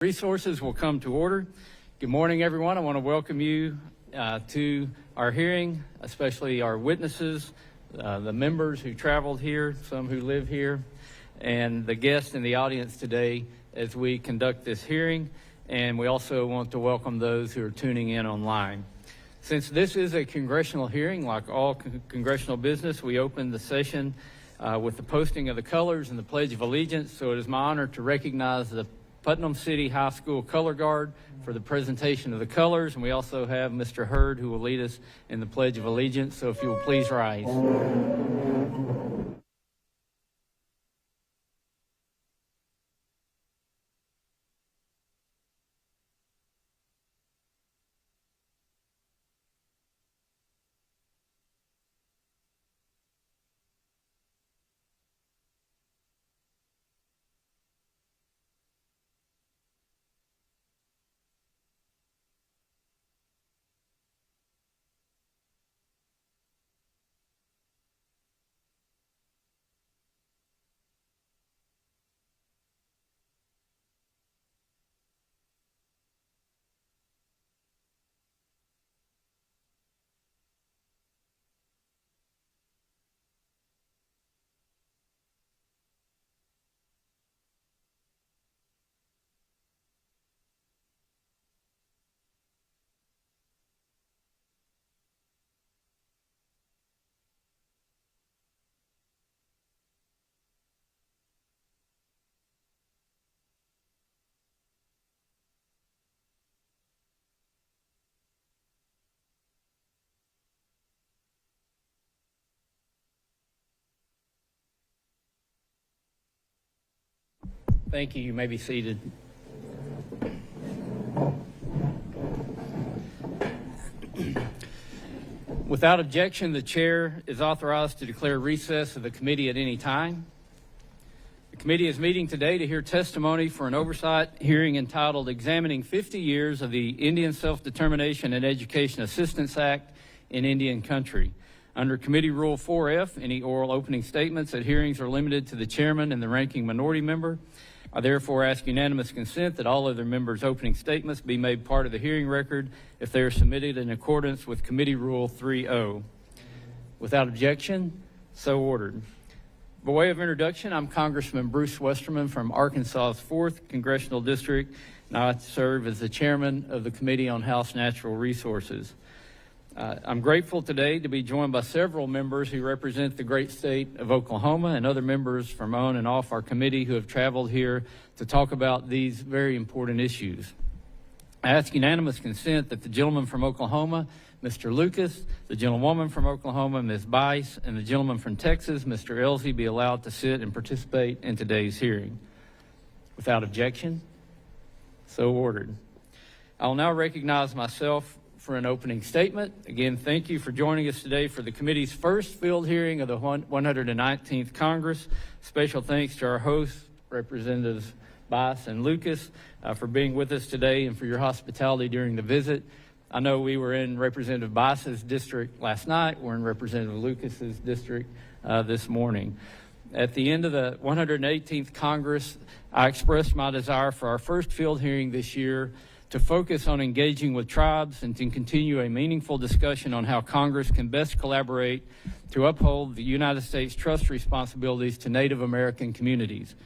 Resources will come to order. Good morning, everyone. I want to welcome you to our hearing, especially our witnesses, the members who traveled here, some who live here, and the guests in the audience today as we conduct this hearing. And we also want to welcome those who are tuning in online. Since this is a congressional hearing, like all congressional business, we open the session with the posting of the colors and the Pledge of Allegiance. So it is my honor to recognize the Putnam City High School Color Guard for the presentation of the colors, and we also have Mr. Hurd who will lead us in the Pledge of Allegiance. So if you will please rise. Thank you. You may be seated. Without objection, the chair is authorized to declare recess of the committee at any time. The committee is meeting today to hear testimony for an oversight hearing entitled Examining 50 Years of the Indian Self-Determination and Education Assistance Act in Indian Country. Under Committee Rule 4F, any oral opening statements at hearings are limited to the chairman and the ranking minority member. I therefore ask unanimous consent that all other members' opening statements be made part of the hearing record if they are submitted in accordance with Committee Rule 3.0. Without objection, so ordered. By way of introduction, I'm Congressman Bruce Westerman from Arkansas's 4th Congressional District, and I serve as the chairman of the Committee on House Natural Resources. I'm grateful today to be joined by several members who represent the great state of Oklahoma and other members from on and off our committee who have traveled here to talk about these very important issues. I ask unanimous consent that the gentleman from Oklahoma, Mr. Lucas, the gentlewoman from Oklahoma, Ms. Bice, and the gentleman from Texas, Mr. Elsey, be allowed to sit and participate in today's hearing. Without objection, so ordered. I will now recognize myself for an opening statement. Again, thank you for joining us today for the committee's first field hearing of the 119th Congress. Special thanks to our hosts, Representatives Bice and Lucas, for being with us today and for your hospitality during the visit. I know we were in Representative Bice's district last night. We're in Representative Lucas's district this morning. At the end of the 118th Congress, I expressed my desire for our first field hearing this year to focus on engaging with tribes and to continue a meaningful discussion on how Congress can best collaborate to uphold the United States trust responsibilities to Native American communities.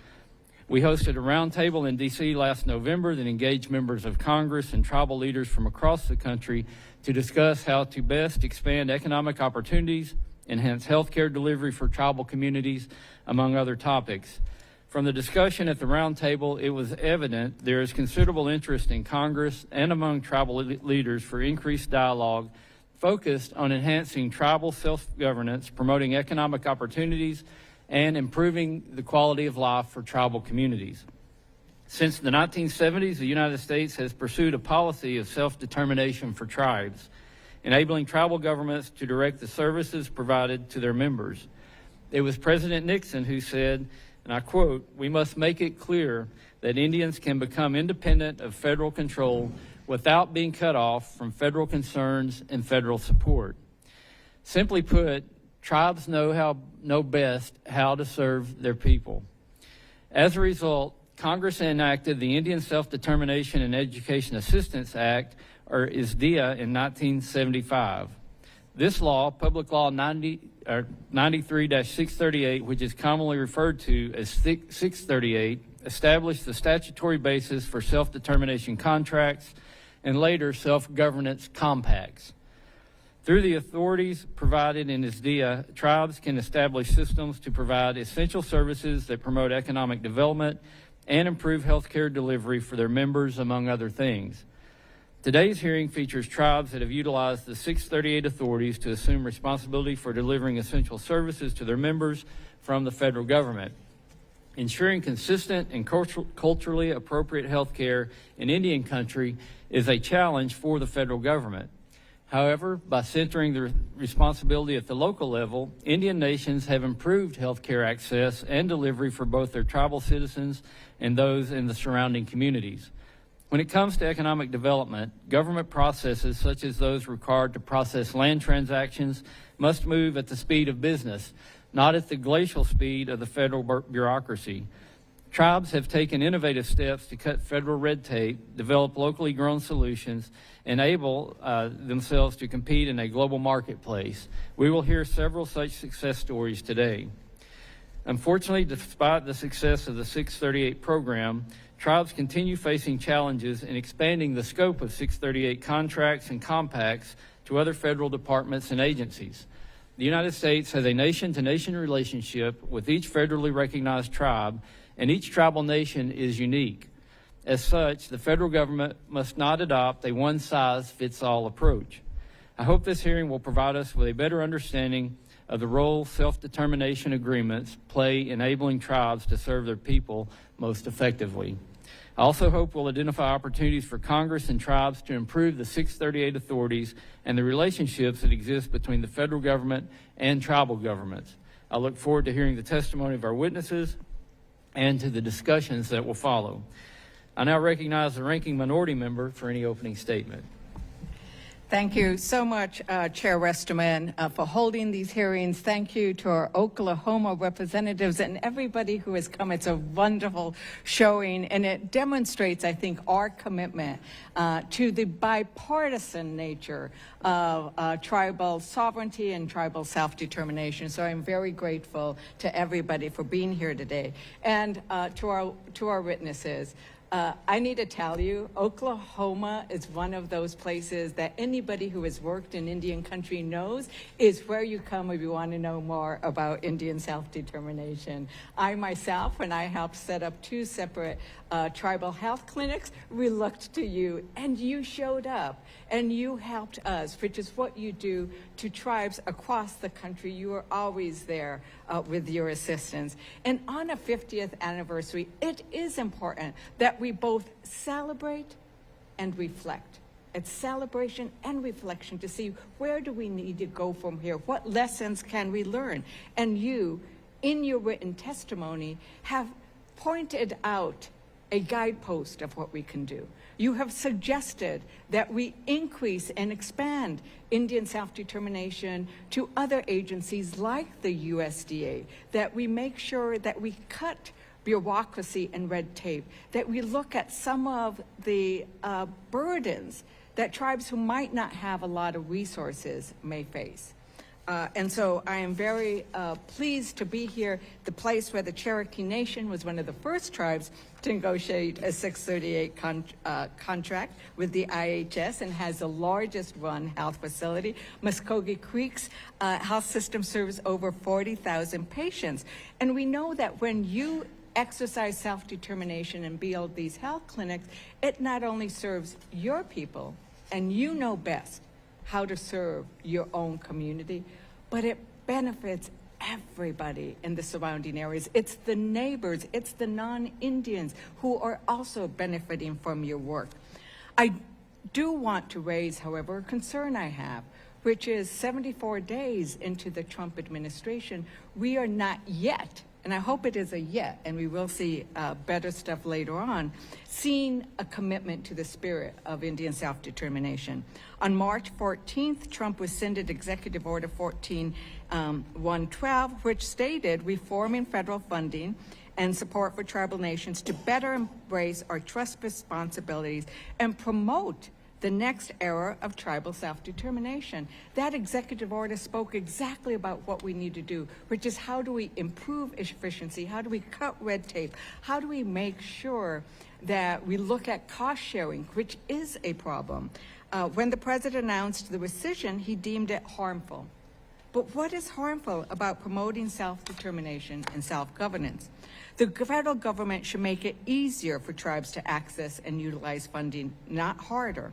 We hosted a roundtable in D.C. last November that engaged members of Congress and tribal leaders from across the country to discuss how to best expand economic opportunities, enhance healthcare delivery for tribal communities, among other topics. From the discussion at the roundtable, it was evident there is considerable interest in Congress and among tribal leaders for increased dialogue focused on enhancing tribal self-governance, promoting economic opportunities, and improving the quality of life for tribal communities. Since the 1970s, the United States has pursued a policy of self-determination for tribes, enabling tribal governments to direct the services provided to their members. It was President Nixon who said, and I quote, "We must make it clear that Indians can become independent of federal control without being cut off from federal concerns and federal support." Simply put, tribes know best how to serve their people. As a result, Congress enacted the Indian Self-Determination and Education Assistance Act, or ISDEA, in 1975. This law, Public Law 93-638, which is commonly referred to as 638, established the statutory basis for self-determination contracts and later self-governance compacts. Through the authorities provided in ISDEA, tribes can establish systems to provide essential services that promote economic development and improve health care delivery for their members, among other things. Today's hearing features tribes that have utilized the 638 authorities to assume responsibility for delivering essential services to their members from the federal government. Ensuring consistent and culturally appropriate health care in Indian country is a challenge for the federal government. However, by centering the responsibility at the local level, Indian nations have improved health care access and delivery for both their tribal citizens and those in the surrounding communities. When it comes to economic development, government processes such as those required to process land transactions must move at the speed of business, not at the glacial speed of the federal bureaucracy. Tribes have taken innovative steps to cut federal red tape, develop locally grown solutions, enable themselves to compete in a global marketplace. We will hear several such success stories today. Unfortunately, despite the success of the 638 program, tribes continue facing challenges in expanding the scope of 638 contracts and compacts to other federal departments and agencies. The United States has a nation-to-nation relationship with each federally recognized tribe, and each tribal nation is unique. As such, the federal government must not adopt a one-size-fits-all approach. I hope this hearing will provide us with a better understanding of the role self-determination agreements play enabling tribes to serve their people most effectively. I also hope we'll identify opportunities for Congress and tribes to improve the 638 authorities and the relationships that exist between the federal government and tribal governments. I look forward to hearing the testimony of our witnesses and to the discussions that will follow. I now recognize the ranking minority member for any opening statement. Thank you so much, Chair Westerman, for holding these hearings. Thank you to our Oklahoma representatives and everybody who has come. It's a wonderful showing, and it demonstrates, I think, our commitment to the bipartisan nature of tribal sovereignty and tribal self-determination. So I'm very grateful to everybody for being here today. And to our witnesses, I need to tell you, Oklahoma is one of those places that anybody who has worked in Indian country knows is where you come if you want to know more about Indian self-determination. I myself, when I helped set up 2 separate tribal health clinics, we looked to you, and you showed up, and you helped us, which is what you do to tribes across the country. You are always there with your assistance. And on a 50th anniversary, it is important that we both celebrate and reflect. It's celebration and reflection to see where do we need to go from here? What lessons can we learn? And you, in your written testimony, have pointed out a guidepost of what we can do. You have suggested that we increase and expand Indian self-determination to other agencies like the USDA, that we make sure that we cut bureaucracy and red tape, that we look at some of the burdens that tribes who might not have a lot of resources may face. And so I am very pleased to be here, the place where the Cherokee Nation was one of the first tribes to negotiate a 638 contract with the IHS and has the largest run health facility. Muscogee Creek's health system serves over 40,000 patients. And we know that when you exercise self-determination and build these health clinics, it not only serves your people, and you know best how to serve your own community, but it benefits everybody in the surrounding areas. It's the neighbors, it's the non-Indians who are also benefiting from your work. I do want to raise, however, a concern I have, which is 74 days into the Trump administration, we are not yet, and I hope it is a yet, and we will see better stuff later on, seeing a commitment to the spirit of Indian self-determination. On March 14th, Trump rescinded Executive Order 14112, which stated reforming federal funding and support for tribal nations to better embrace our trust responsibilities and promote the next era of tribal self-determination. That executive order spoke exactly about what we need to do, which is how do we improve efficiency, how do we cut red tape, how do we make sure that we look at cost sharing, which is a problem. When the president announced the rescission, he deemed it harmful. But what is harmful about promoting self-determination and self-governance? The federal government should make it easier for tribes to access and utilize funding, not harder.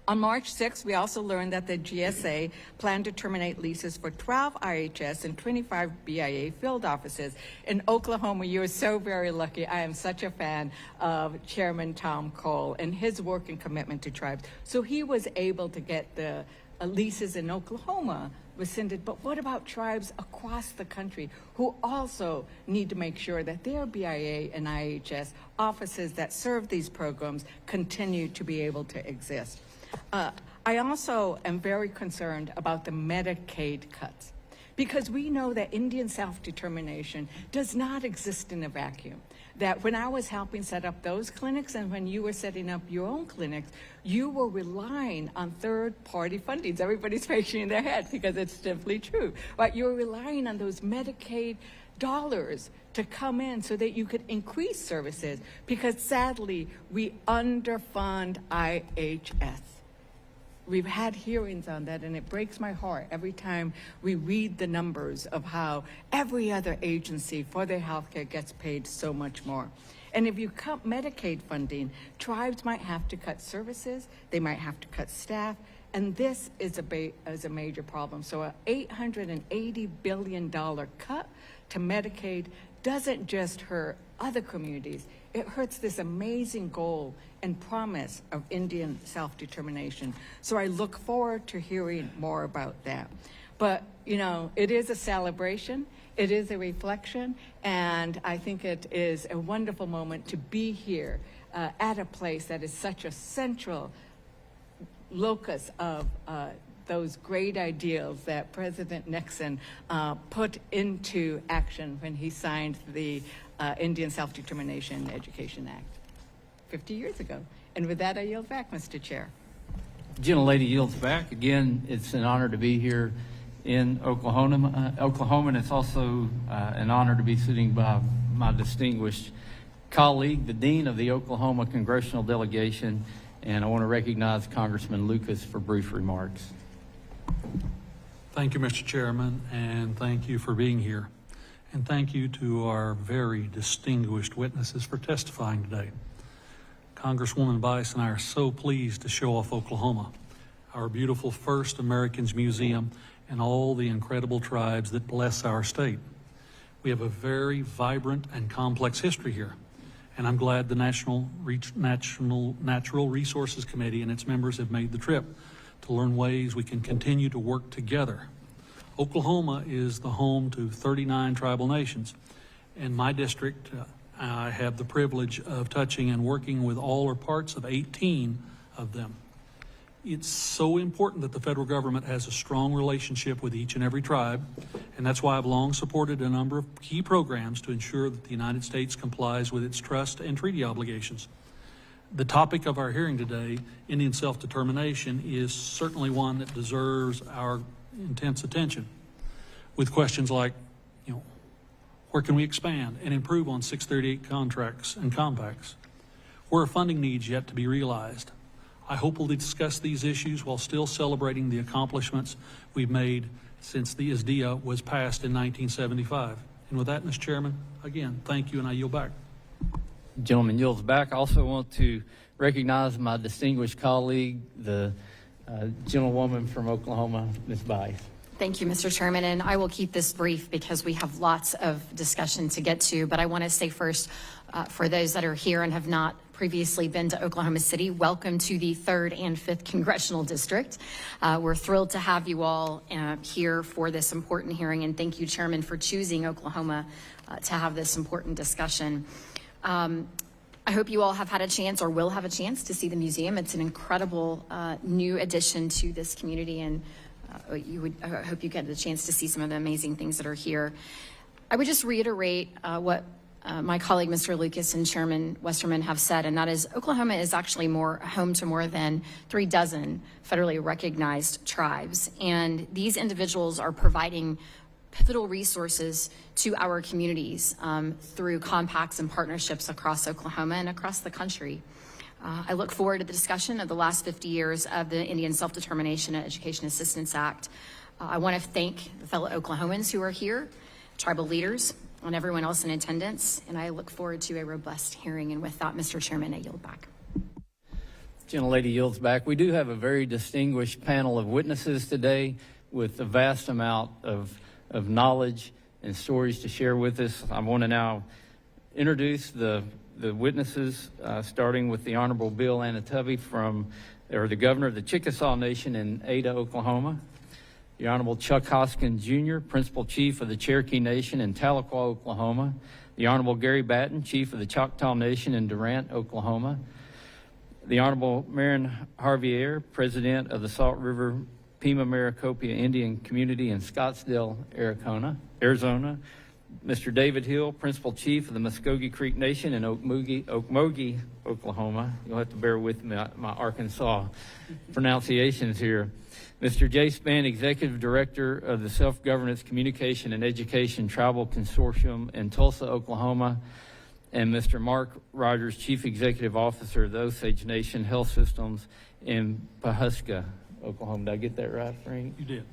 On March 6th, we also learned that the GSA planned to terminate leases for 12 IHS and 25 BIA field offices. In Oklahoma, you are so very lucky. I am such a fan of Chairman Tom Cole and his work and commitment to tribes. So he was able to get the leases in Oklahoma rescinded. But what about tribes across the country who also need to make sure that their BIA and IHS offices that serve these programs continue to be able to exist? I also am very concerned about the Medicaid cuts, because we know that Indian self-determination does not exist in a vacuum. That when I was helping set up those clinics and when you were setting up your own clinics, you were relying on third-party fundings. Everybody's shaking their head because it's simply true. But you're relying on those Medicaid dollars to come in so that you could increase services, because sadly, we underfund IHS. We've had hearings on that, and it breaks my heart every time we read the numbers of how every other agency for their health care gets paid so much more. And if you cut Medicaid funding, tribes might have to cut services, they might have to cut staff, and this is a major problem. So an $880 billion cut to Medicaid doesn't just hurt other communities, it hurts this amazing goal and promise of Indian self-determination. So I look forward to hearing more about that. But, you know, it is a celebration, it is a reflection, and I think it is a wonderful moment to be here at a place that is such a central locus of those great ideals that President Nixon put into action when he signed the Indian Self-Determination Education Act 50 years ago. And with that, I yield back, Mr. Chair. Gentlelady yields back. Again, it's an honor to be here in Oklahoma, and it's also an honor to be sitting by my distinguished colleague, the Dean of the Oklahoma Congressional Delegation, and I want to recognize Congressman Lucas for brief remarks. Thank you, Mr. Chairman, and thank you for being here. And thank you to our very distinguished witnesses for testifying today. Congresswoman Bice and I are so pleased to show off Oklahoma, our beautiful First Americans Museum, and all the incredible tribes that bless our state. We have a very vibrant and complex history here, and I'm glad the Natural Resources Committee and its members have made the trip to learn ways we can continue to work together. Oklahoma is the home to 39 tribal nations. In my district, I have the privilege of touching and working with all or parts of 18 of them. It's so important that the federal government has a strong relationship with each and every tribe, and that's why I've long supported a number of key programs to ensure that the United States complies with its trust and treaty obligations. The topic of our hearing today, Indian self-determination, is certainly one that deserves our intense attention, with questions like, where can we expand and improve on 638 contracts and compacts? Where are funding needs yet to be realized? I hope we'll discuss these issues while still celebrating the accomplishments we've made since the ISDEA was passed in 1975. And with that, Mr. Chairman, again, thank you, and I yield back. Gentleman yields back. I also want to recognize my distinguished colleague, the gentlewoman from Oklahoma, Ms. Bice. Thank you, Mr. Chairman, and I will keep this brief because we have lots of discussion to get to, but I want to say first, for those that are here and have not previously been to Oklahoma City, welcome to the 3rd and 5th Congressional District. We're thrilled to have you all here for this important hearing, and thank you, Chairman, for choosing Oklahoma to have this important discussion. I hope you all have had a chance or will have a chance to see the museum. It's an incredible new addition to this community, and I hope you get the chance to see some of the amazing things that are here. I would just reiterate what my colleague, Mr. Lucas, and Chairman Westerman have said, and that is Oklahoma is actually home to more than 36 federally recognized tribes. And these individuals are providing pivotal resources to our communities through compacts and partnerships across Oklahoma and across the country. I look forward to the discussion of the last 50 years of the Indian Self-Determination and Education Assistance Act. I want to thank the fellow Oklahomans who are here, tribal leaders, and everyone else in attendance, and I look forward to a robust hearing. And with that, Mr. Chairman, I yield back. Gentlelady yields back. We do have a very distinguished panel of witnesses today with a vast amount of knowledge and stories to share with us. I want to now introduce the witnesses, starting with the Honorable Bill Anoatubby the Governor of the Chickasaw Nation in Ada, Oklahoma. The Honorable Chuck Hoskin, Jr., Principal Chief of the Cherokee Nation in Tahlequah, Oklahoma. The Honorable Gary Batton, Chief of the Choctaw Nation in Durant, Oklahoma. The Honorable Marin Harvier, President of the Salt River Pima-Maricopa Indian Community in Scottsdale, Arizona. Mr. David Hill, Principal Chief of the Muscogee Creek Nation in Okmulgee, Oklahoma. You'll have to bear with me, my Arkansas pronunciations here. Mr. J. Spaan, Executive Director of the Self-Governance Communication and Education Tribal Consortium in Tulsa, Oklahoma. And Mr. Mark Rogers, Chief Executive Officer of the Osage Nation Health Systems in Pawhuska, Oklahoma. Did I get that right, Frank? You did.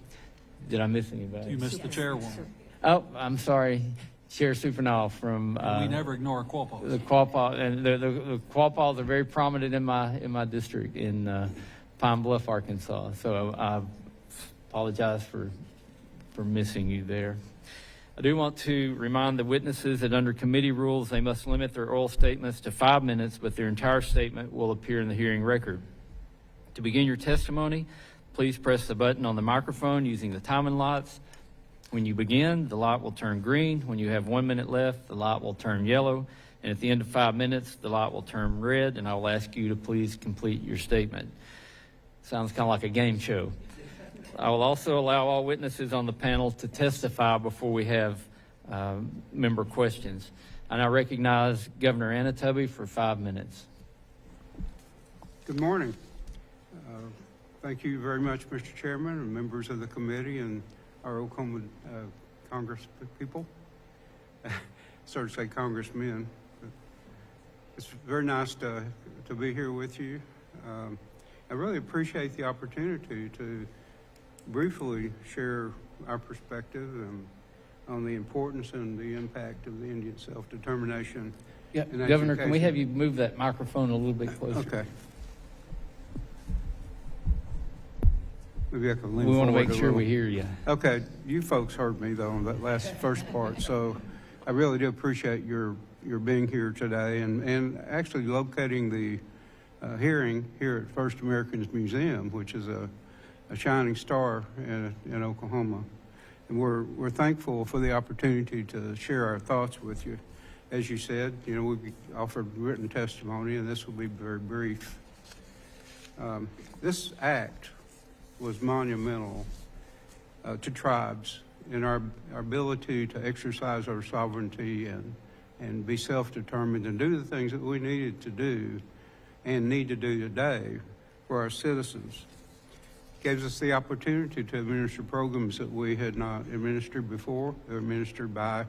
Did I miss anybody? You missed the chairwoman. Oh, I'm sorry. Chair Supernaw from We never ignore Quapaw. the Quapaw, and the Quapaws are very prominent in my district in Pine Bluff, Arkansas. So I apologize for missing you there. I do want to remind the witnesses that under committee rules, they must limit their oral statements to 5 minutes, but their entire statement will appear in the hearing record. To begin your testimony, please press the button on the microphone using the timing lights. When you begin, the light will turn green. When you have 1 minute left, the light will turn yellow. And at the end of 5 minutes, the light will turn red, and I will ask you to please complete your statement. Sounds kind of like a game show. I will also allow all witnesses on the panel to testify before we have member questions. I now recognize Governor Anoatubby for 5 minutes. Good morning. Thank you very much, Mr. Chairman, and members of the committee and our Oklahoma Congress people. Sorry to say congressmen. But it's very nice to be here with you. I really appreciate the opportunity to briefly share our perspective on the importance and the impact of the Indian self-determination. Yeah, in Governor, can we education. have you move that microphone a little bit closer? Okay. Maybe I can lean We want to forward make a sure little. we hear you. Okay, you folks heard me though on that last first part, so I really do appreciate your being here today and actually locating the hearing here at First Americans Museum, which is a shining star in Oklahoma. And we're thankful for the opportunity to share our thoughts with you. As you said, you know, we offered written testimony, and this will be very brief. This act was monumental to tribes in our ability to exercise our sovereignty and be self-determined and do the things that we needed to do and need to do today for our citizens. It gives us the opportunity to administer programs that we had not administered before. They're administered by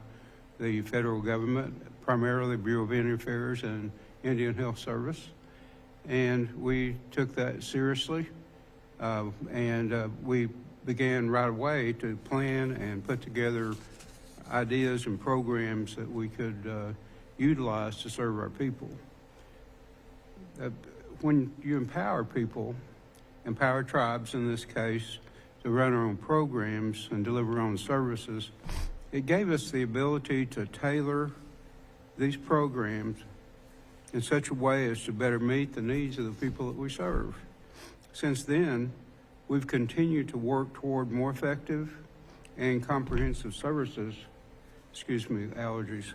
the federal government, primarily Bureau of Indian Affairs and Indian Health Service. And we took that seriously. We began right away to plan and put together ideas and programs that we could utilize to serve our people. When you empower people, empower tribes in this case, to run our own programs and deliver our own services, it gave us the ability to tailor these programs in such a way as to better meet the needs of the people that we serve. Since then, we've continued to work toward more effective and comprehensive services, allergies,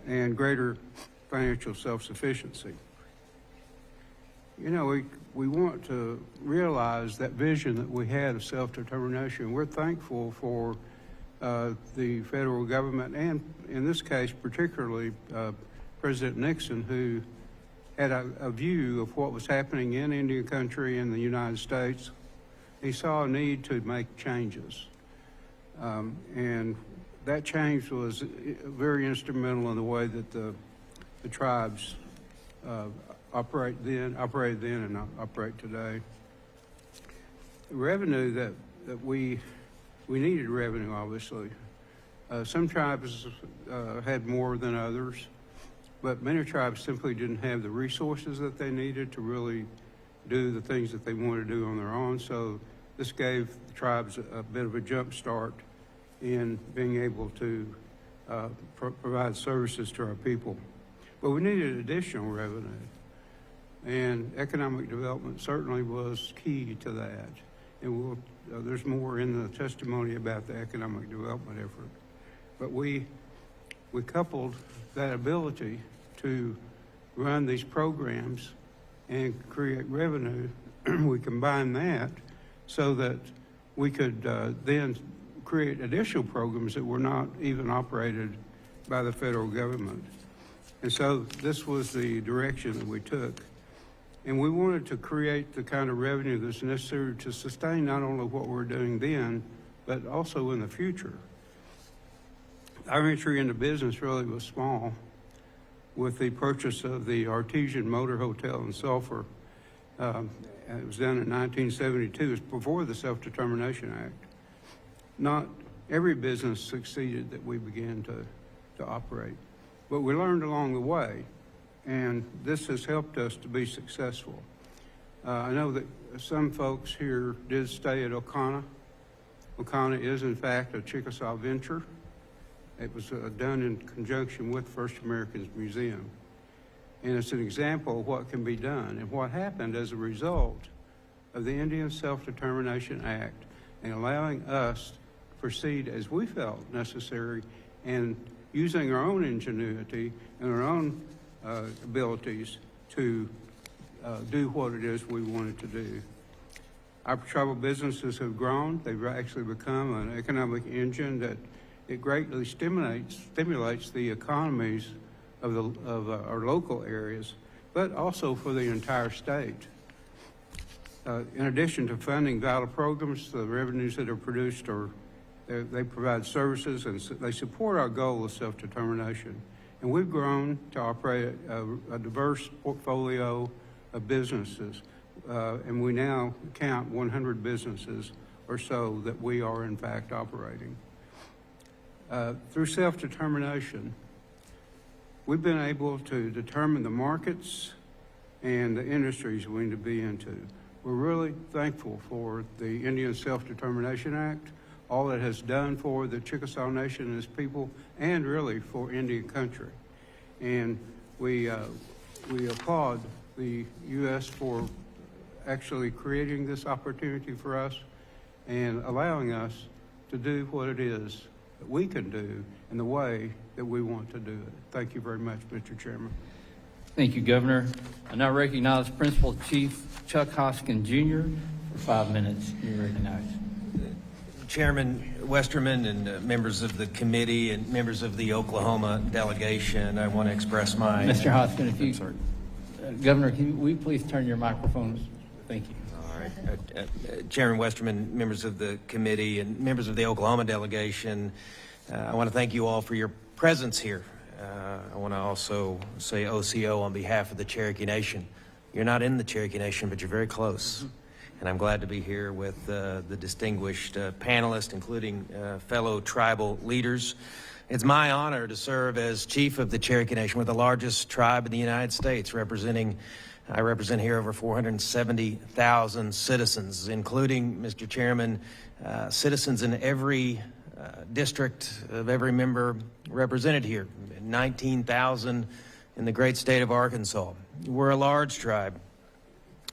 and greater financial self-sufficiency. You know, we want to realize that vision that we had of self-determination. We're thankful for the federal government, and in this case particularly President Nixon, who had a view of what was happening in Indian country in the United States. He saw a need to make changes. And that change was very instrumental in the way that the tribes operated then and operate today. The revenue that we needed revenue, obviously. Some tribes had more than others, but many tribes simply didn't have the resources that they needed to really do the things that they wanted to do on their own. So this gave the tribes a bit of a jump start in being able to provide services to our people. But we needed additional revenue, and economic development certainly was key to that. And there's more in the testimony about the economic development effort. But we coupled that ability to run these programs and create revenue. We combined that so that we could then create additional programs that were not even operated by the federal government. And so this was the direction that we took. And we wanted to create the kind of revenue that's necessary to sustain not only what we're doing then, but also in the future. Our entry into business really was small with the purchase of the Artesian Motor Hotel in Sulphur. It was done in 1972. It was before the Self-Determination Act. Not every business succeeded that we began to operate, but we learned along the way, and this has helped us to be successful. I know that some folks here did stay at Okana. Okana is, in fact, a Chickasaw venture. It was done in conjunction with First Americans Museum. And it's an example of what can be done and what happened as a result of the Indian Self-Determination Act and allowing us to proceed as we felt necessary and using our own ingenuity and our own abilities to do what it is we wanted to do. Our tribal businesses have grown. They've actually become an economic engine that it greatly stimulates the economies of our local areas, but also for the entire state. In addition to funding vital programs, the revenues that are produced they provide services and they support our goal of self-determination. And we've grown to operate a diverse portfolio of businesses, and we now count 100 businesses or so that we are in fact operating. Through self-determination, we've been able to determine the markets and the industries we need to be into. We're really thankful for the Indian Self-Determination Act, all it has done for the Chickasaw Nation and its people, and really for Indian country. And we applaud the U.S. for actually creating this opportunity for us and allowing us to do what it is that we can do in the way that we want to do it. Thank you very much, Mr. Chairman. Thank you, Governor. I now recognize Principal Chief Chuck Hoskin, Jr. for 5 minutes. You're recognized. Chairman Westerman and members of the committee and members of the Oklahoma delegation, I want to express my... Mr. Hoskin, if you... Governor, will you please turn your microphones? Thank you. All right. Chairman Westerman, members of the committee and members of the Oklahoma delegation, I want to thank you all for your presence here. I want to also say OCO on behalf of the Cherokee Nation. You're not in the Cherokee Nation, but you're very close. And I'm glad to be here with the distinguished panelists, including fellow tribal leaders. It's my honor to serve as chief of the Cherokee Nation. We're the largest tribe in the United States, I represent here over 470,000 citizens, including, Mr. Chairman, citizens in every district of every member represented here, 19,000 in the great state of Arkansas. We're a large tribe.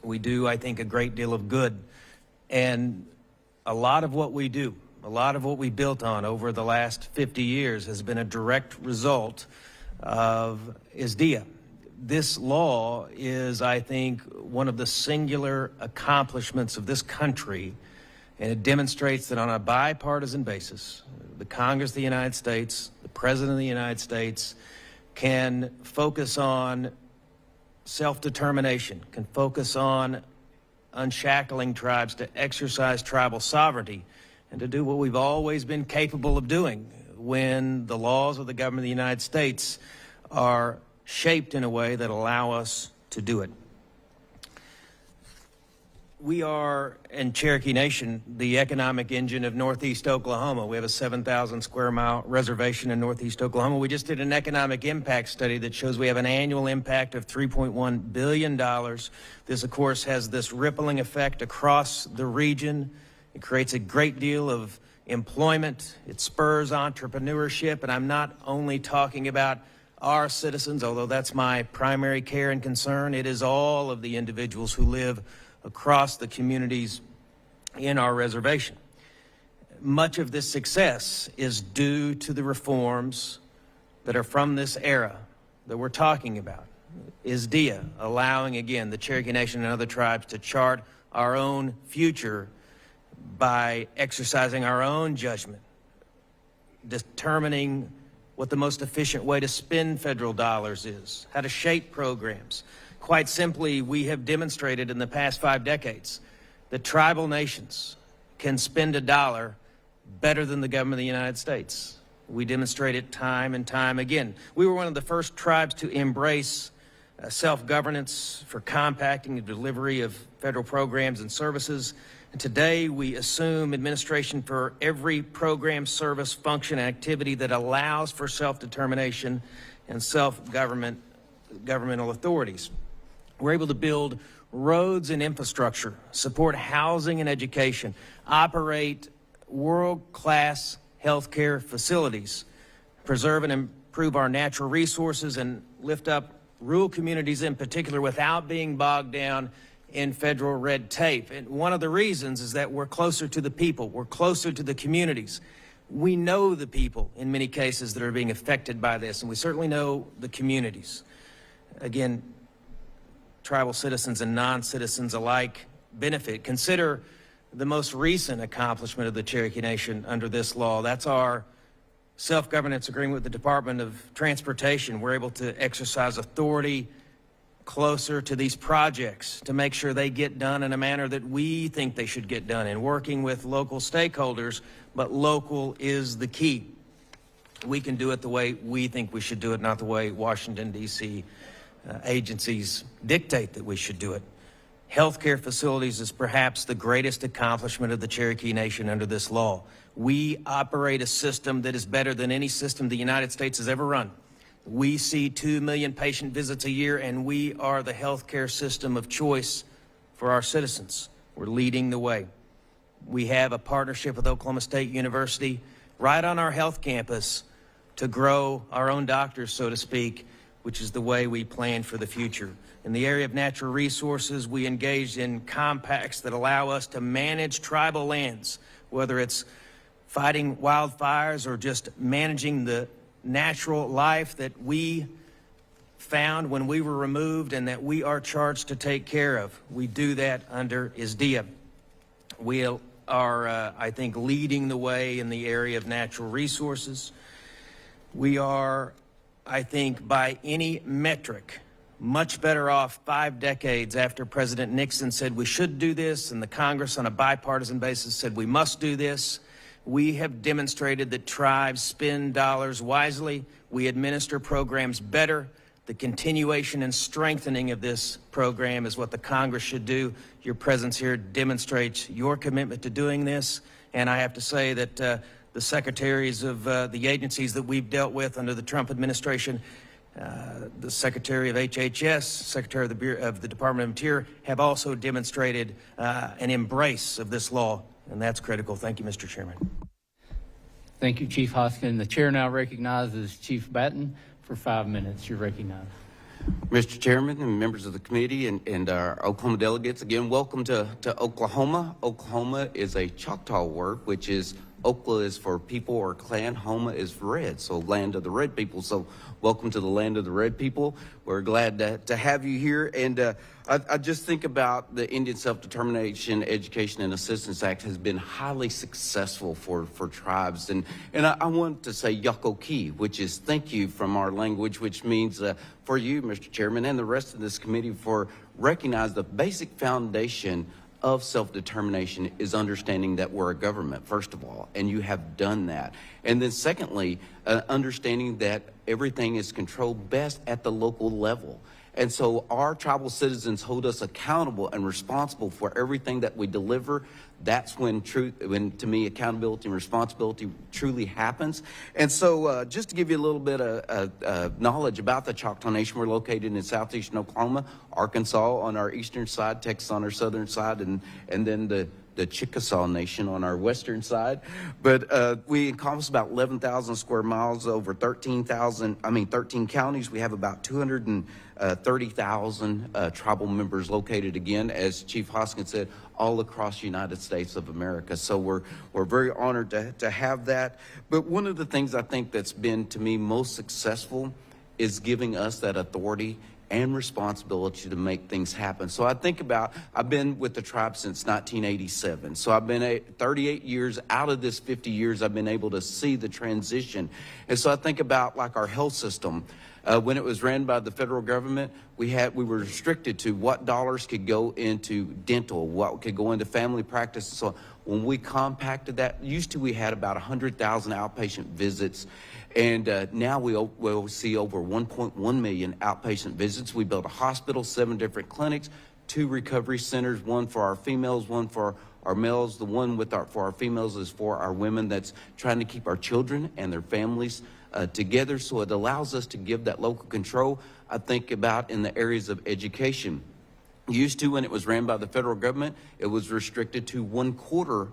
We do, I think, a great deal of good. And a lot of what we do, a lot of what we built on over the last 50 years has been a direct result of ISDEA. This law is, I think, one of the singular accomplishments of this country, and it demonstrates that on a bipartisan basis, the Congress of the United States, the President of the United States can focus on self-determination, can focus on unshackling tribes to exercise tribal sovereignty, and to do what we've always been capable of doing when the laws of the government of the United States are shaped in a way that allow us to do it. We are, in Cherokee Nation, the economic engine of Northeast Oklahoma. We have a 7,000 square mile reservation in Northeast Oklahoma. We just did an economic impact study that shows we have an annual impact of $3.1 billion. This, of course, has this rippling effect across the region. It creates a great deal of employment. It spurs entrepreneurship. And I'm not only talking about our citizens, although that's my primary care and concern. It is all of the individuals who live across the communities in our reservation. Much of this success is due to the reforms that are from this era that we're talking about. ISDEA, allowing, again, the Cherokee Nation and other tribes to chart our own future by exercising our own judgment, determining what the most efficient way to spend federal dollars is, how to shape programs. Quite simply, we have demonstrated in the past 5 decades that tribal nations can spend a dollar better than the government of the United States. We demonstrate it time and time again. We were one of the first tribes to embrace self-governance for compacting and delivery of federal programs and services. And today we assume administration for every program, service, function, and activity that allows for self-determination and self-governmental authorities. We're able to build roads and infrastructure, support housing and education, operate world-class healthcare facilities, preserve and improve our natural resources, and lift up rural communities in particular without being bogged down in federal red tape. And one of the reasons is that we're closer to the people, we're closer to the communities. We know the people in many cases that are being affected by this, and we certainly know the communities. Again, tribal citizens and non-citizens alike benefit. Consider the most recent accomplishment of the Cherokee Nation under this law. That's our self-governance agreement with the Department of Transportation. We're able to exercise authority closer to these projects to make sure they get done in a manner that we think they should get done in, working with local stakeholders, but local is the key. We can do it the way we think we should do it, not the way Washington, D.C. Agencies dictate that we should do it. Healthcare facilities is perhaps the greatest accomplishment of the Cherokee Nation under this law. We operate a system that is better than any system the United States has ever run. We see 2 million patient visits a year, and we are the healthcare system of choice for our citizens. We're leading the way. We have a partnership with Oklahoma State University right on our health campus to grow our own doctors, so to speak, which is the way we plan for the future. In the area of natural resources, we engage in compacts that allow us to manage tribal lands, whether it's fighting wildfires or just managing the natural life that we found when we were removed and that we are charged to take care of. We do that under ISDEA. We are, I think, leading the way in the area of natural resources. We are, I think, by any metric, much better off 5 decades after President Nixon said we should do this and the Congress on a bipartisan basis said we must do this. We have demonstrated that tribes spend dollars wisely. We administer programs better. The continuation and strengthening of this program is what the Congress should do. Your presence here demonstrates your commitment to doing this. And I have to say that the secretaries of the agencies that we've dealt with under the Trump administration, the Secretary of HHS, Secretary of the Department of Interior, have also demonstrated an embrace of this law, and that's critical. Thank you, Mr. Chairman. Thank you, Chief Hoskin. The chair now recognizes Chief Batton for 5 minutes. You're recognized. Mr. Chairman and members of the committee and our Oklahoma delegates, again, welcome to Oklahoma. Oklahoma is a Choctaw word, which is Okla is for people or clan, Homa is for red, so land of the red people. So welcome to the land of the red people. We're glad to have you here. And I just think about the Indian Self-Determination Education and Assistance Act has been highly successful for tribes. And I want to say Yakoki, which is thank you from our language, which means for you, Mr. Chairman, and the rest of this committee for recognize the basic foundation of self-determination is understanding that we're a government, first of all, and you have done that. And then secondly, understanding that everything is controlled best at the local level. And so our tribal citizens hold us accountable and responsible for everything that we deliver. That's when to me, accountability and responsibility truly happens. And so just to give you a little bit of knowledge about the Choctaw Nation, we're located in southeastern Oklahoma, Arkansas on our eastern side, Texas on our southern side, and then the Chickasaw Nation on our western side. But we encompass about 11,000 square miles, over 13 counties. We have about 230,000 tribal members located, again, as Chief Hoskin said, all across the United States of America. So we're very honored to have that. But one of the things I think that's been, to me, most successful is giving us that authority and responsibility to make things happen. So I think about, I've been with the tribe since 1987. So I've been 38 years out of this 50 years, I've been able to see the transition. And so I think about like our health system. When it was ran by the federal government, we were restricted to what dollars could go into dental, what could go into family practice. So when we compacted that, used to we had about 100,000 outpatient visits. And now we'll see over 1.1 million outpatient visits. We built a hospital, 7 different clinics, 2 recovery centers, one for our females, one for our males. The one for our females is for our women that's trying to keep our children and their families together. So it allows us to give that local control. I think about in the areas of education. Used to, when it was ran by the federal government, it was restricted to 1/4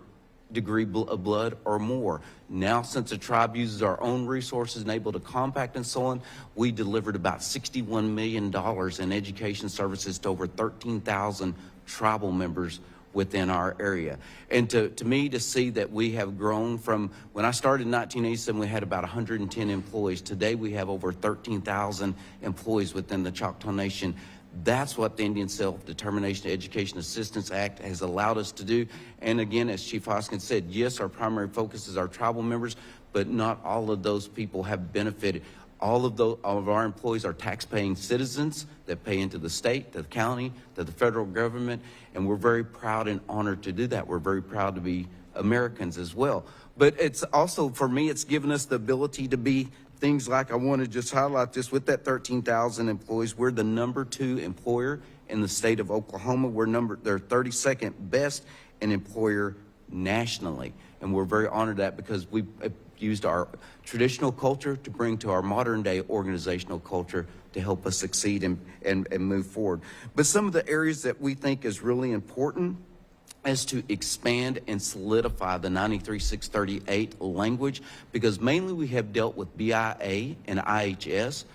degree of blood or more. Now, since the tribe uses our own resources and able to compact and so on, we delivered about $61 million in education services to over 13,000 tribal members within our area. And to me, to see that we have grown from, when I started in 1987, we had about 110 employees. Today, we have over 13,000 employees within the Choctaw Nation. That's what the Indian Self-Determination Education Assistance Act has allowed us to do. And again, as Chief Hoskin said, yes, our primary focus is our tribal members, but not all of those people have benefited. All of our employees are tax-paying citizens that pay into the state, to the county, to the federal government, and we're very proud and honored to do that. We're very proud to be Americans as well. But it's also, for me, it's given us the ability to be things like, I want to just highlight this, with that 13,000 employees, we're the #2 employer in the state of Oklahoma. They're 32nd best in employer nationally. And we're very honored that because we used our traditional culture to bring to our modern day organizational culture to help us succeed and move forward. But some of the areas that we think is really important is to expand and solidify the 93-638 language, because mainly we have dealt with BIA and IHS.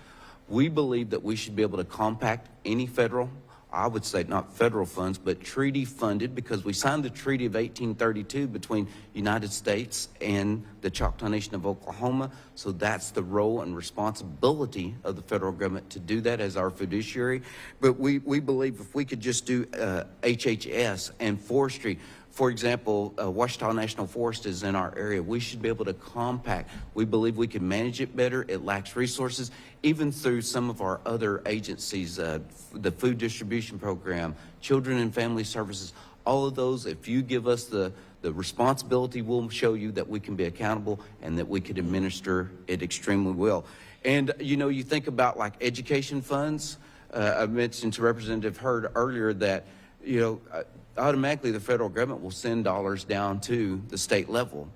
We believe that we should be able to compact any federal, I would say not federal funds, but treaty funded, because we signed the Treaty of 1832 between United States and the Choctaw Nation of Oklahoma. So that's the role and responsibility of the federal government to do that as our fiduciary. But we believe if we could just do HHS and forestry, for example, Ouachita National Forest is in our area. We should be able to compact. We believe we can manage it better. It lacks resources, even through some of our other agencies, the Food Distribution Program, Children and Family Services, all of those. If you give us the responsibility, we'll show you that we can be accountable and that we can administer it extremely well. And, you know, you think about like education funds. I mentioned to Representative Hurd earlier that, you know, automatically the federal government will send dollars down to the state level.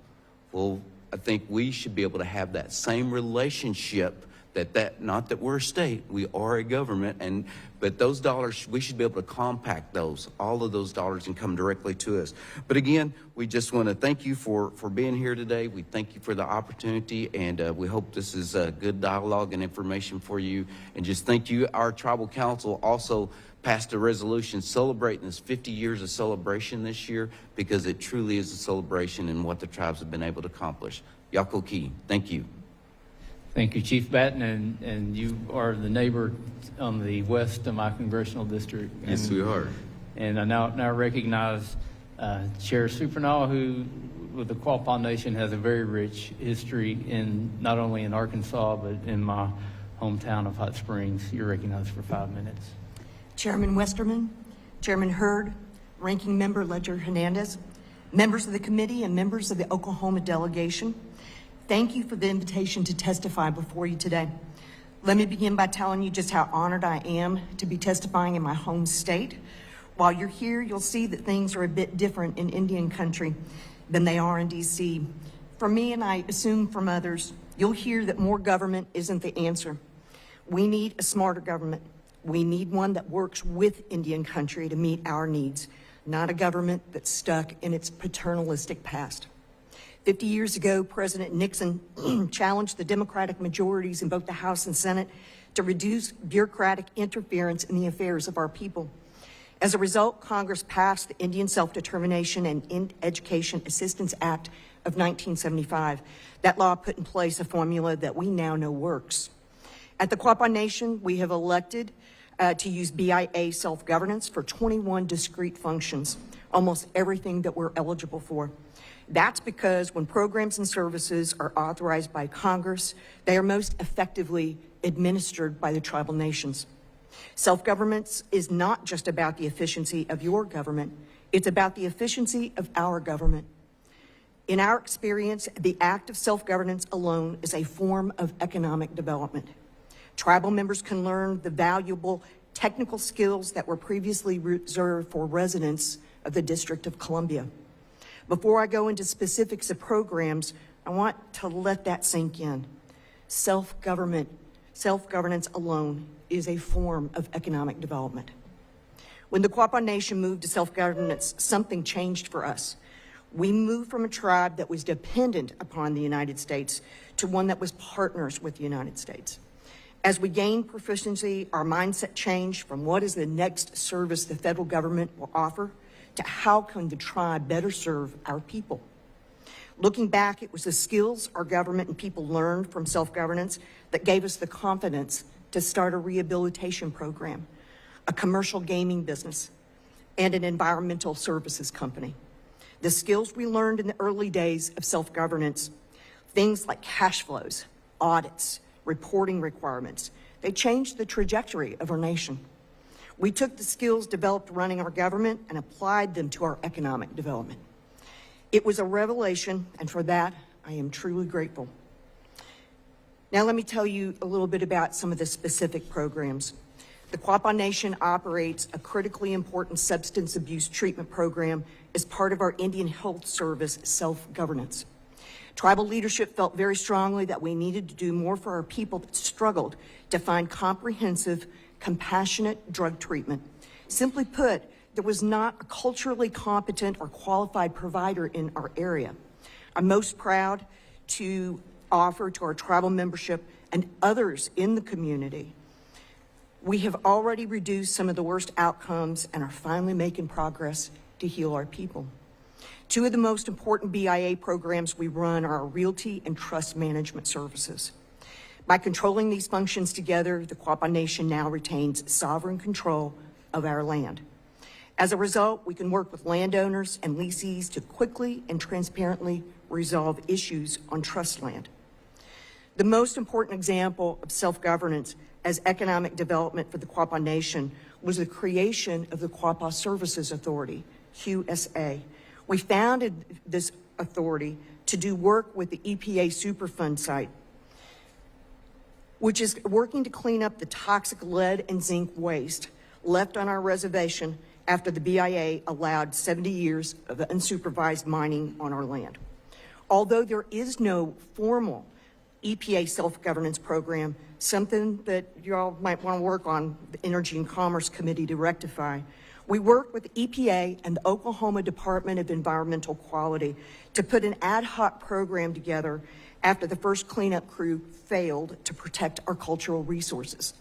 Well, I think we should be able to have that same relationship not that we're a state, we are a government, but those dollars, we should be able to compact all of those dollars and come directly to us. But again, we just want to thank you for being here today. We thank you for the opportunity, and we hope this is a good dialogue and information for you. And just thank you. Our tribal council also passed a resolution celebrating this 50 years of celebration this year, because it truly is a celebration in what the tribes have been able to accomplish. Yakoki, thank you. Thank you, Chief Batton, and you are the neighbor on the west of my congressional district. Yes, we are. And I now recognize Chair Supernaw, who with the Quapaw Nation has a very rich history not only in Arkansas, but in my hometown of Hot Springs. You're recognized for 5 minutes. Chairman Westerman, Chairman Hurd, Ranking Member Ledger Hernandez, members of the committee and members of the Oklahoma delegation, thank you for the invitation to testify before you today. Let me begin by telling you just how honored I am to be testifying in my home state. While you're here, you'll see that things are a bit different in Indian country than they are in DC. From me, and I assume from others, you'll hear that more government isn't the answer. We need a smarter government. We need one that works with Indian country to meet our needs, not a government that's stuck in its paternalistic past. 50 years ago, President Nixon challenged the Democratic majorities in both the House and Senate to reduce bureaucratic interference in the affairs of our people. As a result, Congress passed the Indian Self-Determination and Education Assistance Act of 1975. That law put in place a formula that we now know works. At the Quapaw Nation, we have elected to use BIA self-governance for 21 discrete functions, almost everything that we're eligible for. That's because when programs and services are authorized by Congress, they are most effectively administered by the tribal nations. Self-governance is not just about the efficiency of your government, it's about the efficiency of our government. In our experience, the act of self-governance alone is a form of economic development. Tribal members can learn the valuable technical skills that were previously reserved for residents of the District of Columbia. Before I go into specifics of programs, I want to let that sink in. Self-governance alone is a form of economic development. When the Quapaw Nation moved to self-governance, something changed for us. We moved from a tribe that was dependent upon the United States to one that was partners with the United States. As we gained proficiency, our mindset changed from what is the next service the federal government will offer to how can the tribe better serve our people. Looking back, it was the skills our government and people learned from self-governance that gave us the confidence to start a rehabilitation program, a commercial gaming business, and an environmental services company. The skills we learned in the early days of self-governance, things like cash flows, audits, reporting requirements, they changed the trajectory of our nation. We took the skills developed running our government and applied them to our economic development. It was a revelation, and for that, I am truly grateful. Now let me tell you a little bit about some of the specific programs. The Quapaw Nation operates a critically important substance abuse treatment program as part of our Indian Health Service self-governance. Tribal leadership felt very strongly that we needed to do more for our people that struggled to find comprehensive, compassionate drug treatment. Simply put, there was not a culturally competent or qualified provider in our area. I'm most proud to offer to our tribal membership and others in the community. We have already reduced some of the worst outcomes and are finally making progress to heal our people. Two of the most important BIA programs we run are our realty and trust management services. By controlling these functions together, the Quapaw Nation now retains sovereign control of our land. As a result, we can work with landowners and leasees to quickly and transparently resolve issues on trust land. The most important example of self-governance as economic development for the Quapaw Nation was the creation of the Quapaw Services Authority, QSA. We founded this authority to do work with the EPA Superfund site, which is working to clean up the toxic lead and zinc waste left on our reservation after the BIA allowed 70 years of unsupervised mining on our land. Although there is no formal EPA self-governance program, something that you all might want to work on, the Energy and Commerce Committee, to rectify. We worked with EPA and the Oklahoma Department of Environmental Quality to put an ad hoc program together after the first cleanup crew failed to protect our cultural resources.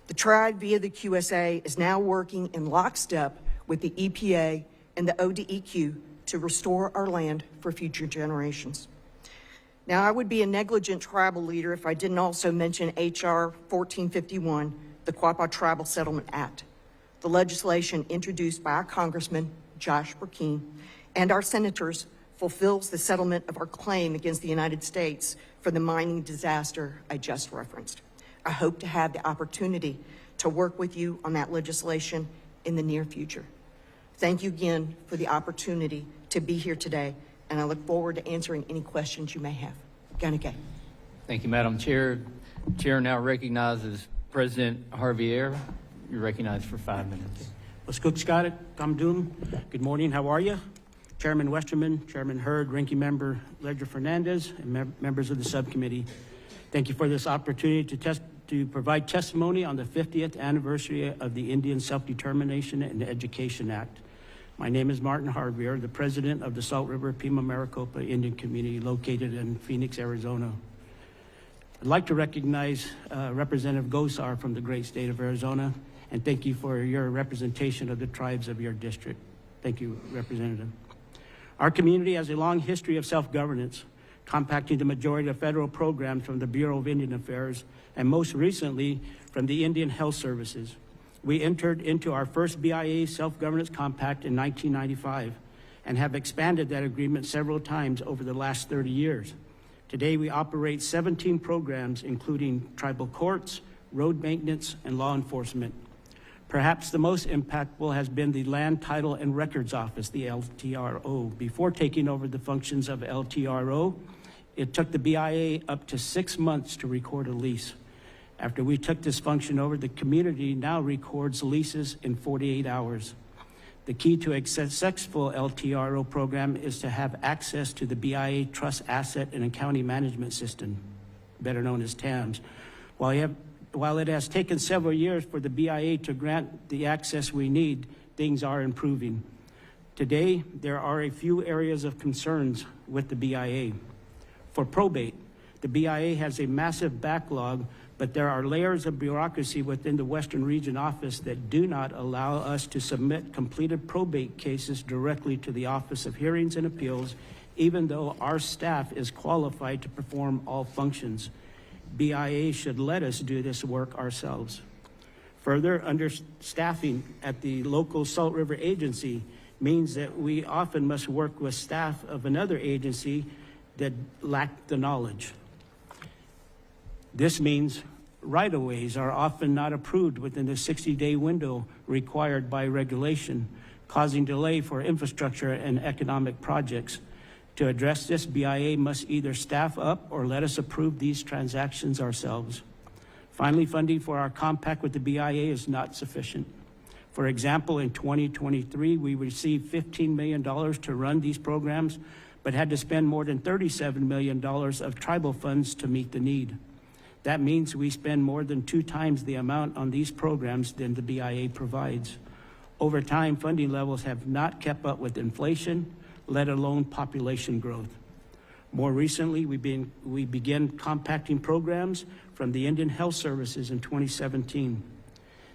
The tribe, via the QSA, is now working in lockstep with the EPA and the ODEQ to restore our land for future generations. Now, I would be a negligent tribal leader if I didn't also mention H.R. 1451, the Quapaw Tribal Settlement Act, the legislation introduced by our Congressman, Josh Burkeen, and our senators fulfills the settlement of our claim against the United States for the mining disaster I just referenced. I hope to have the opportunity to work with you on that legislation in the near future. Thank you again for the opportunity to be here today, and I look forward to answering any questions you may have. Ganake. Thank you, Madam Chair. Chair now recognizes President Harvier. You're recognized for 5 minutes. Muscogee, Kamdum. Good morning. How are you? Chairman Westerman, Chairman Hurd, Ranking Member Ledger Fernandez, and members of the subcommittee. Thank you for this opportunity to provide testimony on the 50th anniversary of the Indian Self-Determination and Education Act. My name is Martin Harvier, the president of the Salt River Pima-Maricopa Indian Community located in Phoenix, Arizona. I'd like to recognize Representative Gosar from the great state of Arizona, and thank you for your representation of the tribes of your district. Thank you, Representative. Our community has a long history of self-governance, compacting the majority of federal programs from the Bureau of Indian Affairs, and most recently from the Indian Health Services. We entered into our first BIA self-governance compact in 1995 and have expanded that agreement several times over the last 30 years. Today, we operate 17 programs, including tribal courts, road maintenance, and law enforcement. Perhaps the most impactful has been the Land Title and Records Office, the LTRO. Before taking over the functions of LTRO, it took the BIA up to 6 months to record a lease. After we took this function over, the community now records leases in 48 hours. The key to a successful LTRO program is to have access to the BIA Trust Asset and Accounting Management System, better known as TAMS. While it has taken several years for the BIA to grant the access we need, things are improving. Today, there are a few areas of concerns with the BIA. For probate, the BIA has a massive backlog, but there are layers of bureaucracy within the Western Region Office that do not allow us to submit completed probate cases directly to the Office of Hearings and Appeals, even though our staff is qualified to perform all functions. BIA should let us do this work ourselves. Further, understaffing at the local Salt River agency means that we often must work with staff of another agency that lack the knowledge. This means right-of-ways are often not approved within the 60-day window required by regulation, causing delay for infrastructure and economic projects. To address this, BIA must either staff up or let us approve these transactions ourselves. Finally, funding for our compact with the BIA is not sufficient. For example, in 2023, we received $15 million to run these programs, but had to spend more than $37 million of tribal funds to meet the need. That means we spend more than 2 times the amount on these programs than the BIA provides. Over time, funding levels have not kept up with inflation, let alone population growth. More recently, we began compacting programs from the Indian Health Services in 2017.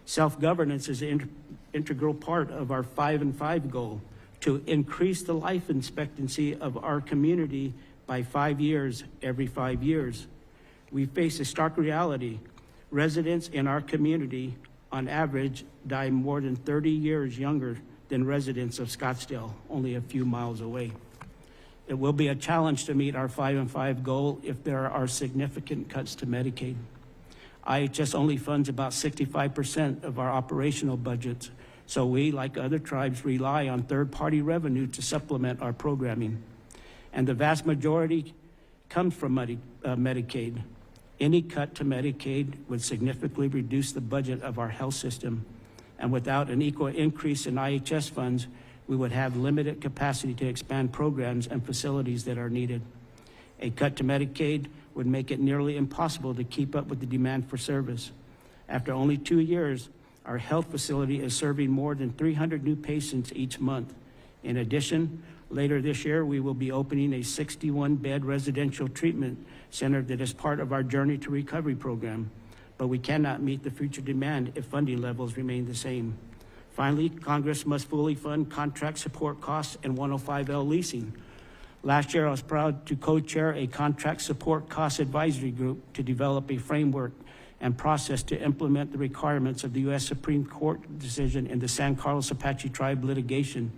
Self-governance is an integral part of our 5 and 5 goal to increase the life expectancy of our community by 5 years every 5 years. We face a stark reality. Residents in our community, on average, die more than 30 years younger than residents of Scottsdale, only a few miles away. It will be a challenge to meet our 5 and 5 goal if there are significant cuts to Medicaid. IHS only funds about 65% of our operational budgets, so we, like other tribes, rely on third-party revenue to supplement our programming. And the vast majority comes from Medicaid. Any cut to Medicaid would significantly reduce the budget of our health system. And without an equal increase in IHS funds, we would have limited capacity to expand programs and facilities that are needed. A cut to Medicaid would make it nearly impossible to keep up with the demand for service. After only 2 years, our health facility is serving more than 300 new patients each month. In addition, later this year, we will be opening a 61-bed residential treatment center that is part of our Journey to Recovery program, but we cannot meet the future demand if funding levels remain the same. Finally, Congress must fully fund contract support costs and 105L leasing. Last year, I was proud to co-chair a contract support cost advisory group to develop a framework and process to implement the requirements of the U.S. Supreme Court decision in the San Carlos Apache Tribe litigation.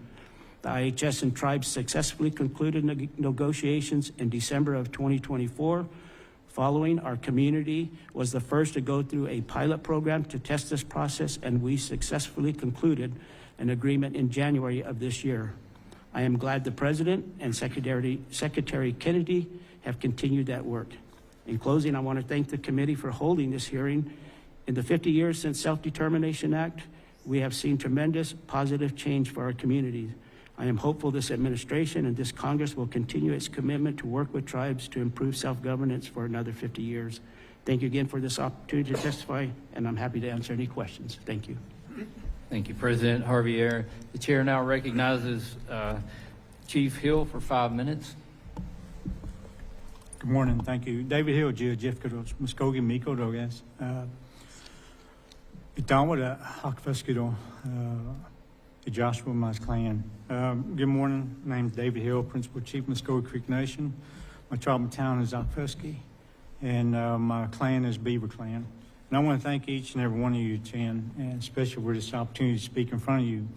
The IHS and tribes successfully concluded negotiations in December of 2024. Following, our community was the first to go through a pilot program to test this process, and we successfully concluded an agreement in January of this year. I am glad the President and Secretary Kennedy have continued that work. In closing, I want to thank the committee for holding this hearing. In the 50 years since Self-Determination Act, we have seen tremendous positive change for our communities. I am hopeful this administration and this Congress will continue its commitment to work with tribes to improve self-governance for another 50 years. Thank you again for this opportunity to testify, and I'm happy to answer any questions. Thank you. Thank you, President Harvier. The chair now recognizes Chief Hill for 5 minutes. Good morning. Thank you. David Hill, Geographical, Muscogee, Miko, Dogas. Itawada, Hakfaskido, Joshua, my clan. Good morning. My name is David Hill, Principal Chief, Muscogee Creek Nation. My tribal town is Akfusky, and my clan is Beaver Clan. And I want to thank each and every one of you, Chan, and especially for this opportunity to speak in front of you.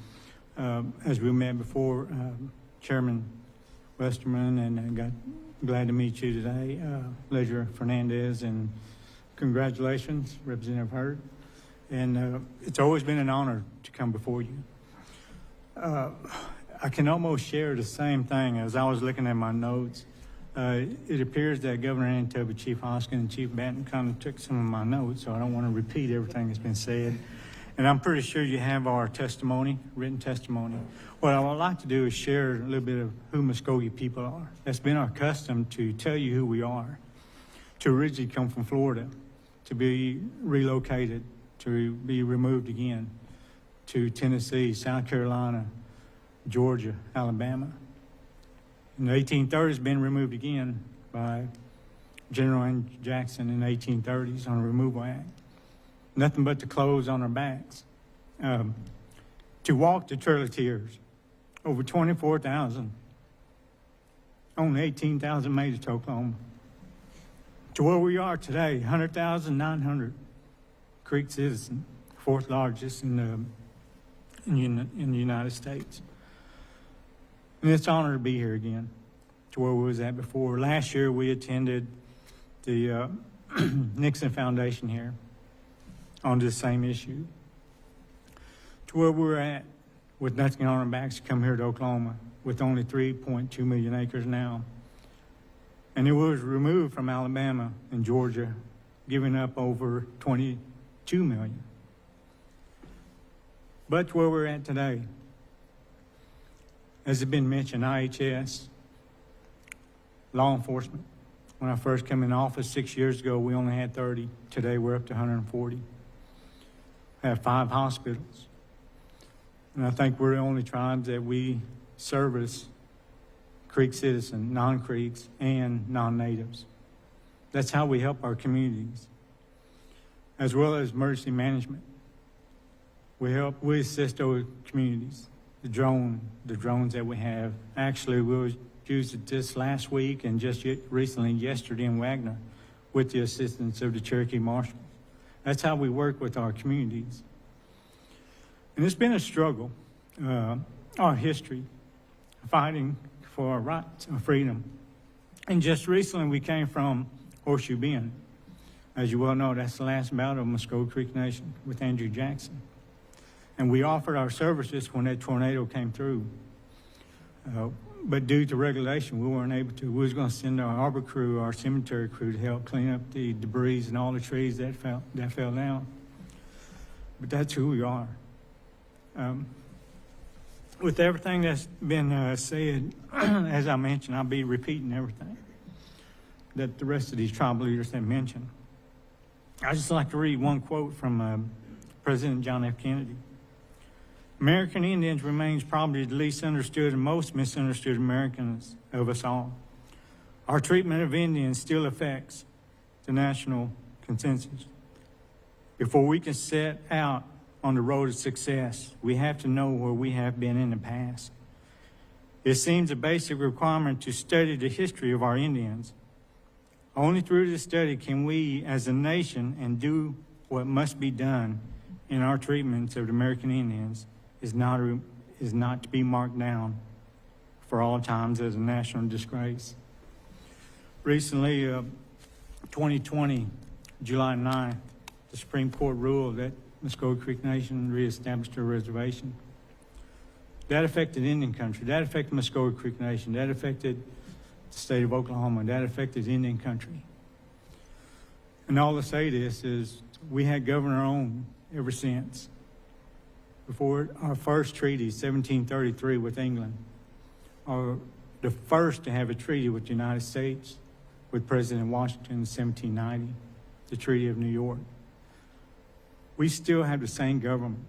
As we met before, Chairman Westerman, and I got glad to meet you today, Ledger Fernandez, and congratulations, Representative Hurd. And it's always been an honor to come before you. I can almost share the same thing as I was looking at my notes. It appears that Governor Anoatubby, Chief Hoskin, and Chief Batton kind of took some of my notes, so I don't want to repeat everything that's been said. And I'm pretty sure you have our testimony, written testimony. What I would like to do is share a little bit of who Muscogee people are. That's been our custom to tell you who we are. To originally come from Florida, to be relocated, to be removed again, to Tennessee, South Carolina, Georgia, Alabama. In the 1830s, been removed again by General Andrew Jackson in the 1830s on a removal act. Nothing but the clothes on our backs. To walk the Trail of Tears, over 24,000. Only 18,000 made it to Oklahoma. To where we are today, 100,900 Creek citizen, fourth largest in the United States. And it's an honor to be here again, to where we was at before. Last year, we attended the Nixon Foundation here on this same issue. To where we're at with nothing on our backs to come here to Oklahoma with only 3.2 million acres now. And it was removed from Alabama and Georgia, giving up over 22 million. But to where we're at today, as has been mentioned, IHS, law enforcement. When I first came in office 6 years ago, we only had 30. Today, we're up to 140. We have 5 hospitals. And I think we're the only tribes that we service Creek citizens, non-Creeks, and non-natives. That's how we help our communities, as well as emergency management. We assist those communities. The drones that we have. Actually, we used it this last week and just recently, yesterday in Wagner, with the assistance of the Cherokee Marshals. That's how we work with our communities. And it's been a struggle, our history, fighting for our rights and freedom. And just recently, we came from Horseshoe Bend. As you well know, that's the last battle of Muscogee Creek Nation with Andrew Jackson. And we offered our services when that tornado came through. But due to regulation, we weren't able to. We was going to send our harbor crew, our cemetery crew, to help clean up the debris and all the trees that fell down. But that's who we are. With everything that's been said, as I mentioned, I'll be repeating everything. that the rest of these tribal leaders have mentioned. I'd just like to read one quote from President John F. Kennedy. American Indians remains probably the least understood and most misunderstood Americans of us all. Our treatment of Indians still affects the national consensus. Before we can set out on the road to success, we have to know where we have been in the past. It seems a basic requirement to study the history of our Indians. Only through this study can we, as a nation, and do what must be done in our treatments of the American Indians, is not to be marked down for all times as a national disgrace. Recently, 2020, July 9th, the Supreme Court ruled that Muscogee Creek Nation reestablished a reservation. That affected Indian country. That affected Muscogee Creek Nation. That affected the state of Oklahoma. That affected Indian country. And all to say this is we had governor on ever since. Before our first treaty, 1733 with England, or the first to have a treaty with the United States with President Washington in 1790, the Treaty of New York. We still have the same government.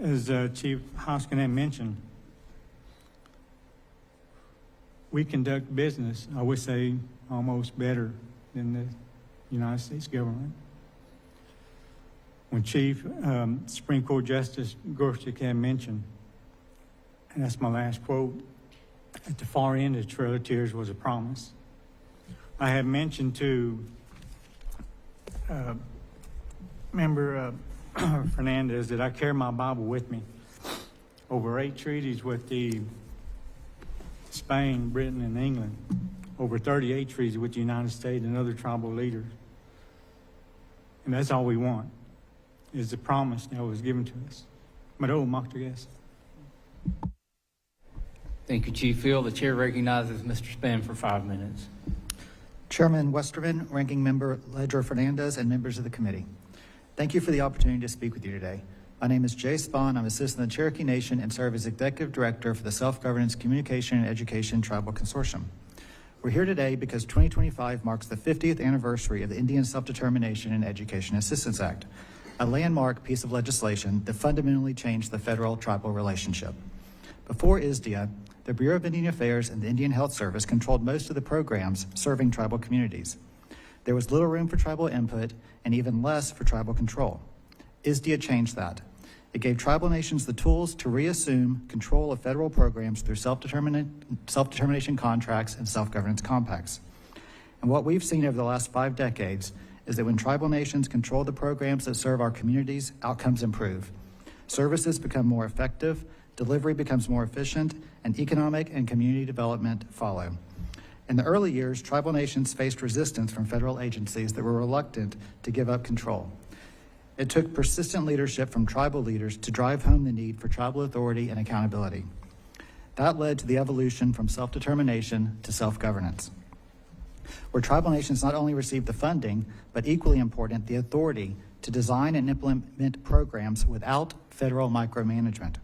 As Chief Hoskin had mentioned, we conduct business, I would say, almost better than the United States government. When Chief Supreme Court Justice Gorsuch had mentioned, and that's my last quote, at the far end of the Trail of Tears was a promise. I had mentioned to Member Fernandez that I carry my Bible with me. Over 8 treaties with the Spain, Britain, and England. Over 38 treaties with the United States and other tribal leaders. And that's all we want, is the promise that was given to us. Maro Maktagas. Thank you, Chief Field. The chair recognizes Mr. Spaan for 5 minutes. Chairman Westerman, Ranking Member Ledger Fernandez, and members of the committee. Thank you for the opportunity to speak with you today. My name is Jay Spaan. I'm assistant in the Cherokee Nation and serve as Executive Director for the Self-Governance Communication and Education Tribal Consortium. We're here today because 2025 marks the 50th anniversary of the Indian Self-Determination and Education Assistance Act, a landmark piece of legislation that fundamentally changed the federal-tribal relationship. Before ISDEA, the Bureau of Indian Affairs and the Indian Health Service controlled most of the programs serving tribal communities. There was little room for tribal input and even less for tribal control. ISDEA changed that. It gave tribal nations the tools to reassume control of federal programs through self-determination contracts and self-governance compacts. And what we've seen over the last 5 decades is that when tribal nations control the programs that serve our communities, outcomes improve. Services become more effective, delivery becomes more efficient, and economic and community development follow. In the early years, tribal nations faced resistance from federal agencies that were reluctant to give up control. It took persistent leadership from tribal leaders to drive home the need for tribal authority and accountability. That led to the evolution from self-determination to self-governance, where tribal nations not only received the funding, but equally important, the authority to design and implement programs without federal micromanagement.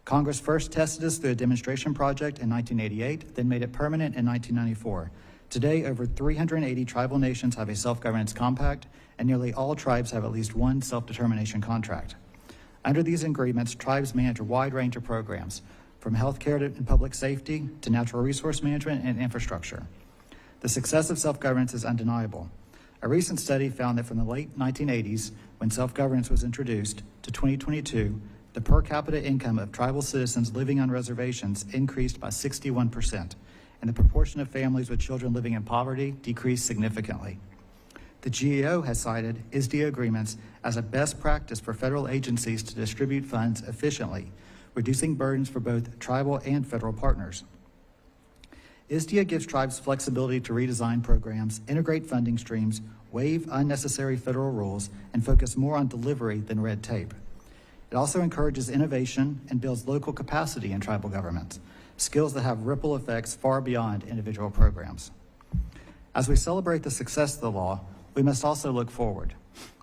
Congress first tested this through a demonstration project in 1988, then made it permanent in 1994. Today, over 380 tribal nations have a self-governance compact, and nearly all tribes have at least one self-determination contract. Under these agreements, tribes manage a wide range of programs, from healthcare and public safety to natural resource management and infrastructure. The success of self-governance is undeniable. A recent study found that from the late 1980s, when self-governance was introduced, to 2022, the per capita income of tribal citizens living on reservations increased by 61%, and the proportion of families with children living in poverty decreased significantly. The GAO has cited ISDEA agreements as a best practice for federal agencies to distribute funds efficiently, reducing burdens for both tribal and federal partners. ISDEA gives tribes flexibility to redesign programs, integrate funding streams, waive unnecessary federal rules, and focus more on delivery than red tape. It also encourages innovation and builds local capacity in tribal governments, skills that have ripple effects far beyond individual programs. As we celebrate the success of the law, we must also look forward.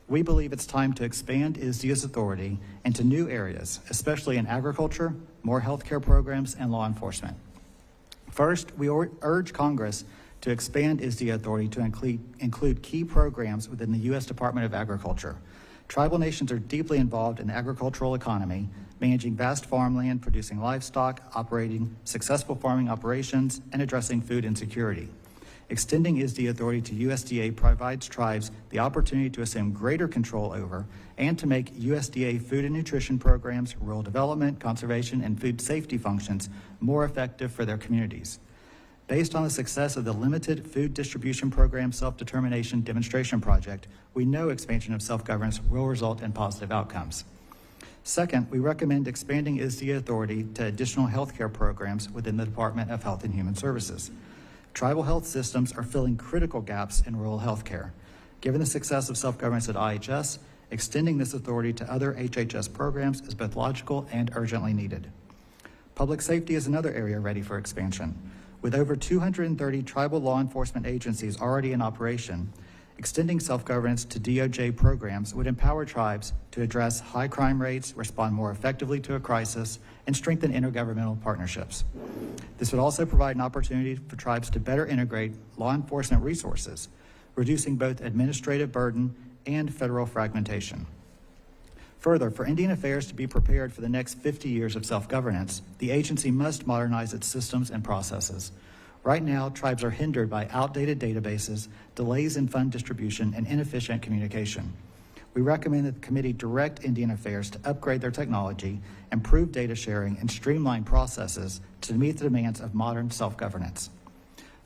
We believe it's time to expand ISDEA's authority into new areas, especially in agriculture, more healthcare programs, and law enforcement. First, we urge Congress to expand ISDA authority to include key programs within the U.S. Department of Agriculture. Tribal nations are deeply involved in the agricultural economy, managing vast farmland, producing livestock, operating successful farming operations, and addressing food insecurity. Extending ISDA authority to USDA provides tribes the opportunity to assume greater control over and to make USDA food and nutrition programs, rural development, conservation, and food safety functions more effective for their communities. Based on the success of the Limited Food Distribution Program Self-Determination Demonstration Project, we know expansion of self-governance will result in positive outcomes. Second, we recommend expanding ISDA authority to additional healthcare programs within the Department of Health and Human Services. Tribal health systems are filling critical gaps in rural healthcare. Given the success of self-governance at IHS, extending this authority to other HHS programs is both logical and urgently needed. Public safety is another area ready for expansion. With over 230 tribal law enforcement agencies already in operation, extending self-governance to DOJ programs would empower tribes to address high crime rates, respond more effectively to a crisis, and strengthen intergovernmental partnerships. This would also provide an opportunity for tribes to better integrate law enforcement resources, reducing both administrative burden and federal fragmentation. Further, for Indian Affairs to be prepared for the next 50 years of self-governance, the agency must modernize its systems and processes. Right now, tribes are hindered by outdated databases, delays in fund distribution, and inefficient communication. We recommend that the committee direct Indian Affairs to upgrade their technology, improve data sharing, and streamline processes to meet the demands of modern self-governance.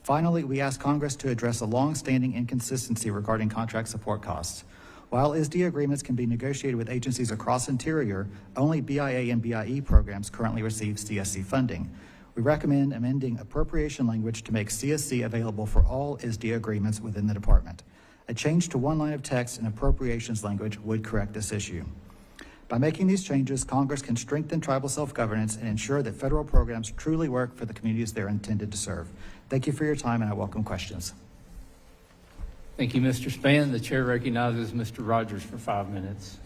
Finally, we ask Congress to address a long-standing inconsistency regarding contract support costs. While ISDA agreements can be negotiated with agencies across Interior, only BIA and BIE programs currently receive CSC funding. We recommend amending appropriation language to make CSC available for all ISDA agreements within the department. A change to one line of text in appropriations language would correct this issue. By making these changes, Congress can strengthen tribal self-governance and ensure that federal programs truly work for the communities they're intended to serve. Thank you for your time, and I welcome questions. Thank you, Mr. Spaan. The chair recognizes Mr. Rogers for 5 minutes.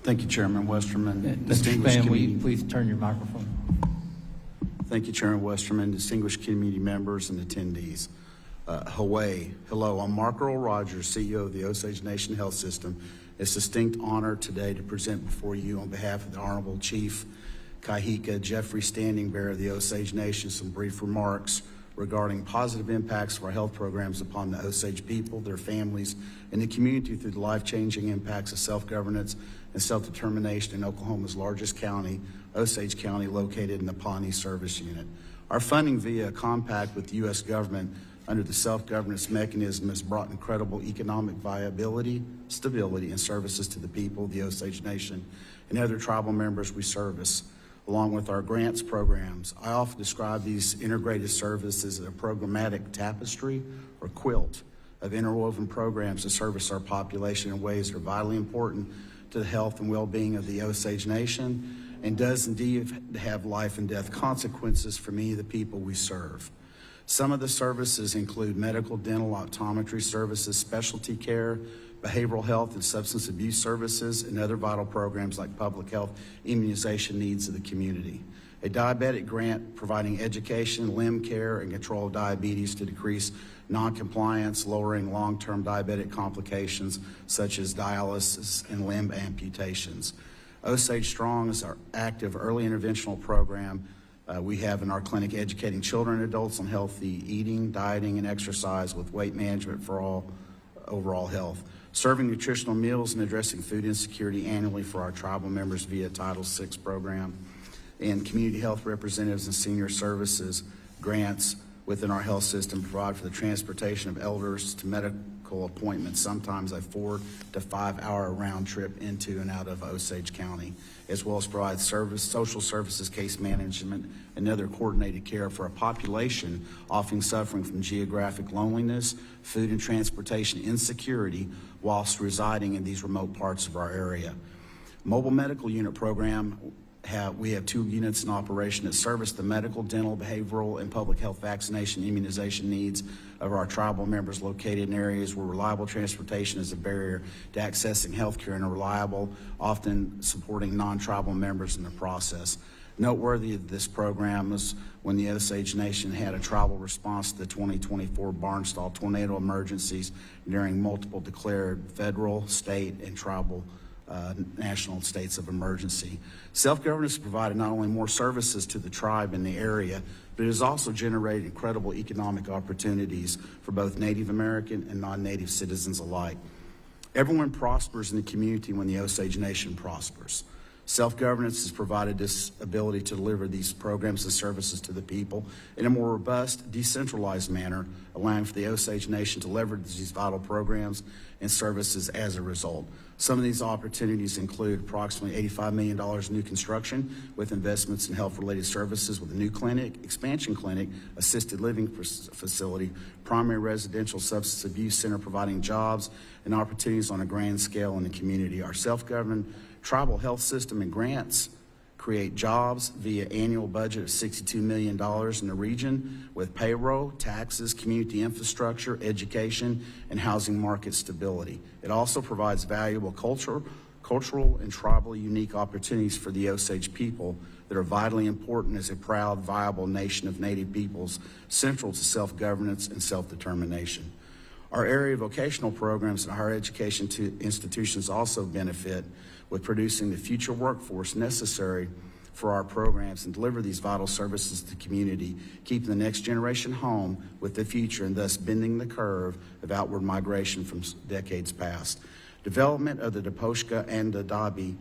Thank you, Chairman Westerman. Mr. Distinguished Spaan, will you committee- please turn your microphone? Thank you, Chairman Westerman, distinguished committee members and attendees. Hello, I'm Mark Earl Rogers, CEO of the Osage Nation Health System. It's a distinct honor today to present before you on behalf of the Honorable Chief Kahika Jeffrey Standing Bearer of the Osage Nation some brief remarks regarding positive impacts of our health programs upon the Osage people, their families, and the community through the life-changing impacts of self-governance and self-determination in Oklahoma's largest county, Osage County, located in the Pawnee Service Unit. Our funding via a compact with the U.S. government under the self-governance mechanism has brought incredible economic viability, stability, and services to the people of the Osage Nation and other tribal members we service. Along with our grants programs, I often describe these integrated services as a programmatic tapestry or quilt of interwoven programs to service our population in ways that are vitally important to the health and well-being of the Osage Nation and does indeed have life and death consequences for many of the people we serve. Some of the services include medical, dental, optometry services, specialty care, behavioral health and substance abuse services, and other vital programs like public health immunization needs of the community. A diabetic grant providing education, limb care, and control of diabetes to decrease noncompliance, lowering long-term diabetic complications such as dialysis and limb amputations. Osage Strong is our active early interventional program we have in our clinic educating children and adults on healthy eating, dieting, and exercise with weight management for all overall health. Serving nutritional meals and addressing food insecurity annually for our tribal members via Title VI program, and community health representatives and senior services grants within our health system provide for the transportation of elders to medical appointments, sometimes a 4 to 5 hour round trip into and out of Osage County, as well as provide social services, case management, and other coordinated care for a population often suffering from geographic loneliness, food and transportation insecurity whilst residing in these remote parts of our area. Mobile Medical Unit Program, we have 2 units in operation that service the medical, dental, behavioral, and public health vaccination immunization needs of our tribal members located in areas where reliable transportation is a barrier to accessing health care and are reliable, often supporting non-tribal members in the process. Noteworthy of this program was when the Osage Nation had a tribal response to the 2024 Barnstall tornado emergencies during multiple declared federal, state, and tribal national states of emergency. Self-governance provided not only more services to the tribe in the area, but it has also generated incredible economic opportunities for both Native American and non-Native citizens alike. Everyone prospers in the community when the Osage Nation prospers. Self-governance has provided this ability to deliver these programs and services to the people in a more robust, decentralized manner, allowing for the Osage Nation to leverage these vital programs and services as a result. Some of these opportunities include approximately $85 million in new construction with investments in health-related services with a new clinic, expansion clinic, assisted living facility, primary residential substance abuse center providing jobs and opportunities on a grand scale in the community. Our self-governed tribal health system and grants create jobs via annual budget of $62 million in the region with payroll, taxes, community infrastructure, education, and housing market stability. It also provides valuable cultural and tribal unique opportunities for the Osage people that are vitally important as a proud, viable nation of Native peoples central to self-governance and self-determination. Our area vocational programs and higher education institutions also benefit with producing the future workforce necessary for our programs and deliver these vital services to the community, keeping the next generation home with the future and thus bending the curve of outward migration from decades past. Development of the Deposhka and the Anoatubby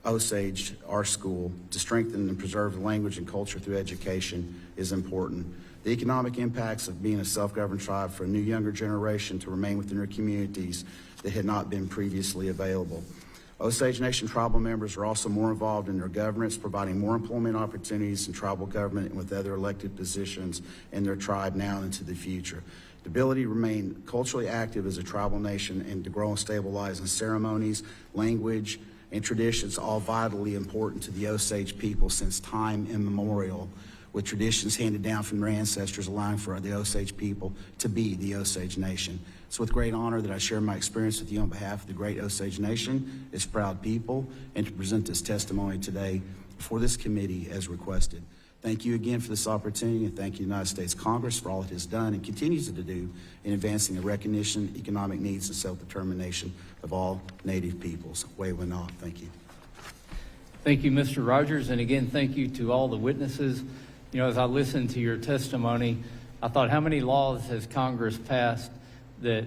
Osage Art School to strengthen and preserve the language and culture through education is important. The economic impacts of being a self-governed tribe for a new younger generation to remain within their communities that had not been previously available. Osage Nation tribal members are also more involved in their governance, providing more employment opportunities in tribal government and with other elected positions in their tribe now and into the future. The ability to remain culturally active as a tribal nation and to grow and stabilize in ceremonies, language, and traditions, all vitally important to the Osage people since time immemorial, with traditions handed down from their ancestors allowing for the Osage people to be the Osage Nation. It's with great honor that I share my experience with you on behalf of the great Osage Nation, its proud people, and to present this testimony today before this committee as requested. Thank you again for this opportunity, and thank you, United States Congress, for all it has done and continues to do in advancing the recognition, economic needs, and self-determination of all Native peoples. Wena, thank you. Thank you, Mr. Rogers, and again, thank you to all the witnesses. You know, as I listened to your testimony, I thought, how many laws has Congress passed that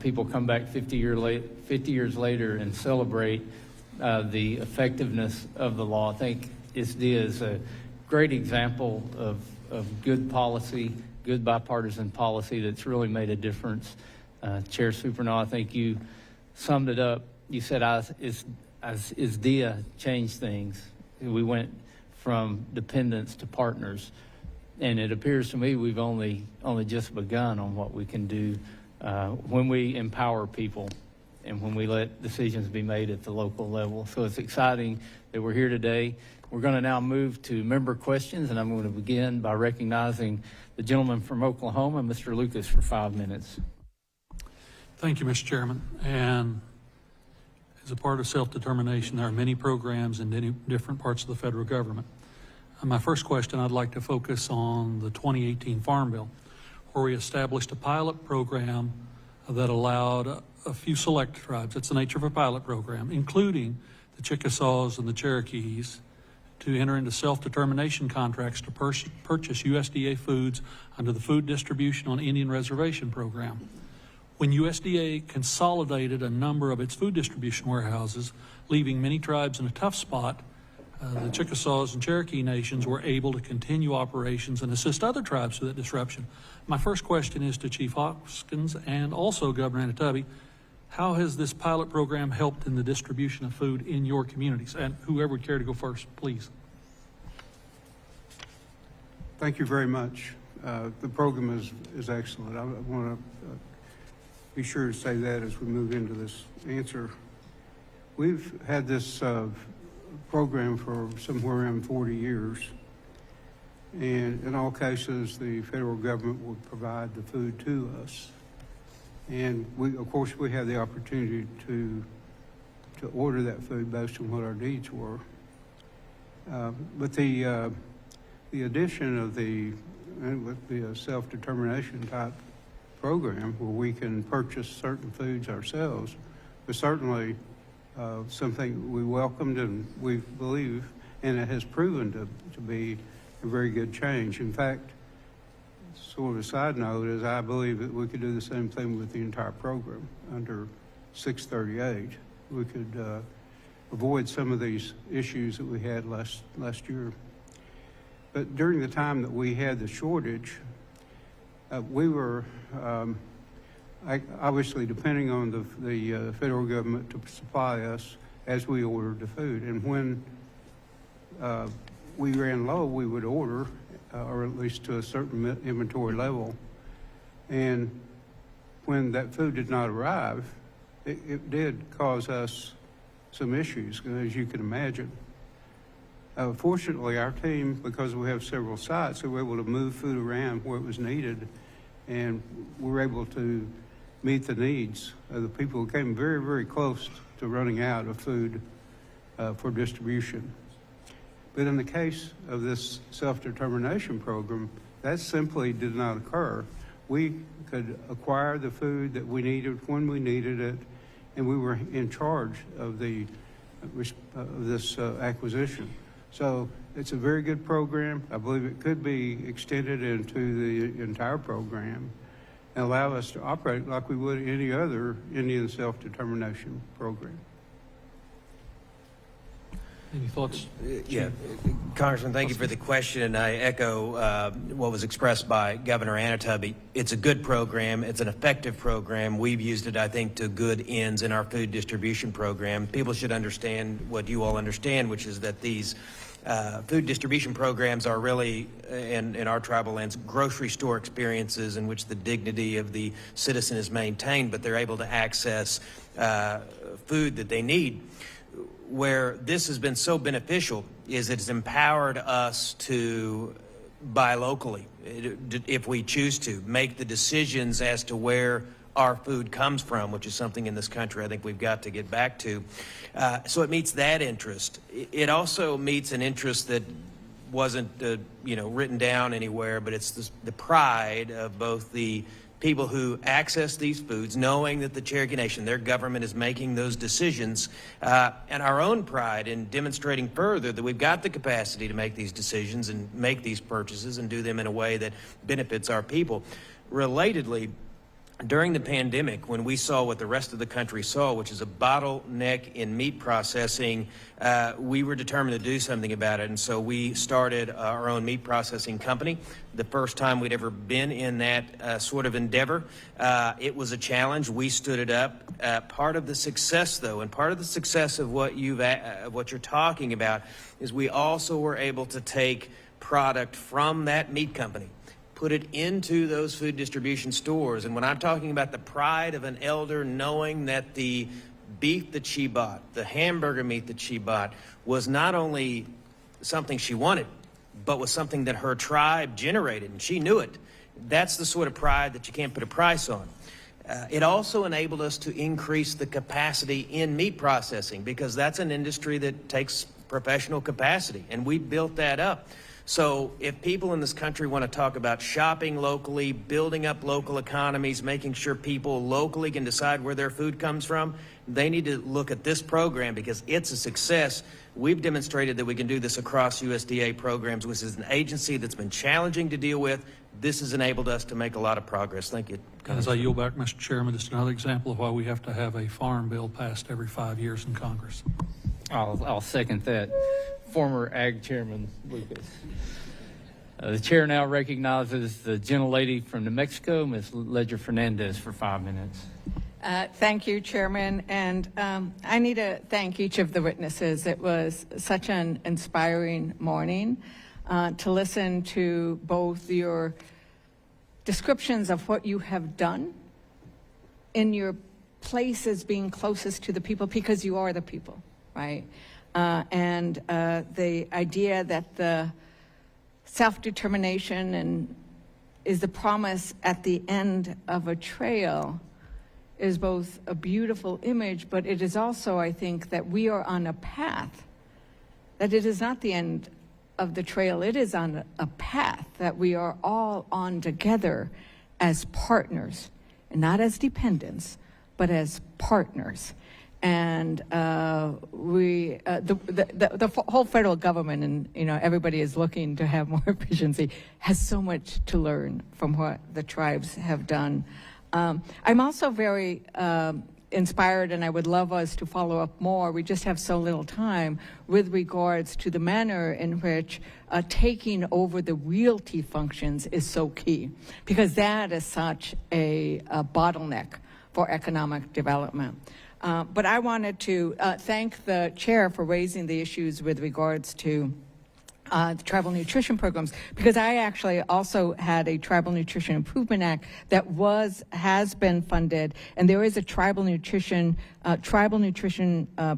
people come back 50 years later and celebrate the effectiveness of the law? I think ISDEA is a great example of good policy, good bipartisan policy that's really made a difference. Chair Supernaw, I think you summed it up. You said as ISDEA changed things, we went from dependents to partners. And it appears to me we've only just begun on what we can do when we empower people and when we let decisions be made at the local level. So it's exciting that we're here today. We're going to now move to member questions, and I'm going to begin by recognizing the gentleman from Oklahoma, Mr. Lucas, for 5 minutes. Thank you, Mr. Chairman. And as a part of self-determination, there are many programs in many different parts of the federal government. My first question, I'd like to focus on the 2018 Farm Bill, where we established a pilot program that allowed a few select tribes, it's the nature of a pilot program, including the Chickasaws and the Cherokees, to enter into self-determination contracts to purchase USDA foods under the Food Distribution on Indian Reservation program. When USDA consolidated a number of its food distribution warehouses, leaving many tribes in a tough spot, the Chickasaws and Cherokee nations were able to continue operations and assist other tribes through that disruption. My first question is to Chief Hoskin and also Governor Anoatubby. How has this pilot program helped in the distribution of food in your communities? And whoever would care to go first, please. Thank you very much. The program is excellent. I want to be sure to say that as we move into this answer. We've had this program for somewhere around 40 years. And in all cases, the federal government would provide the food to us. And of course, we have the opportunity to order that food based on what our needs were. With the addition of with the self-determination type program where we can purchase certain foods ourselves was certainly something we welcomed and we believe, and it has proven to be a very good change. In fact, sort of a side note is I believe that we could do the same thing with the entire program under 638. We could avoid some of these issues that we had last year. But during the time that we had the shortage, we were obviously depending on the federal government to supply us as we ordered the food. And when we ran low, we would order, or at least to a certain inventory level. And when that food did not arrive, it did cause us some issues, as you can imagine. Fortunately, our team, because we have several sites, we were able to move food around where it was needed, and we were able to meet the needs of the people who came very, very close to running out of food for distribution. But in the case of this self-determination program, that simply did not occur. We could acquire the food that we needed when we needed it, and we were in charge of this acquisition. So it's a very good program. I believe it could be extended into the entire program and allow us to operate like we would any other Indian self-determination program. Any thoughts? Yeah, Congressman, thank you for the question, and I echo what was expressed by Governor Anoatubby. It's a good program. It's an effective program. We've used it, I think, to good ends in our food distribution program. People should understand what you all understand, which is that these food distribution programs are really, in our tribal lands, grocery store experiences in which the dignity of the citizen is maintained, but they're able to access food that they need. Where this has been so beneficial is it's empowered us to buy locally, if we choose to, make the decisions as to where our food comes from, which is something in this country I think we've got to get back to. So it meets that interest. It also meets an interest that wasn't written down anywhere, but it's the pride of both the people who access these foods, knowing that the Cherokee Nation, their government, is making those decisions, and our own pride in demonstrating further that we've got the capacity to make these decisions and make these purchases and do them in a way that benefits our people. Relatedly, during the pandemic, when we saw what the rest of the country saw, which is a bottleneck in meat processing, we were determined to do something about it. And so we started our own meat processing company. The first time we'd ever been in that sort of endeavor. It was a challenge. We stood it up. Part of the success, though, and part of the success of what you're talking about is we also were able to take product from that meat company, put it into those food distribution stores. And when I'm talking about the pride of an elder knowing that the beef that she bought, the hamburger meat that she bought, was not only something she wanted, but was something that her tribe generated, and she knew it. That's the sort of pride that you can't put a price on. It also enabled us to increase the capacity in meat processing, because that's an industry that takes professional capacity, and we built that up. So if people in this country want to talk about shopping locally, building up local economies, making sure people locally can decide where their food comes from, they need to look at this program because it's a success. We've demonstrated that we can do this across USDA programs, which is an agency that's been challenging to deal with. This has enabled us to make a lot of progress. Thank you. As I yield back, Mr. Chairman, just another example of why we have to have a farm bill passed every 5 years in Congress. I'll second that. Former Ag Chairman Lucas. The chair now recognizes the gentlelady from New Mexico, Ms. Ledger Fernandez, for 5 minutes. Thank you, Chairman. And I need to thank each of the witnesses. It was such an inspiring morning to listen to both your descriptions of what you have done in your place as being closest to the people, because you are the people, right? And the idea that the self-determination is the promise at the end of a trail is both a beautiful image, but it is also, I think, that we are on a path that it is not the end of the trail. It is on a path that we are all on together as partners, and not as dependents, but as partners. And the whole federal government, and everybody is looking to have more efficiency, has so much to learn from what the tribes have done. I'm also very inspired, and I would love us to follow up more. We just have so little time with regards to the manner in which taking over the realty functions is so key, because that is such a bottleneck for economic development. But I wanted to thank the chair for raising the issues with regards to the tribal nutrition programs, because I actually also had a Tribal Nutrition Improvement Act that has been funded, and there is a tribal nutrition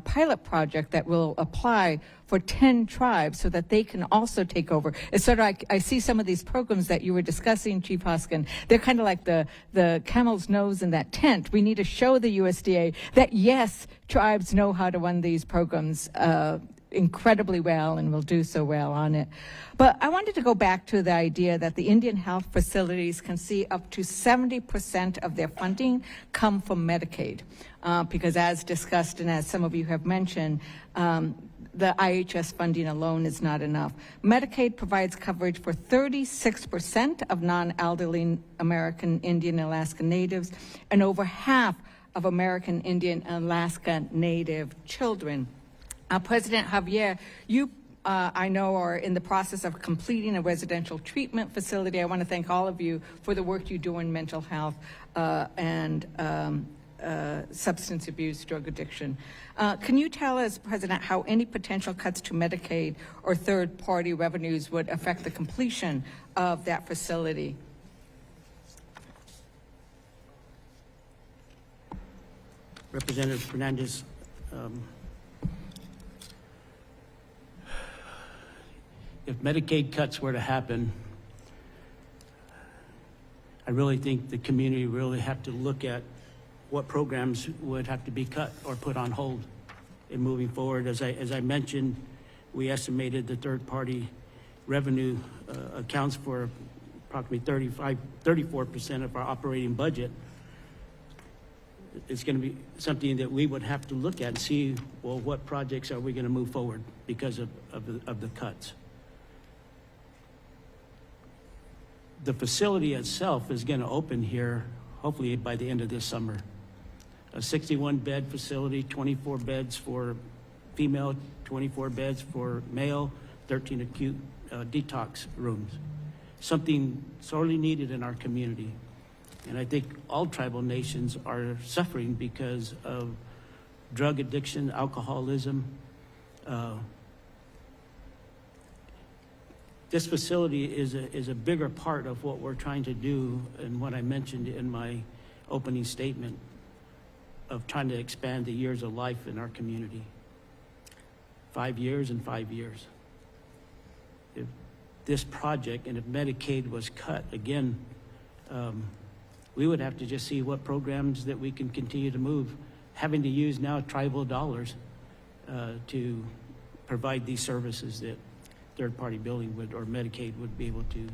pilot project that will apply for 10 tribes so that they can also take over. It's sort of like, I see some of these programs that you were discussing, Chief Hoskin, they're kind of like the camel's nose in that tent. We need to show the USDA that yes, tribes know how to run these programs incredibly well and will do so well on it. But I wanted to go back to the idea that the Indian health facilities can see up to 70% of their funding come from Medicaid, because as discussed and as some of you have mentioned, the IHS funding alone is not enough. Medicaid provides coverage for 36% of non-elderly American Indian and Alaska Natives, and over half of American Indian and Alaska Native children. President Harvier, you, I know, are in the process of completing a residential treatment facility. I want to thank all of you for the work you do in mental health and substance abuse, drug addiction. Can you tell us, President, how any potential cuts to Medicaid or third-party revenues would affect the completion of that facility? Representative Fernandez, if Medicaid cuts were to happen, I really think the community really have to look at what programs would have to be cut or put on hold in moving forward. As I mentioned, we estimated the third-party revenue accounts for approximately 34% of our operating budget. It's going to be something that we would have to look at and see, well, what projects are we going to move forward because of the cuts. The facility itself is going to open here, hopefully by the end of this summer. A 61-bed facility, 24 beds for female, 24 beds for male, 13 acute detox rooms. Something sorely needed in our community. And I think all tribal nations are suffering because of drug addiction, alcoholism. This facility is a bigger part of what we're trying to do and what I mentioned in my opening statement of trying to expand the years of life in our community. 5 years and 5 years. If this project and if Medicaid was cut again, we would have to just see what programs that we can continue to move, having to use now tribal dollars to provide these services that third-party billing would, or Medicaid would be able to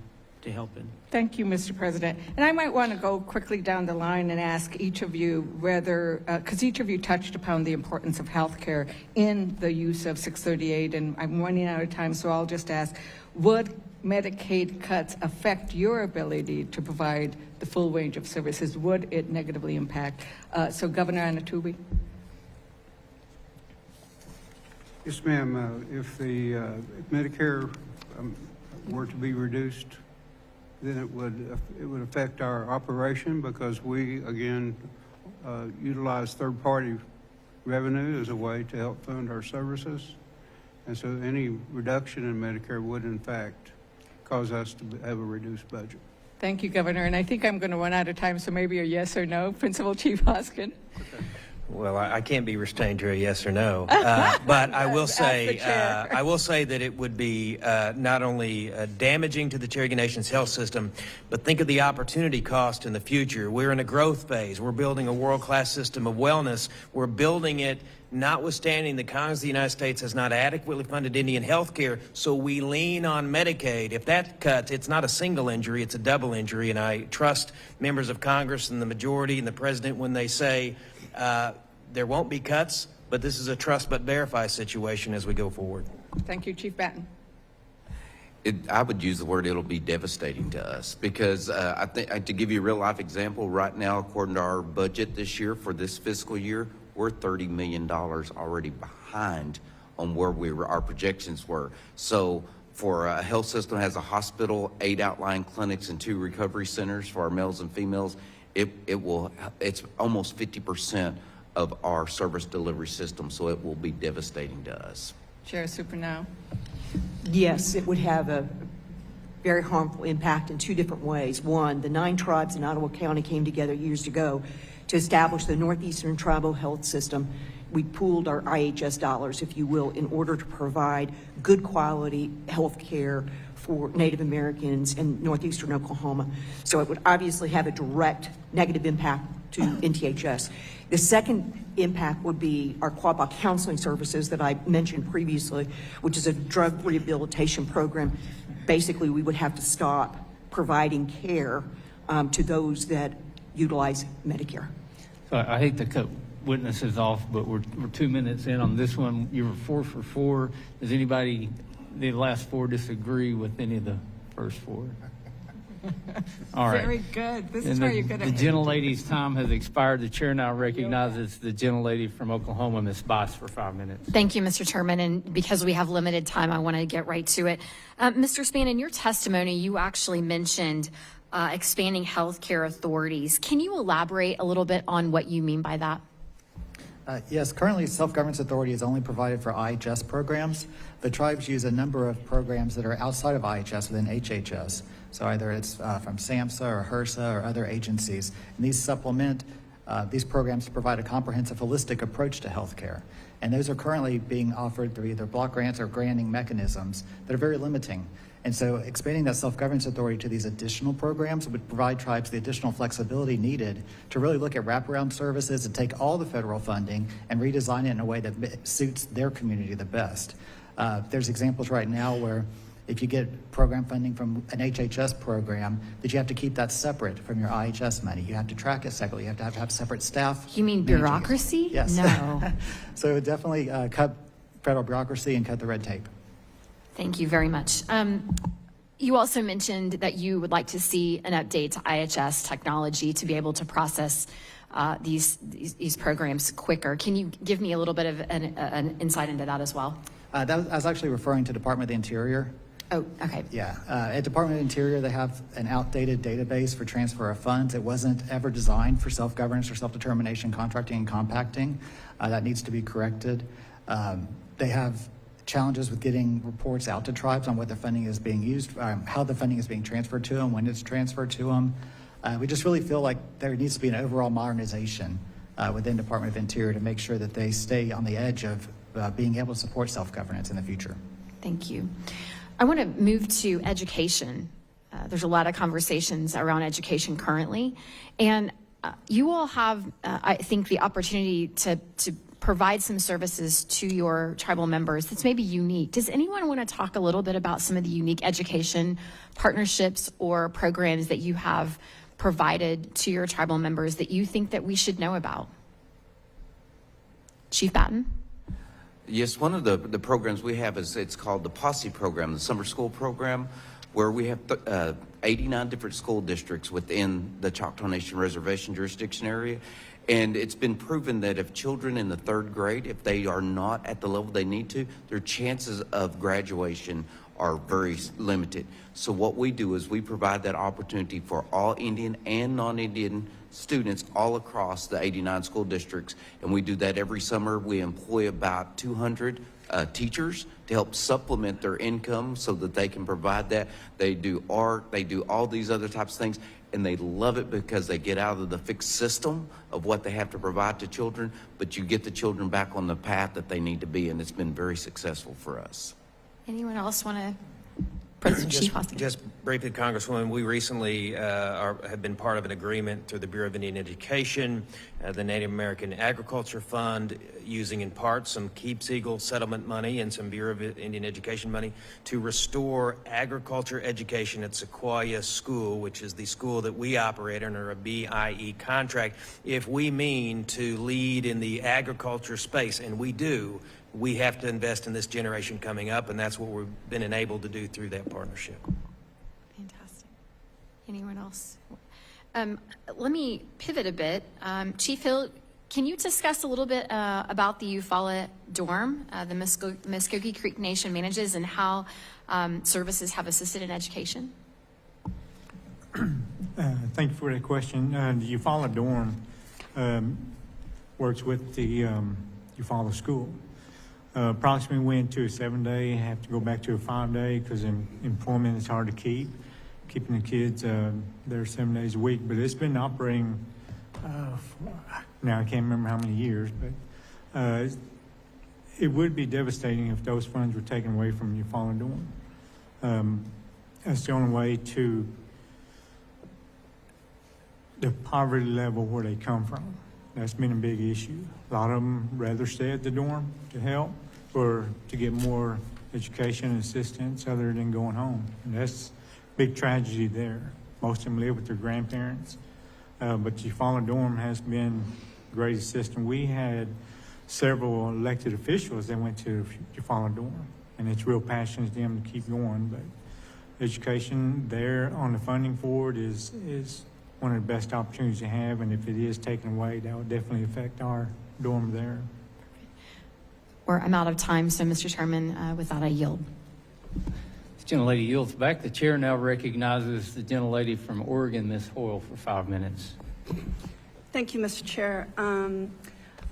help in. Thank you, Mr. President. And I might want to go quickly down the line and ask each of you whether, because each of you touched upon the importance of health care in the use of 638, and I'm running out of time, so I'll just ask, would Medicaid cuts affect your ability to provide the full range of services? Would it negatively impact? So Governor Anoatubby. Yes, ma'am. If Medicare were to be reduced, then it would affect our operation because we, again, utilize third-party revenue as a way to help fund our services. And so any reduction in Medicare would, in fact, cause us to have a reduced budget. Thank you, Governor. And I think I'm going to run out of time, so maybe a yes or no. Principal Chief Hoskin. Well, I can't be restrained to a yes or no, but I will say that it would be not only damaging to the Cherokee Nation's health system, but think of the opportunity cost in the future. We're in a growth phase. We're building a world-class system of wellness. We're building it notwithstanding the Congress of the United States has not adequately funded Indian health care, so we lean on Medicaid. If that cuts, it's not a single injury, it's a double injury, and I trust members of Congress and the majority and the president when they say there won't be cuts, but this is a trust but verify situation as we go forward. Thank you, Chief Batton. I would use the word it'll be devastating to us because I think to give you a real life example, right now, according to our budget this year for this fiscal year, we're $30 million already behind on where our projections were. So for a health system that has a hospital, 8 outlying clinics, and 2 recovery centers for our males and females, it's almost 50% of our service delivery system, so it will be devastating to us. Chair Supernaw. Yes, it would have a very harmful impact in 2 different ways. One, the 9 tribes in Ottawa County came together years ago to establish the Northeastern Tribal Health System. We pooled our IHS dollars, if you will, in order to provide good quality health care for Native Americans in northeastern Oklahoma. So it would obviously have a direct negative impact to NTHS. The second impact would be our Quapaw counseling services that I mentioned previously, which is a drug rehabilitation program. Basically, we would have to stop providing care to those that utilize Medicare. So I hate to cut witnesses off, but we're 2 minutes in on this one. You were 4 for 4. Does anybody, the last 4, disagree with any of the first 4? All right. Very good. This is And where you're good the at. gentlelady's time has expired. The chair now recognizes the gentlelady from Oklahoma, Ms. Boss, for 5 minutes. Thank you, Mr. Chairman. And because we have limited time, I want to get right to it. Mr. Spaan, in your testimony, you actually mentioned expanding healthcare authorities. Can you elaborate a little bit on what you mean by that? Yes, currently self-governance authority is only provided for IHS programs. The tribes use a number of programs that are outside of IHS within HHS. So either it's from SAMHSA or HRSA or other agencies. And these supplement these programs to provide a comprehensive, holistic approach to healthcare. And those are currently being offered through either block grants or granting mechanisms that are very limiting. And so expanding that self-governance authority to these additional programs would provide tribes the additional flexibility needed to really look at wraparound services and take all the federal funding and redesign it in a way that suits their community the best. There's examples right now where if you get program funding from an HHS program, that you have to keep that separate from your IHS money. You have to track it separately. You have to have separate staff. You mean managing it. bureaucracy? Yes. No. So it would definitely cut federal bureaucracy and cut the red tape. Thank you very much. You also mentioned that you would like to see an update to IHS technology to be able to process these programs quicker. Can you give me a little bit of an insight into that as well? I was actually referring to Department of the Interior. Oh, okay. Yeah, at Department of Interior, they have an outdated database for transfer of funds. It wasn't ever designed for self-governance or self-determination, contracting and compacting. That needs to be corrected. They have challenges with getting reports out to tribes on what the funding is being used, how the funding is being transferred to them, when it's transferred to them. We just really feel like there needs to be an overall modernization within Department of Interior to make sure that they stay on the edge of being able to support self-governance in the future. Thank you. I want to move to education. There's a lot of conversations around education currently, and you all have, I think, the opportunity to provide some services to your tribal members that's maybe unique. Does anyone want to talk a little bit about some of the unique education partnerships or programs that you have provided to your tribal members that you think that we should know about? Chief Batton? Yes, one of the programs we have it's called the Posse program, the summer school program, where we have 89 different school districts within the Choctaw Nation Reservation jurisdiction area. And it's been proven that if children in the 3rd grade, if they are not at the level they need to, their chances of graduation are very limited. So what we do is we provide that opportunity for all Indian and non-Indian students all across the 89 school districts, and we do that every summer. We employ about 200 teachers to help supplement their income so that they can provide that. They do art, they do all these other types of things, and they love it because they get out of the fixed system of what they have to provide to children, but you get the children back on the path that they need to be, and it's been very successful for us. Anyone else want to Chief Hoskin. Just briefly, Congresswoman, we recently have been part of an agreement through the Bureau of Indian Education, the Native American Agriculture Fund, using in part some Keeps Eagle settlement money and some Bureau of Indian Education money to restore agriculture education at Sequoia School, which is the school that we operate under a BIE contract. If we mean to lead in the agriculture space, and we do, we have to invest in this generation coming up, and that's what we've been enabled to do through that partnership. Fantastic. Anyone else? Let me pivot a bit. Chief Hill, can you discuss a little bit about the Eufaula dorm the Muscogee Creek Nation manages and how services have assisted in education? Thank you for that question. The Eufaula dorm works with the Eufaula school. Approximately went to a 7-day, have to go back to a 5-day because employment is hard to keep. Keeping the kids there 7 days a week, but it's been operating now I can't remember how many years, but it would be devastating if those funds were taken away from Eufaula dorm. That's the only way to the poverty level where they come from. That's been a big issue. A lot of them rather stay at the dorm to help or to get more education and assistance other than going home. And that's a big tragedy there. Most of them live with their grandparents. But the Eufaula dorm has been a great assistance. We had several elected officials that went to Eufaula dorm, and it's real passionate to them to keep going. But education there on the funding for it is one of the best opportunities you have, and if it is taken away, that would definitely affect our dorm there. I'm out of time, so Mr. Chairman, with that I yield. This gentlelady yields back. The chair now recognizes the gentlelady from Oregon, Ms. Hoyle, for 5 minutes. Thank you, Mr. Chair.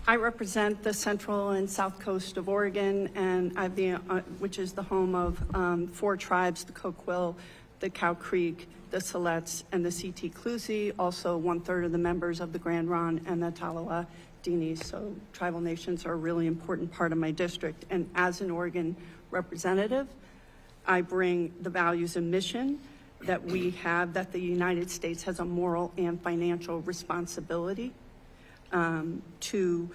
I represent the central and south coast of Oregon, and which is the home of 4 tribes: the Coquille, the Cow Creek, the Siletz, and the Tsi Clusi, also 1/3 of the members of the Grand Ronde and the Taloha Dini. So tribal nations are a really important part of my district. And as an Oregon representative, I bring the values and mission that we have, that the United States has a moral and financial responsibility to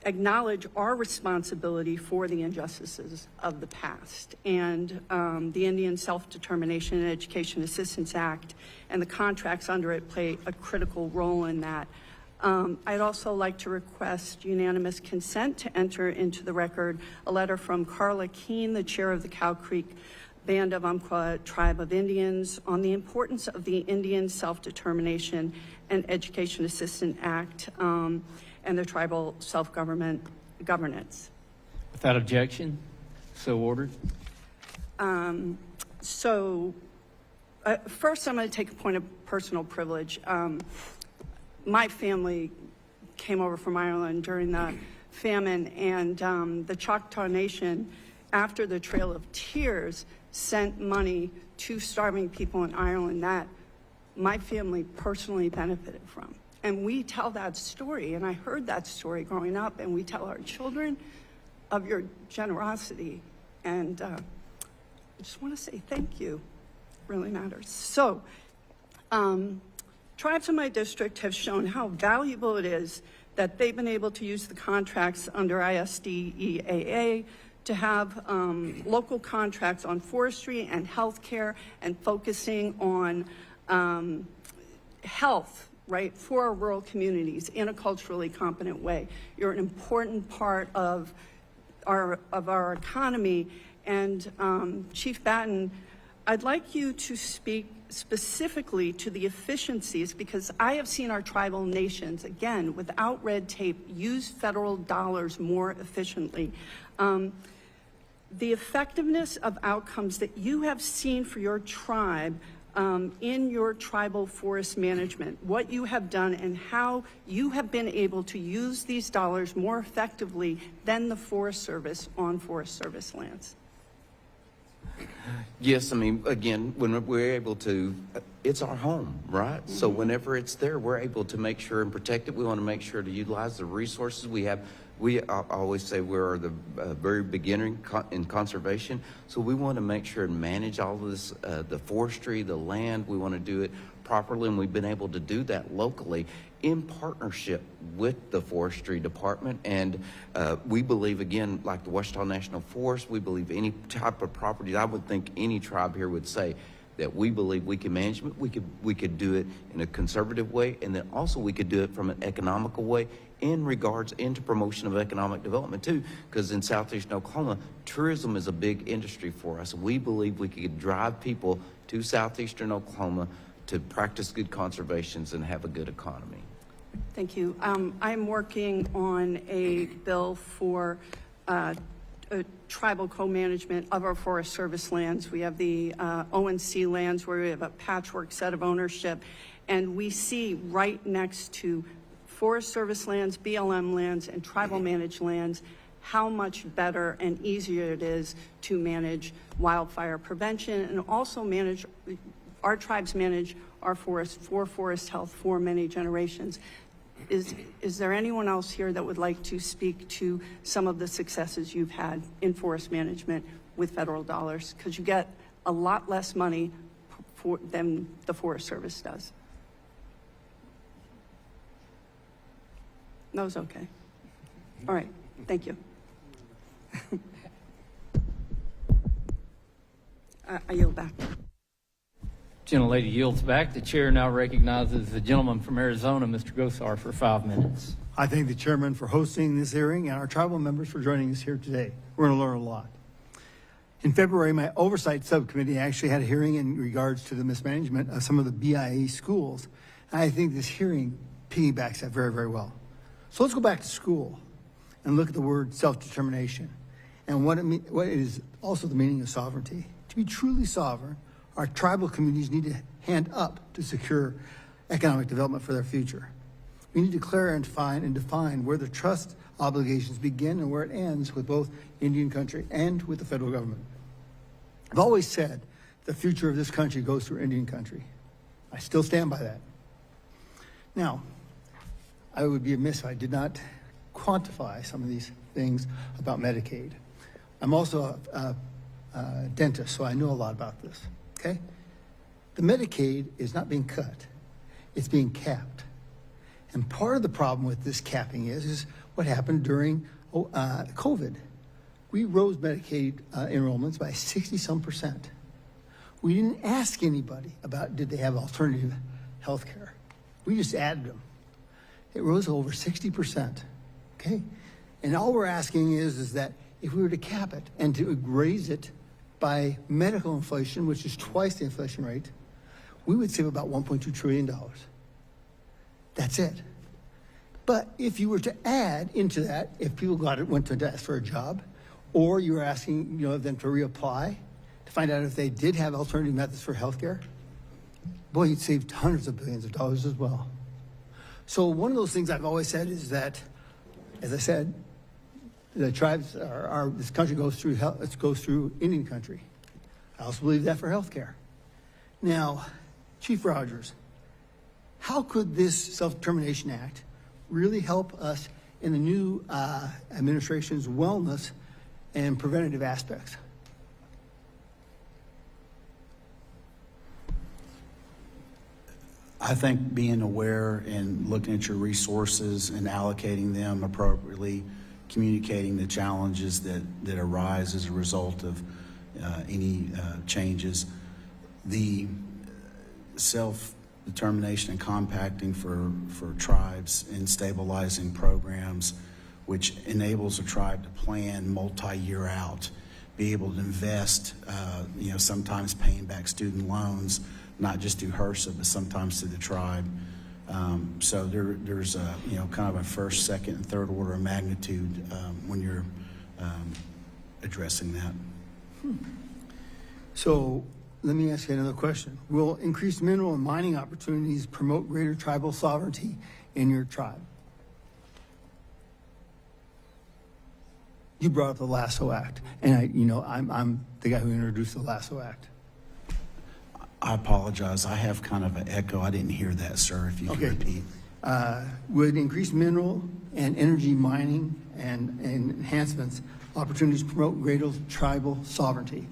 acknowledge our responsibility for the injustices of the past. And the Indian Self-Determination and Education Assistance Act and the contracts under it play a critical role in that. I'd also like to request unanimous consent to enter into the record a letter from Carla Keene, the chair of the Cow Creek Band of Umpqua Tribe of Indians, on the importance of the Indian Self-Determination and Education Assistance Act and the tribal self-government governance. Without objection, so ordered. First, I'm going to take a point of personal privilege. My family came over from Ireland during the famine, and the Choctaw Nation, after the Trail of Tears, sent money to starving people in Ireland that my family personally benefited from. And we tell that story, and I heard that story growing up, and we tell our children of your generosity. And I just want to say thank you. It really matters. So, tribes in my district have shown how valuable it is that they've been able to use the contracts under ISDEAA to have local contracts on forestry and healthcare and focusing on health, right, for our rural communities in a culturally competent way. You're an important part of our economy. And Chief Batton, I'd like you to speak specifically to the efficiencies, because I have seen our tribal nations, again, without red tape, use federal dollars more efficiently. The effectiveness of outcomes that you have seen for your tribe in your tribal forest management, what you have done and how you have been able to use these dollars more effectively than the Forest Service on Forest Service lands. Yes, I mean, again, when we're able to, it's our home, right? So whenever it's there, we're able to make sure and protect it. We want to make sure to utilize the resources. We have I always say we're the very beginner in conservation, so we want to make sure and manage all of this, the forestry, the land. We want to do it properly, and we've been able to do that locally in partnership with the forestry department. And we believe, again, like the Ouachita National Forest, we believe any type of property, I would think any tribe here would say that we believe we can manage it. We could do it in a conservative way, and then also we could do it from an economical way in regards into promotion of economic development too, because in southeastern Oklahoma, tourism is a big industry for us. We believe we could drive people to southeastern Oklahoma to practice good conservations and have a good economy. Thank you. I'm working on a bill for tribal co-management of our Forest Service lands. We have the ONC lands where we have a patchwork set of ownership, and we see right next to Forest Service lands, BLM lands, and tribal managed lands how much better and easier it is to manage wildfire prevention and also manage, our tribes manage our forests for forest health for many generations. Is there anyone else here that would like to speak to some of the successes you've had in forest management with federal dollars? Because you get a lot less money than the Forest Service does. No, it's okay. All right, thank you. I yield back. Gentlelady yields back. The chair now recognizes the gentleman from Arizona, Mr. Gosar, for 5 minutes. I thank the chairman for hosting this hearing and our tribal members for joining us here today. We're going to learn a lot. In February, my oversight subcommittee actually had a hearing in regards to the mismanagement of some of the BIA schools. And I think this hearing piggybacks that very, very well. So let's go back to school and look at the word self-determination and what is also the meaning of sovereignty. To be truly sovereign, our tribal communities need to hand up to secure economic development for their future. We need to declare and define where the trust obligations begin and where it ends with both Indian country and with the federal government. I've always said the future of this country goes through Indian country. I still stand by that. Now, I would be amiss if I did not quantify some of these things about Medicaid. I'm also a dentist, so I know a lot about this, okay? The Medicaid is not being cut, it's being capped. And part of the problem with this capping is what happened during COVID. We rose Medicaid enrollments by 60-some%. We didn't ask anybody about did they have alternative health care. We just added them. It rose over 60%, okay? And all we're asking is that if we were to cap it and to raise it by medical inflation, which is twice the inflation rate, we would save about $1.2 trillion. That's it. But if you were to add into that, if people went to ask for a job, or you were asking them to reapply to find out if they did have alternative methods for healthcare, boy, you'd save hundreds of billions of dollars as well. So one of those things I've always said is that, as I said, the tribes this country goes through Indian country. I also believe that for healthcare. Now, Chief Rogers, how could this Self-Determination Act really help us in the new administration's wellness and preventative aspects? I think being aware and looking at your resources and allocating them appropriately, communicating the challenges that arise as a result of any changes, the self-determination and compacting for tribes and stabilizing programs, which enables a tribe to plan multi-year out, be able to invest, sometimes paying back student loans, not just to HRSA, but sometimes to the tribe. So there's a, kind of a first, second, and third order of magnitude when you're addressing that. So let me ask you another question. Will increased mineral and mining opportunities promote greater tribal sovereignty in your tribe? You brought up the Lasso Act, and I'm the guy who introduced the Lasso Act. I apologize. I have kind of an echo. I didn't hear that, sir, if you could repeat. Would increased mineral and energy mining and enhancements, opportunities to promote greater tribal sovereignty.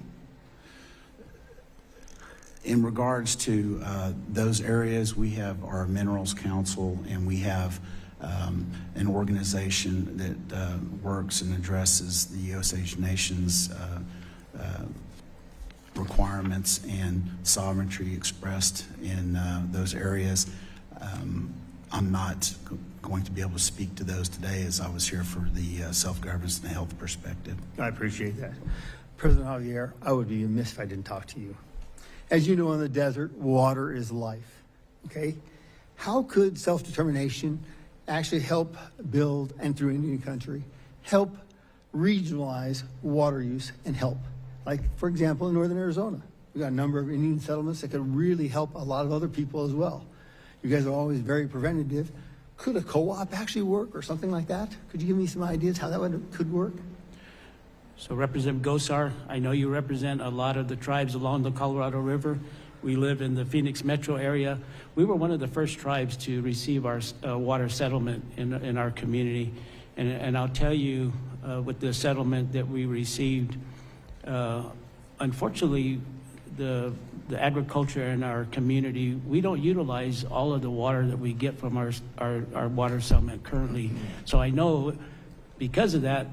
In regards to those areas, we have our Minerals Council, and we have an organization that works and addresses the Osage Nation's requirements and sovereignty expressed in those areas. I'm not going to be able to speak to those today, as I was here for the self-governance and health perspective. I appreciate that. President Harvier, I would be remiss if I didn't talk to you. As you know, in the desert, water is life, okay? How could self-determination actually help build, and through Indian country, help regionalize water use and help? Like, for example, in northern Arizona, we've got a number of Indian settlements that could really help a lot of other people as well. You guys are always very preventative. Could a co-op actually work or something like that? Could you give me some ideas how that could work? So Representative Gosar, I know you represent a lot of the tribes along the Colorado River. We live in the Phoenix metro area. We were one of the first tribes to receive our water settlement in our community. And I'll tell you, with the settlement that we received, unfortunately, the agriculture in our community, we don't utilize all of the water that we get from our water settlement currently. So I know because of that,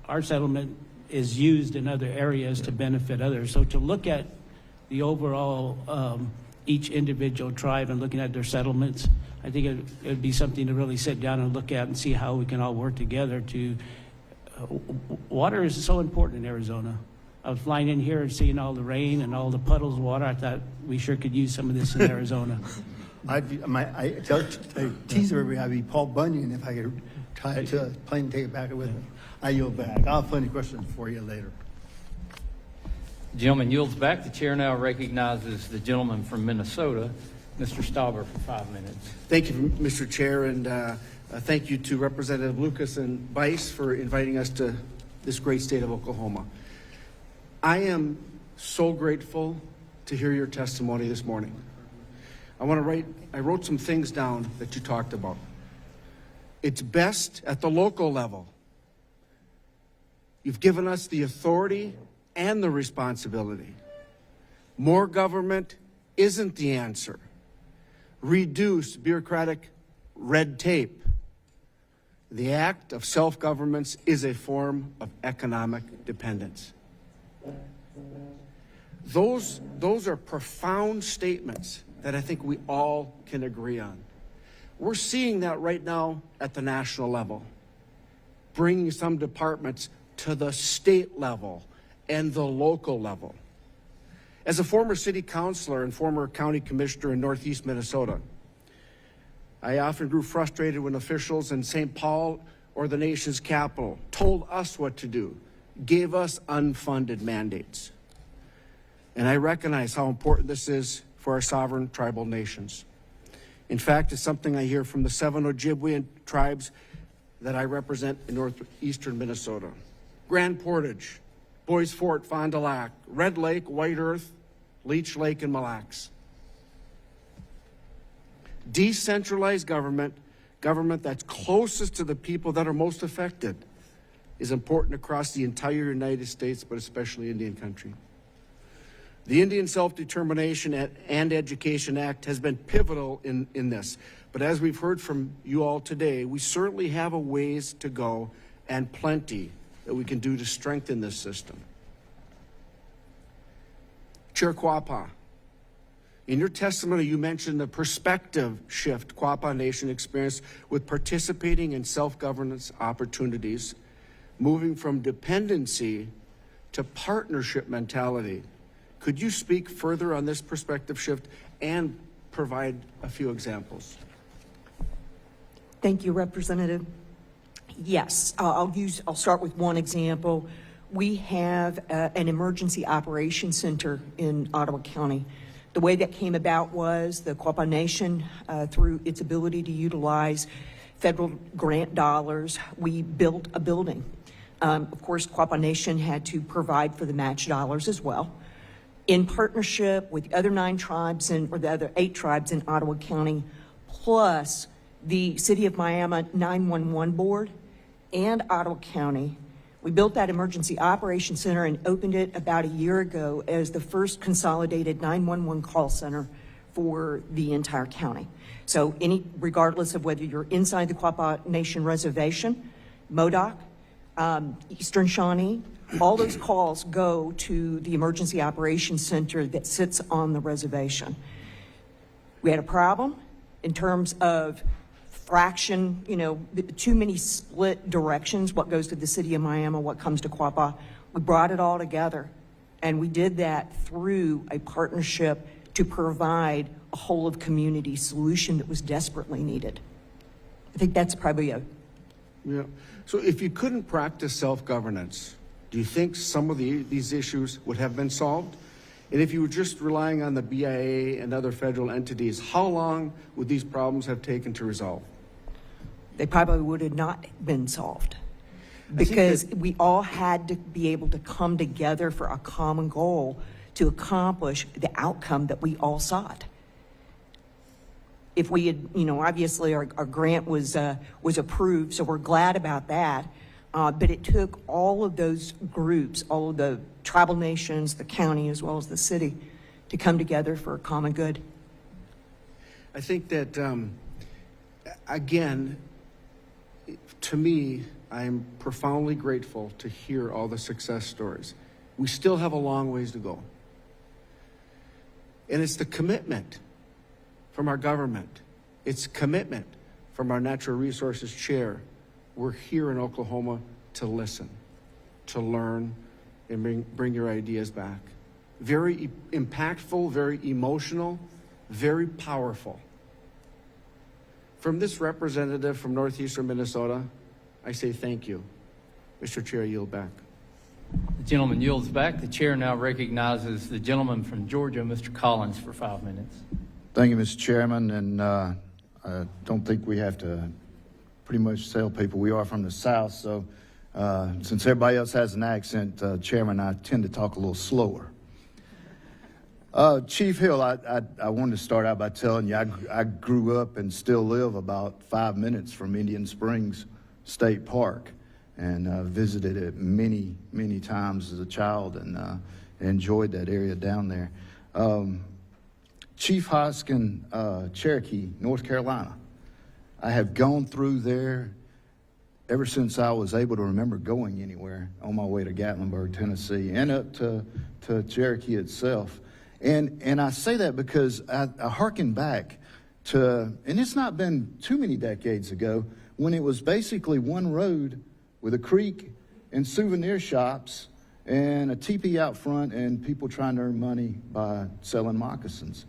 our settlement is used in other areas to benefit others. So to look at the overall, each individual tribe and looking at their settlements, I think it'd be something to really sit down and look at and see how we can all work together to, water is so important in Arizona. I was flying in here and seeing all the rain and all the puddles of water. I thought we sure could use some of this in Arizona. I tease everybody I'd be Paul Bunyan if I could tie it to a plane and take it back with me. I yield back. I'll have plenty of questions for you later. The gentleman yields back. The chair now recognizes the gentleman from Minnesota, Mr. Stauber, for 5 minutes. Thank you, Mr. Chair, and thank you to Representative Lucas and Vice for inviting us to this great state of Oklahoma. I am so grateful to hear your testimony this morning. I wrote some things down that you talked about. It's best at the local level. You've given us the authority and the responsibility. More government isn't the answer. Reduce bureaucratic red tape. The act of self-governance is a form of economic dependence. Those are profound statements that I think we all can agree on. We're seeing that right now at the national level, bringing some departments to the state level and the local level. As a former city councilor and former county commissioner in Northeast Minnesota, I often grew frustrated when officials in St. Paul or the nation's capital told us what to do, gave us unfunded mandates. And I recognize how important this is for our sovereign tribal nations. In fact, it's something I hear from the 7 Ojibwe tribes that I represent in northeastern Minnesota. Grand Portage, Boys Fort, Fond du Lac, Red Lake, White Earth, Leech Lake, and Mille Lacs. Decentralized government that's closest to the people that are most affected, is important across the entire United States, but especially Indian country. The Indian Self-Determination and Education Act has been pivotal in this. But as we've heard from you all today, we certainly have a ways to go and plenty that we can do to strengthen this system. Chair Quapaw, in your testimony, you mentioned the perspective shift Quapaw Nation experienced with participating in self-governance opportunities, moving from dependency to partnership mentality. Could you speak further on this perspective shift and provide a few examples? Thank you, Representative. Yes, I'll start with one example. We have an emergency operations center in Ottawa County. The way that came about was the Quapaw Nation, through its ability to utilize federal grant dollars, we built a building. Of course, Quapaw Nation had to provide for the match dollars as well. In partnership with the other 9 tribes or the other 8 tribes in Ottawa County, plus the City of Miami 911 Board and Ottawa County. We built that emergency operations center and opened it about a year ago as the first consolidated 911 call center for the entire county. So regardless of whether you're inside the Quapaw Nation Reservation, Modoc, Eastern Shawnee, all those calls go to the emergency operations center that sits on the reservation. We had a problem in terms of fraction, too many split directions, what goes to the city of Miami, what comes to Quapaw. We brought it all together, and we did that through a partnership to provide a whole of community solution that was desperately needed. I think that's probably Yeah. So if you couldn't practice self-governance, do you think some of these issues would have been solved? And if you were just relying on the BIA and other federal entities, how long would these problems have taken to resolve? They probably would have not been solved, because we all had to be able to come together for a common goal to accomplish the outcome that we all sought. If we had, obviously our grant was approved, so we're glad about that. But it took all of those groups, all of the tribal nations, the county, as well as the city, to come together for a common good. I think that, again, to me, I am profoundly grateful to hear all the success stories. We still have a long ways to go. And it's the commitment from our government. It's commitment from our natural resources chair. We're here in Oklahoma to listen, to learn, and bring your ideas back. Very impactful, very emotional, very powerful. From this representative from northeastern Minnesota, I say thank you. Mr. Chair, I yield back. The gentleman yields back. The chair now recognizes the gentleman from Georgia, Mr. Collins, for 5 minutes. Thank you, Mr. Chairman, and I don't think we have to pretty much tell people we are from the South, so since everybody else has an accent, Chairman, I tend to talk a little slower. Chief Hill, I wanted to start out by telling you I grew up and still live about 5 minutes from Indian Springs State Park, and visited it many, many times as a child, and enjoyed that area down there. Chief Hoskin, Cherokee, North Carolina. I have gone through there ever since I was able to remember going anywhere on my way to Gatlinburg, Tennessee, and up to Cherokee itself. And I say that because I hearken back to, and it's not been too many decades ago, when it was basically one road with a creek and souvenir shops and a teepee out front and people trying to earn money by selling moccasins.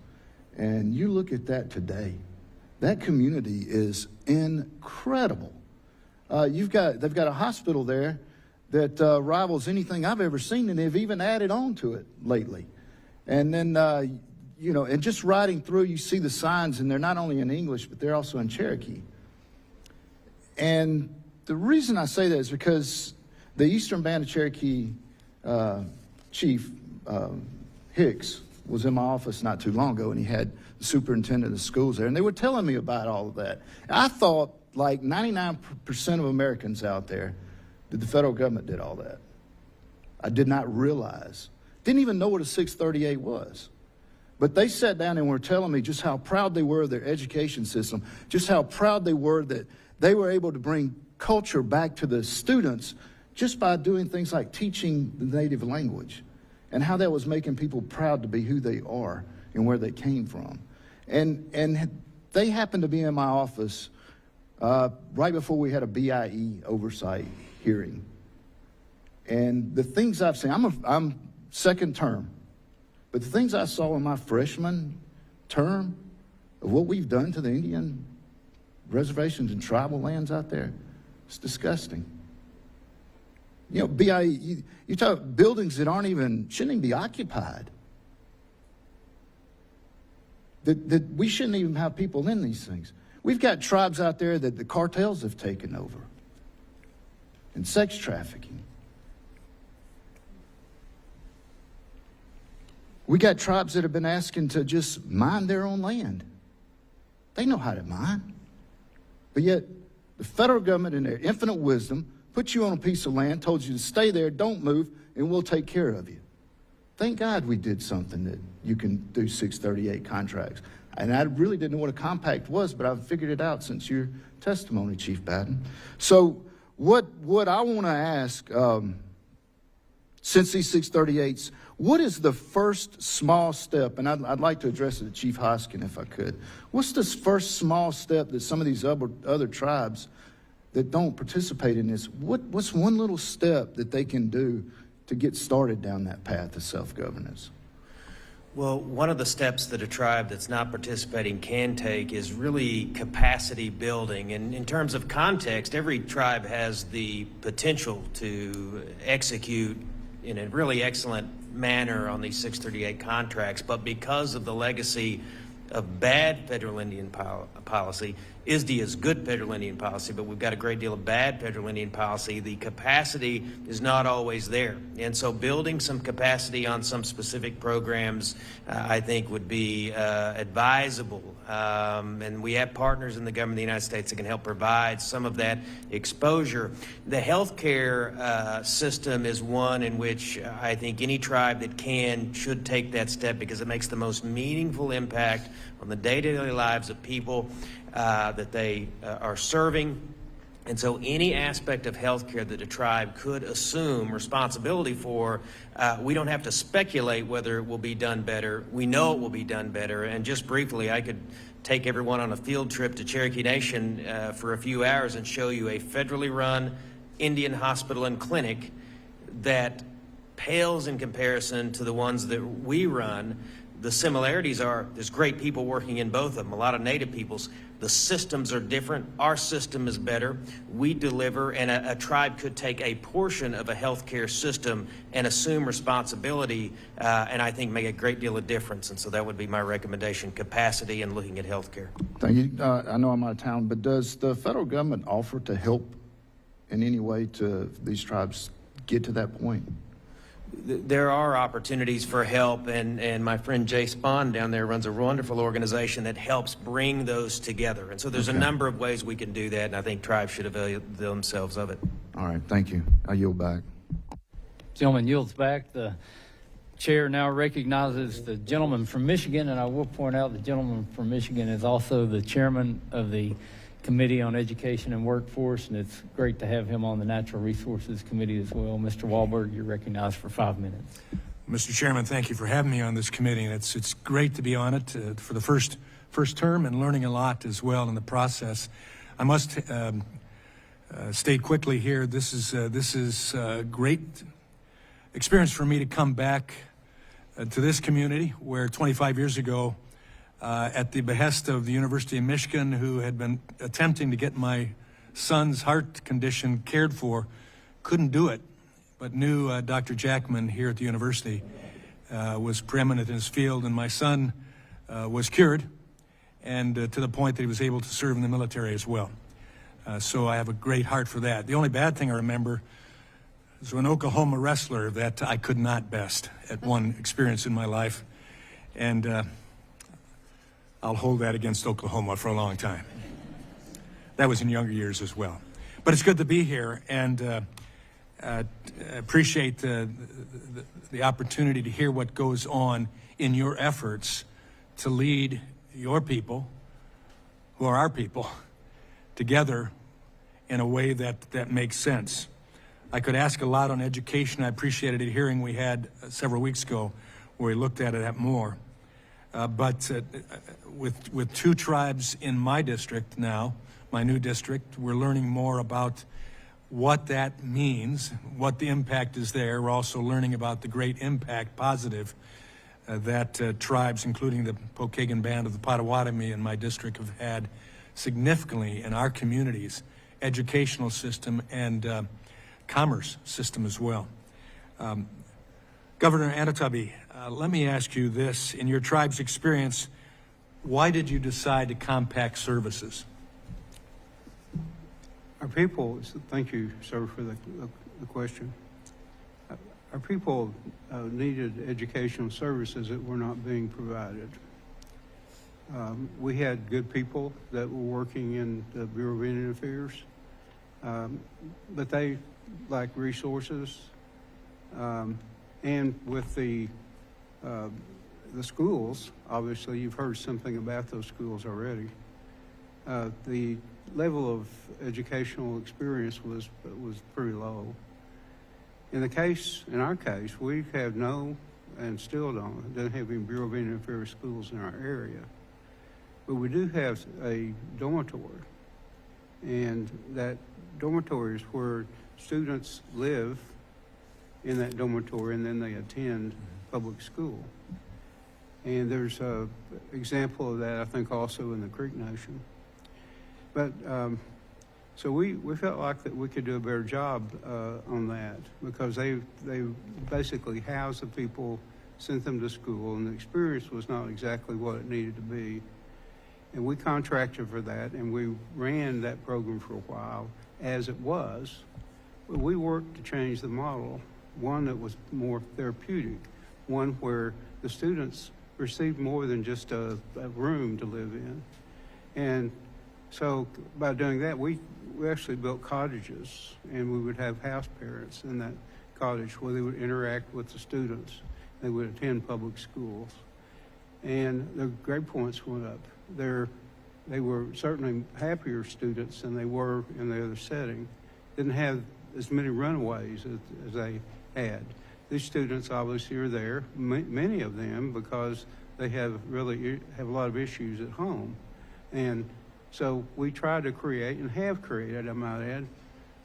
And you look at that today, that community is incredible. They've got a hospital there that rivals anything I've ever seen, and they've even added on to it lately. And then, and just riding through, you see the signs, and they're not only in English, but they're also in Cherokee. And the reason I say that is because the Eastern Band of Cherokee Chief Hicks was in my office not too long ago, and he had the superintendent of the schools there, and they were telling me about all of that. I thought, like 99% of Americans out there, that the federal government did all that. I did not realize, didn't even know what a 638 was. But they sat down and were telling me just how proud they were of their education system, just how proud they were that they were able to bring culture back to the students just by doing things like teaching the native language, and how that was making people proud to be who they are and where they came from. And they happened to be in my office right before we had a BIE oversight hearing. And the things I've seen, I'm second term, but the things I saw in my freshman term of what we've done to the Indian reservations and tribal lands out there, it's disgusting. You know, BIE, you talk buildings that shouldn't even be occupied. That we shouldn't even have people in these things. We've got tribes out there that the cartels have taken over, and sex trafficking. We got tribes that have been asking to just mine their own land. They know how to mine. But yet, the federal government, in their infinite wisdom, put you on a piece of land, told you to stay there, don't move, and we'll take care of you. Thank God we did something that you can do 638 contracts. And I really didn't know what a compact was, but I've figured it out since your testimony, Chief Batton. So what I want to ask, since these 638s, what is the first small step, and I'd like to address it to Chief Hoskin if I could. What's this first small step that some of these other tribes that don't participate in this, what's one little step that they can do to get started down that path of self-governance? Well, one of the steps that a tribe that's not participating can take is really capacity building. And in terms of context, every tribe has the potential to execute in a really excellent manner on these 638 contracts, but because of the legacy of bad federal Indian policy, ISDE is good federal Indian policy, but we've got a great deal of bad federal Indian policy. The capacity is not always there. And so building some capacity on some specific programs, I think would be advisable. And we have partners in the government of the United States that can help provide some of that exposure. The healthcare system is one in which I think any tribe that should take that step, because it makes the most meaningful impact on the day-to-day lives of people that they are serving. And so any aspect of healthcare that a tribe could assume responsibility for, we don't have to speculate whether it will be done better. We know it will be done better. And just briefly, I could take everyone on a field trip to Cherokee Nation for a few hours and show you a federally run Indian hospital and clinic that pales in comparison to the ones that we run. The similarities are there's great people working in both of them, a lot of Native peoples. The systems are different. Our system is better. We deliver, and a tribe could take a portion of a healthcare system and assume responsibility, and I think make a great deal of difference. And so that would be my recommendation, capacity and looking at healthcare. Thank you. I know I'm out of town, but does the federal government offer to help in any way to these tribes get to that point? There are opportunities for help, and my friend Jay Spaan down there runs a wonderful organization that helps bring those together. And so there's a number of ways we can do that, and I think tribes should avail themselves of it. All right, thank you. I yield back. Gentleman yields back. The chair now recognizes the gentleman from Michigan, and I will point out the gentleman from Michigan is also the chairman of the Committee on Education and Workforce, and it's great to have him on the Natural Resources Committee as well. Mr. Wahlberg, you're recognized for 5 minutes. Mr. Chairman, thank you for having me on this committee, and it's great to be on it for the first term and learning a lot as well in the process. I must state quickly here, this is a great experience for me to come back to this community where 25 years ago, at the behest of the University of Michigan, who had been attempting to get my son's heart condition cared for, couldn't do it, but knew Dr. Jackman here at the university was preeminent in his field, and my son was cured, and to the point that he was able to serve in the military as well. So I have a great heart for that. The only bad thing I remember is an Oklahoma wrestler that I could not best at one experience in my life, and I'll hold that against Oklahoma for a long time. That was in younger years as well. But it's good to be here, and appreciate the opportunity to hear what goes on in your efforts to lead your people, who are our people, together in a way that makes sense. I could ask a lot on education. I appreciated a hearing we had several weeks ago where we looked at it more. But with two tribes in my district now, my new district, we're learning more about what that means, what the impact is there. We're also learning about the great impact, positive, that tribes, including the Pokagon Band of the Potawatomi in my district, have had significantly in our communities, educational system and commerce system as well. Governor Anoatubby, let me ask you this. In your tribe's experience, why did you decide to compact services? Our people, thank you, sir, for the question. Our people needed educational services that were not being provided. We had good people that were working in the Bureau of Indian Affairs. But they lack resources. And with the schools, obviously, you've heard something about those schools already. The level of educational experience was pretty low. In our case, we have no, and still don't have any Bureau of Indian Affairs schools in our area. But we do have a dormitory, and that dormitory is where students live in that dormitory, and then they attend public school. And there's an example of that, I think, also in the Creek Nation. But so we felt like that we could do a better job on that, because they basically housed the people, sent them to school, and the experience was not exactly what it needed to be. And we contracted for that, and we ran that program for a while as it was. But we worked to change the model, one that was more therapeutic, one where the students received more than just a room to live in. And so by doing that, we actually built cottages, and we would have house parents in that cottage where they would interact with the students. They would attend public schools. And their grade points went up. They were certainly happier students than they were in the other setting. Didn't have as many runaways as they had. These students obviously are there, many of them, because they have a lot of issues at home. And so we try to create, and have created, I might add,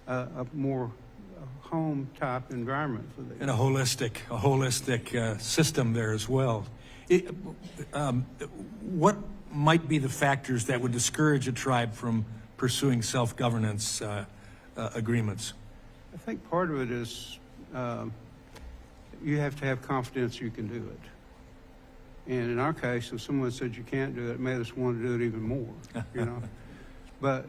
a more home-type environment for them. And a holistic system there as well. What might be the factors that would discourage a tribe from pursuing self-governance agreements? I think part of it is you have to have confidence you can do it. And in our case, if someone said you can't do it, it made us want to do it even more, you know. But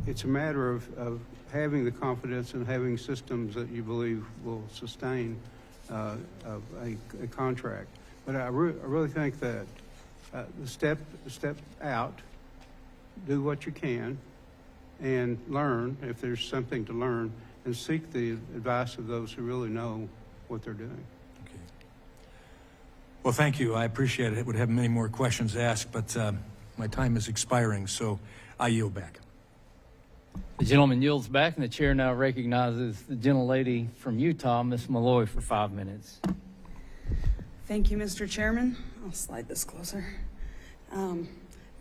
it's a matter of having the confidence and having systems that you believe will sustain a contract. But I really think that the step out, do what you can, and learn if there's something to learn, and seek the advice of those who really know what they're doing. Okay. Well, thank you. I appreciate it. I would have many more questions asked, but my time is expiring, so I yield back. The gentleman yields back, and the chair now recognizes the gentlelady from Utah, Ms. Malloy, for 5 minutes. Thank you, Mr. Chairman. I'll slide this closer.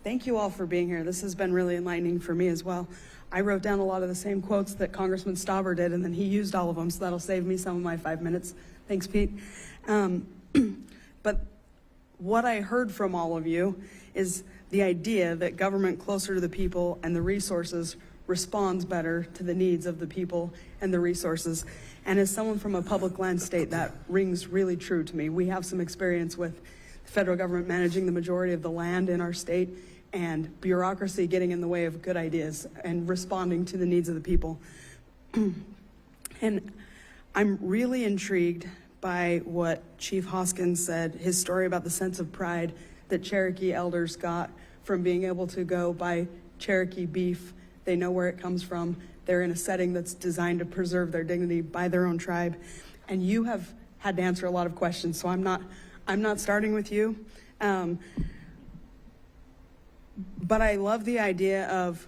Thank you all for being here. This has been really enlightening for me as well. I wrote down a lot of the same quotes that Congressman Stauber did, and then he used all of them, so that'll save me some of my 5 minutes. Thanks, Pete. But what I heard from all of you is the idea that government closer to the people and the resources responds better to the needs of the people and the resources. And as someone from a public land state, that rings really true to me. We have some experience with the federal government managing the majority of the land in our state, and bureaucracy getting in the way of good ideas and responding to the needs of the people. And I'm really intrigued by what Chief Hoskin said, his story about the sense of pride that Cherokee elders got from being able to go buy Cherokee beef. They know where it comes from. They're in a setting that's designed to preserve their dignity by their own tribe. And you have had to answer a lot of questions, so I'm not starting with you. But I love the idea of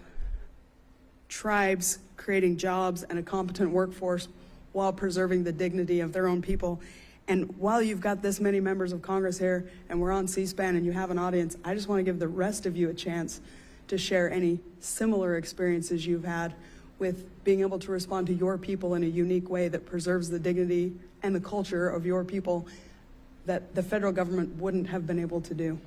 tribes creating jobs and a competent workforce while preserving the dignity of their own people. And while you've got this many members of Congress here and we're on C-SPAN and you have an audience, I just want to give the rest of you a chance to share any similar experiences you've had with being able to respond to your people in a unique way that preserves the dignity and the culture of your people that the federal government wouldn't have been able to do.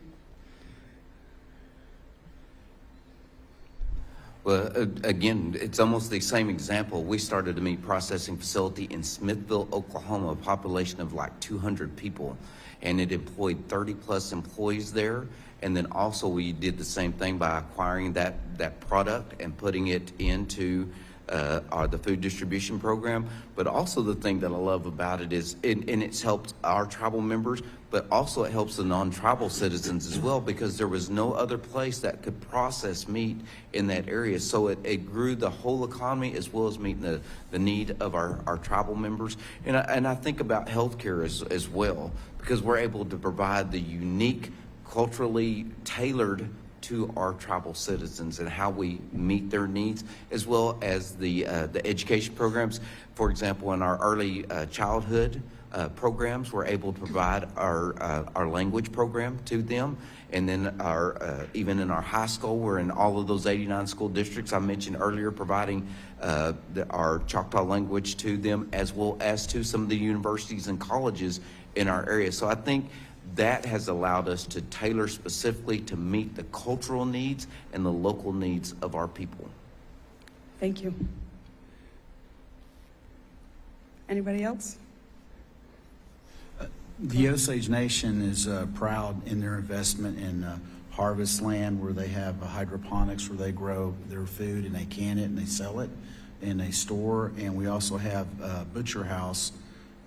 Well, again, it's almost the same example. We started a meat processing facility in Smithville, Oklahoma, a population of like 200 people, and it employed 30-plus employees there. And then also we did the same thing by acquiring that product and putting it into are the food distribution program. But also the thing that I love about it is, and it's helped our tribal members, but also it helps the non-tribal citizens as well, because there was no other place that could process meat in that area. So it grew the whole economy as well as meeting the need of our tribal members. And I think about healthcare as well, because we're able to provide the unique, culturally tailored to our tribal citizens and how we meet their needs, as well as the education programs. For example, in our early childhood programs, we're able to provide our language program to them. And then even in our high school, we're in all of those 89 school districts I mentioned earlier, providing our Choctaw language to them, as well as to some of the universities and colleges in our area. So I think that has allowed us to tailor specifically to meet the cultural needs and the local needs of our people. Thank you. Anybody else? The Osage Nation is proud in their investment in harvest land, where they have hydroponics, where they grow their food and they can it and they sell it in a store. And we also have a butcher house,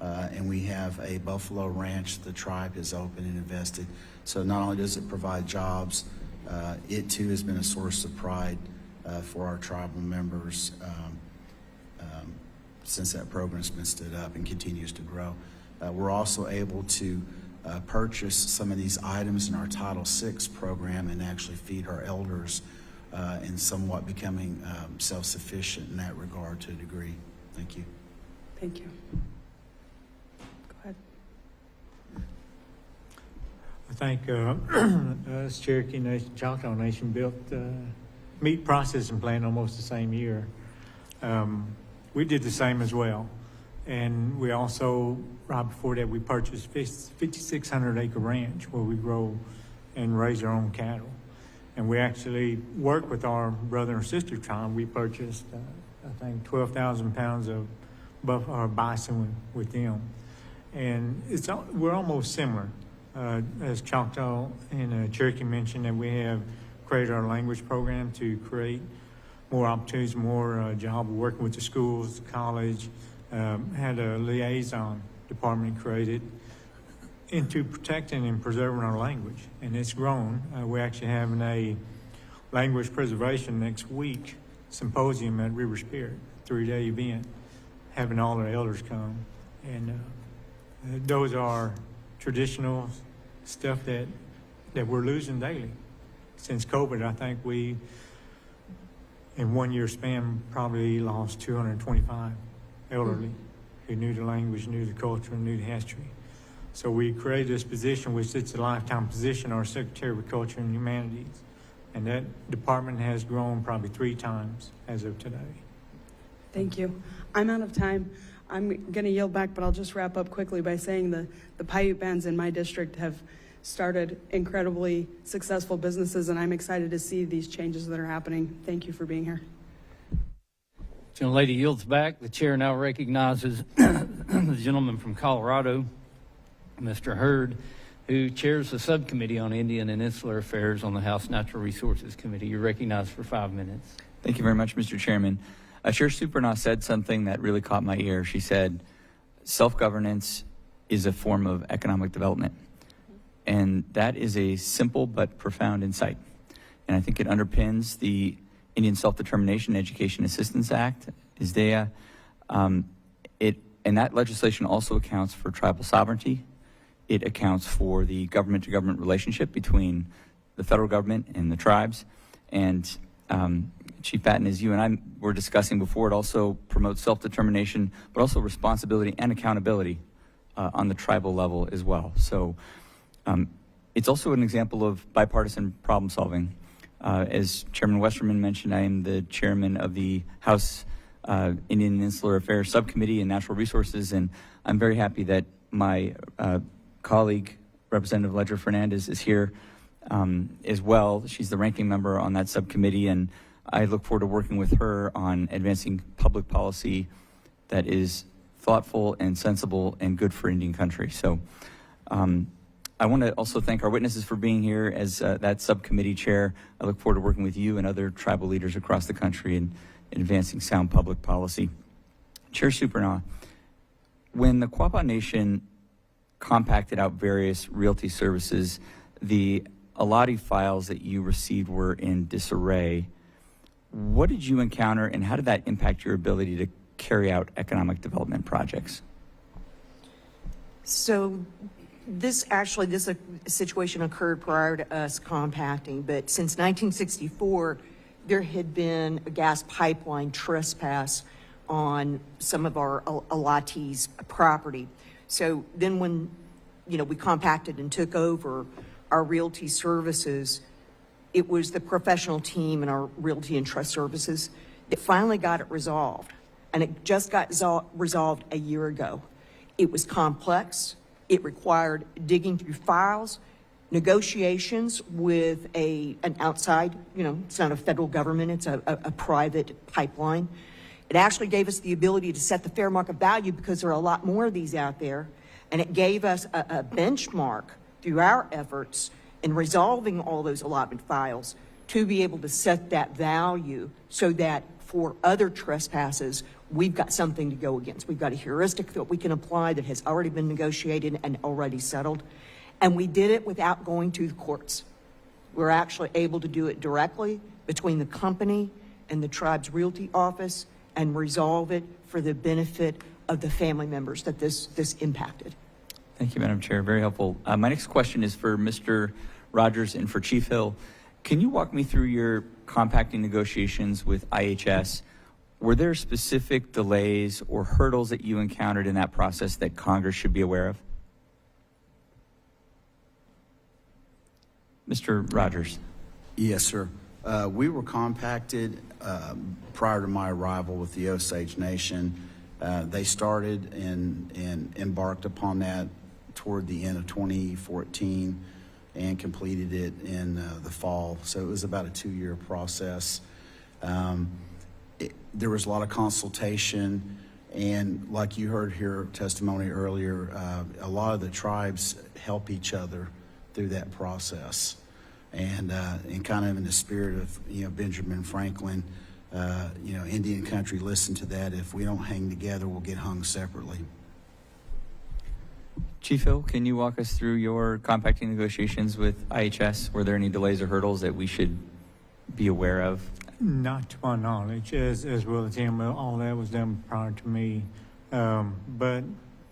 and we have a buffalo ranch the tribe has opened and invested. So not only does it provide jobs, it too has been a source of pride for our tribal members since that program's been stood up and continues to grow. We're also able to purchase some of these items in our Title VI program and actually feed our elders and somewhat becoming self-sufficient in that regard to a degree. Thank you. Thank you. Go ahead. I think us, Cherokee Nation, Choctaw Nation, built meat processing plant almost the same year. We did the same as well. And we also, right before that, we purchased 5,600 acre ranch where we grow and raise our own cattle. And we actually work with our brother and sister tribe. We purchased, I think, 12,000 pounds of bison with them. And we're almost similar. As Choctaw and Cherokee mentioned, that we have created our language program to create more opportunities, more job working with the schools, the college. Had a liaison department created into protecting and preserving our language, and it's grown. We're actually having a language preservation next week symposium at River Spirit, 3-day event, having all our elders come. And those are traditional stuff that we're losing daily. Since COVID, I think we, in 1 year span, probably lost 225 elderly who knew the language, knew the culture, and knew the history. So we created this position, which is a lifetime position, our Secretary of Culture and Humanities. And that department has grown probably 3 times as of today. Thank you. I'm out of time. I'm going to yield back, but I'll just wrap up quickly by saying the Paiute bands in my district have started incredibly successful businesses, and I'm excited to see these changes that are happening. Thank you for being here. Gentlelady yields back. The chair now recognizes the gentleman from Colorado, Mr. Hurd, who chairs the subcommittee on Indian and Insular Affairs on the House Natural Resources Committee. You're recognized for 5 minutes. Thank you very much, Mr. Chairman. Chair Supernaw said something that really caught my ear. She said, self-governance is a form of economic development. And that is a simple but profound insight. And I think it underpins the Indian Self-Determination Education Assistance Act, ISDEA. And that legislation also accounts for tribal sovereignty. It accounts for the government-to-government relationship between the federal government and the tribes. And Chief Batton, as you and I were discussing before, it also promotes self-determination, but also responsibility and accountability on the tribal level as well. So it's also an example of bipartisan problem solving. As Chairman Westerman mentioned, I am the chairman of the House Indian and Insular Affairs Subcommittee and Natural Resources, and I'm very happy that my colleague, Representative Ledger Fernandez, is here as well. She's the ranking member on that subcommittee, and I look forward to working with her on advancing public policy that is thoughtful and sensible and good for Indian country. So I want to also thank our witnesses for being here as that subcommittee chair. I look forward to working with you and other tribal leaders across the country in advancing sound public policy. Chair Supernaw, when the Quapaw Nation compacted out various realty services, the Alati files that you received were in disarray. What did you encounter, and how did that impact your ability to carry out economic development projects? So this situation occurred prior to us compacting, but since 1964, there had been a gas pipeline trespass on some of our Alati's property. So then when, we compacted and took over our realty services, it was the professional team in our realty and trust services that finally got it resolved. And it just got resolved a year ago. It was complex. It required digging through files, negotiations with an outside, it's not a federal government, it's a private pipeline. It actually gave us the ability to set the fair market value because there are a lot more of these out there. And it gave us a benchmark through our efforts in resolving all those allotment files to be able to set that value so that for other trespasses, we've got something to go against. We've got a heuristic that we can apply that has already been negotiated and already settled. And we did it without going to the courts. We're actually able to do it directly between the company and the tribe's realty office and resolve it for the benefit of the family members that this impacted. Thank you, Madam Chair. Very helpful. My next question is for Mr. Rogers and for Chief Hill. Can you walk me through your compacting negotiations with IHS? Were there specific delays or hurdles that you encountered in that process that Congress should be aware of? Mr. Rogers. Yes, sir. We were compacted prior to my arrival with the Osage Nation. They started and embarked upon that toward the end of 2014 and completed it in the fall. So it was about a 2-year process. There was a lot of consultation, and like you heard here testimony earlier, a lot of the tribes help each other through that process. And kind of in the spirit of Benjamin Franklin, Indian country, listen to that. If we don't hang together, we'll get hung separately. Chief Hill, can you walk us through your compacting negotiations with IHS? Were there any delays or hurdles that we should be aware of? Not to my knowledge, as well as him. All that was done prior to me. But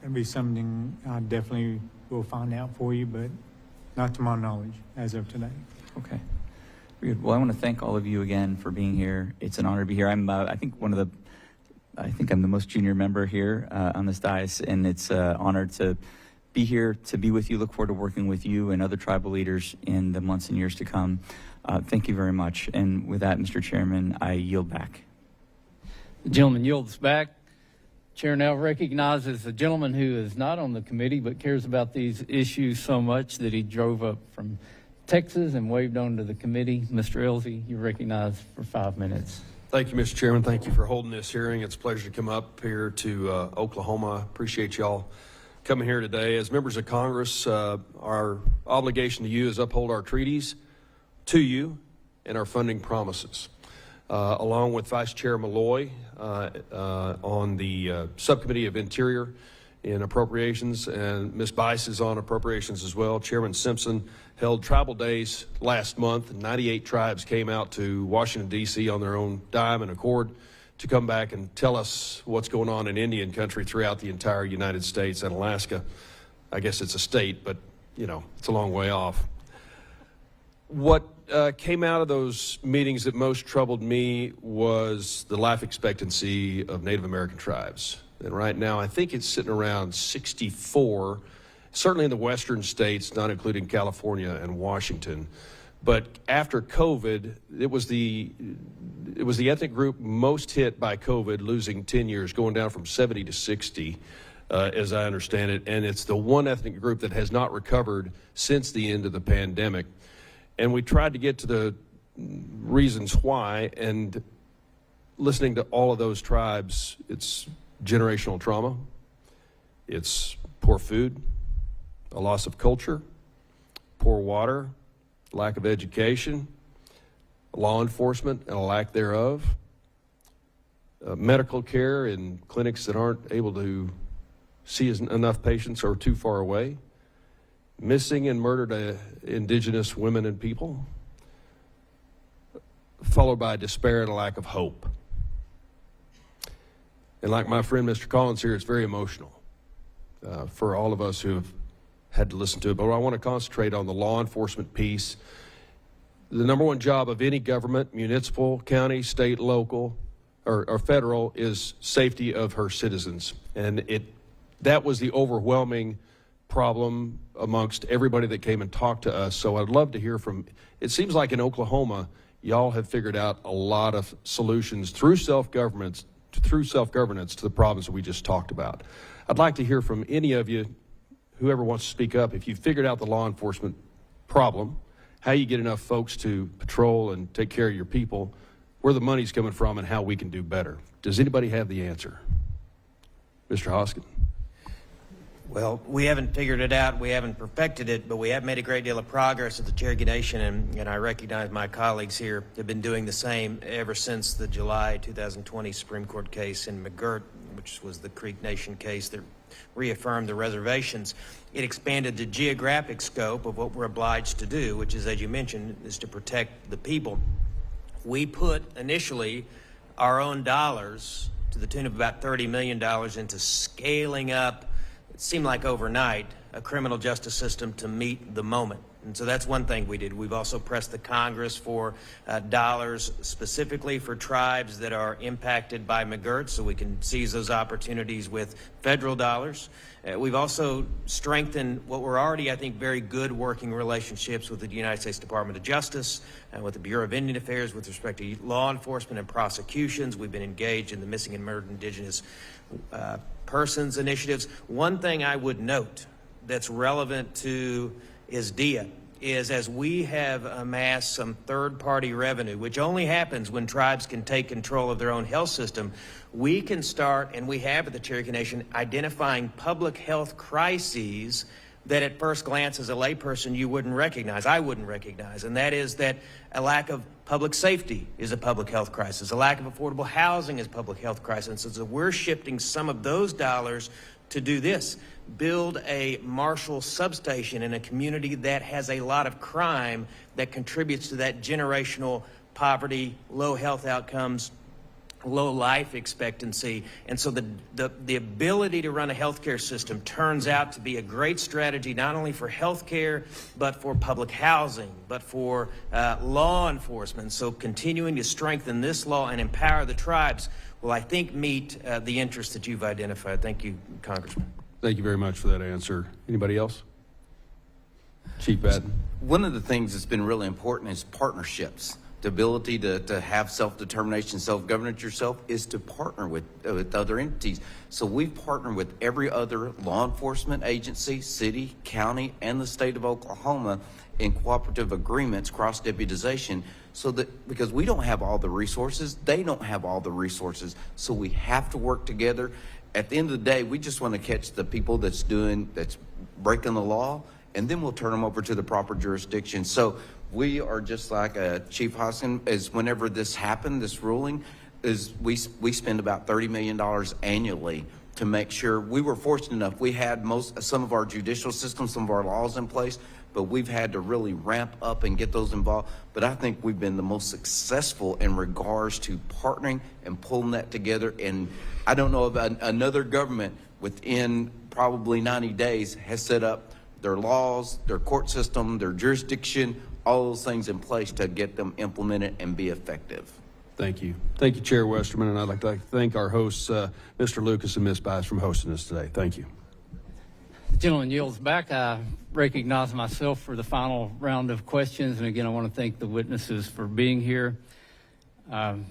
it'd be something I definitely will find out for you, but not to my knowledge as of today. Okay. Good. Well, I want to thank all of you again for being here. It's an honor to be here. I think I'm the most junior member here on this dais, and it's an honor to be here, to be with you. Look forward to working with you and other tribal leaders in the months and years to come. Thank you very much. And with that, Mr. Chairman, I yield back. The gentleman yields back. Chair now recognizes a gentleman who is not on the committee but cares about these issues so much that he drove up from Texas and waved on to the committee. Mr. Elsie, you're recognized for 5 minutes. Thank you, Mr. Chairman. Thank you for holding this hearing. It's a pleasure to come up here to Oklahoma. Appreciate y'all coming here today. As members of Congress, our obligation to you is uphold our treaties to you and our funding promises. Along with Vice Chair Malloy on the Subcommittee of Interior and Appropriations, and Ms. Bice is on Appropriations as well. Chairman Simpson held tribal days last month. 98 tribes came out to Washington, D.C. on their own dime and accord to come back and tell us what's going on in Indian country throughout the entire United States and Alaska. I guess it's a state, but, it's a long way off. What came out of those meetings that most troubled me was the life expectancy of Native American tribes. And right now, I think it's sitting around 64, certainly in the western states, not including California and Washington. But after COVID, it was the ethnic group most hit by COVID, losing 10 years, going down from 70 to 60, as I understand it. And it's the one ethnic group that has not recovered since the end of the pandemic. And we tried to get to the reasons why, and listening to all of those tribes, it's generational trauma, it's poor food, a loss of culture, poor water, lack of education, law enforcement and a lack thereof, medical care in clinics that aren't able to see enough patients or too far away, missing and murdered indigenous women and people, followed by despair and a lack of hope. And like my friend Mr. Collins here, it's very emotional for all of us who have had to listen to it. But I want to concentrate on the law enforcement piece. The number one job of any government, municipal, county, state, local, or federal, is safety of her citizens. And that was the overwhelming problem amongst everybody that came and talked to us. So I'd love to hear from, it seems like in Oklahoma, y'all have figured out a lot of solutions through self-governance to the problems that we just talked about. I'd like to hear from any of you, whoever wants to speak up, if you figured out the law enforcement problem, how you get enough folks to patrol and take care of your people, where the money's coming from, and how we can do better. Does anybody have the answer? Mr. Hoskin. Well, we haven't figured it out, we haven't perfected it, but we have made a great deal of progress at the Cherokee Nation, and I recognize my colleagues here have been doing the same ever since the July 2020 Supreme Court case in McGirt, which was the Creek Nation case that reaffirmed the reservations. It expanded the geographic scope of what we're obliged to do, which is, as you mentioned, is to protect the people. We put initially our own dollars to the tune of about $30 million into scaling up, it seemed like overnight, a criminal justice system to meet the moment. And so that's one thing we did. We've also pressed the Congress for dollars specifically for tribes that are impacted by McGirt, so we can seize those opportunities with federal dollars. We've also strengthened what were already, I think, very good working relationships with the United States Department of Justice and with the Bureau of Indian Affairs with respect to law enforcement and prosecutions. We've been engaged in the missing and murdered indigenous persons initiatives. One thing I would note that's relevant to ISDEA is, as we have amassed some third-party revenue, which only happens when tribes can take control of their own health system, we can start, and we have at the Cherokee Nation, identifying public health crises that at first glance as a layperson you wouldn't recognize, I wouldn't recognize, and that is that a lack of public safety is a public health crisis, a lack of affordable housing is a public health crisis, and so we're shifting some of those dollars to do this. Build a Marshall substation in a community that has a lot of crime that contributes to that generational poverty, low health outcomes, low life expectancy. And so the ability to run a healthcare system turns out to be a great strategy, not only for healthcare, but for public housing, but for law enforcement. So continuing to strengthen this law and empower the tribes will, I think, meet the interests that you've identified. Thank you, Congressman. Thank you very much for that answer. Anybody else? Chief Batton. One of the things that's been really important is partnerships. The ability to have self-determination, self-governance yourself is to partner with other entities. So we've partnered with every other law enforcement agency, city, county, and the state of Oklahoma in cooperative agreements, cross-deputization, so that, because we don't have all the resources, they don't have all the resources, so we have to work together. At the end of the day, we just want to catch the people that's breaking the law, and then we'll turn them over to the proper jurisdiction. So we are just like Chief Hoskin, as whenever this happened, this ruling, is we spend about $30 million annually to make sure. We were fortunate enough, we had some of our judicial systems, some of our laws in place, but we've had to really ramp up and get those involved. But I think we've been the most successful in regards to partnering and pulling that together. And I don't know about another government within probably 90 days has set up their laws, their court system, their jurisdiction, all those things in place to get them implemented and be effective. Thank you. Thank you, Chair Westerman, and I'd like to thank our hosts, Mr. Lucas and Ms. Bias, for hosting us today. Thank you. The gentleman yields back. I recognize myself for the final round of questions, and again, I want to thank the witnesses for being here. Mr.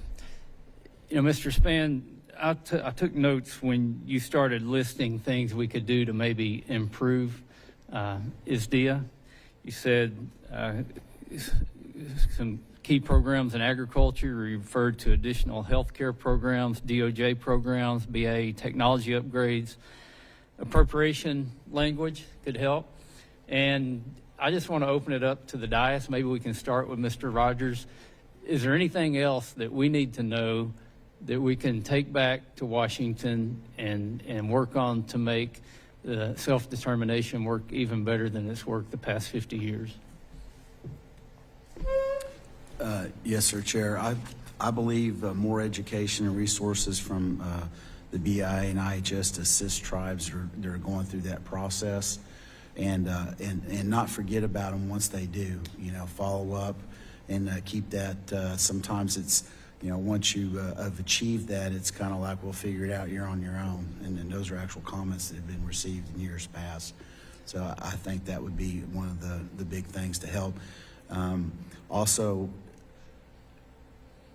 Spaan, I took notes when you started listing things we could do to maybe improve ISDEA. You said some key programs in agriculture. You referred to additional health care programs, DOJ programs, BA technology upgrades. Appropriation language could help. And I just want to open it up to the dais. Maybe we can start with Mr. Rogers. Is there anything else that we need to know that we can take back to Washington and work on to make the self-determination work even better than it's worked the past 50 years. Yes, sir, Chair. I believe more education and resources from the BIA and IHS to assist tribes that are going through that process, and not forget about them once they do. You know, follow up and keep that. Sometimes it's, you know, once you have achieved that, it's kind of like, we'll figure it out, you're on your own. And those are actual comments that have been received in years past. So I think that would be one of the big things to help. Also,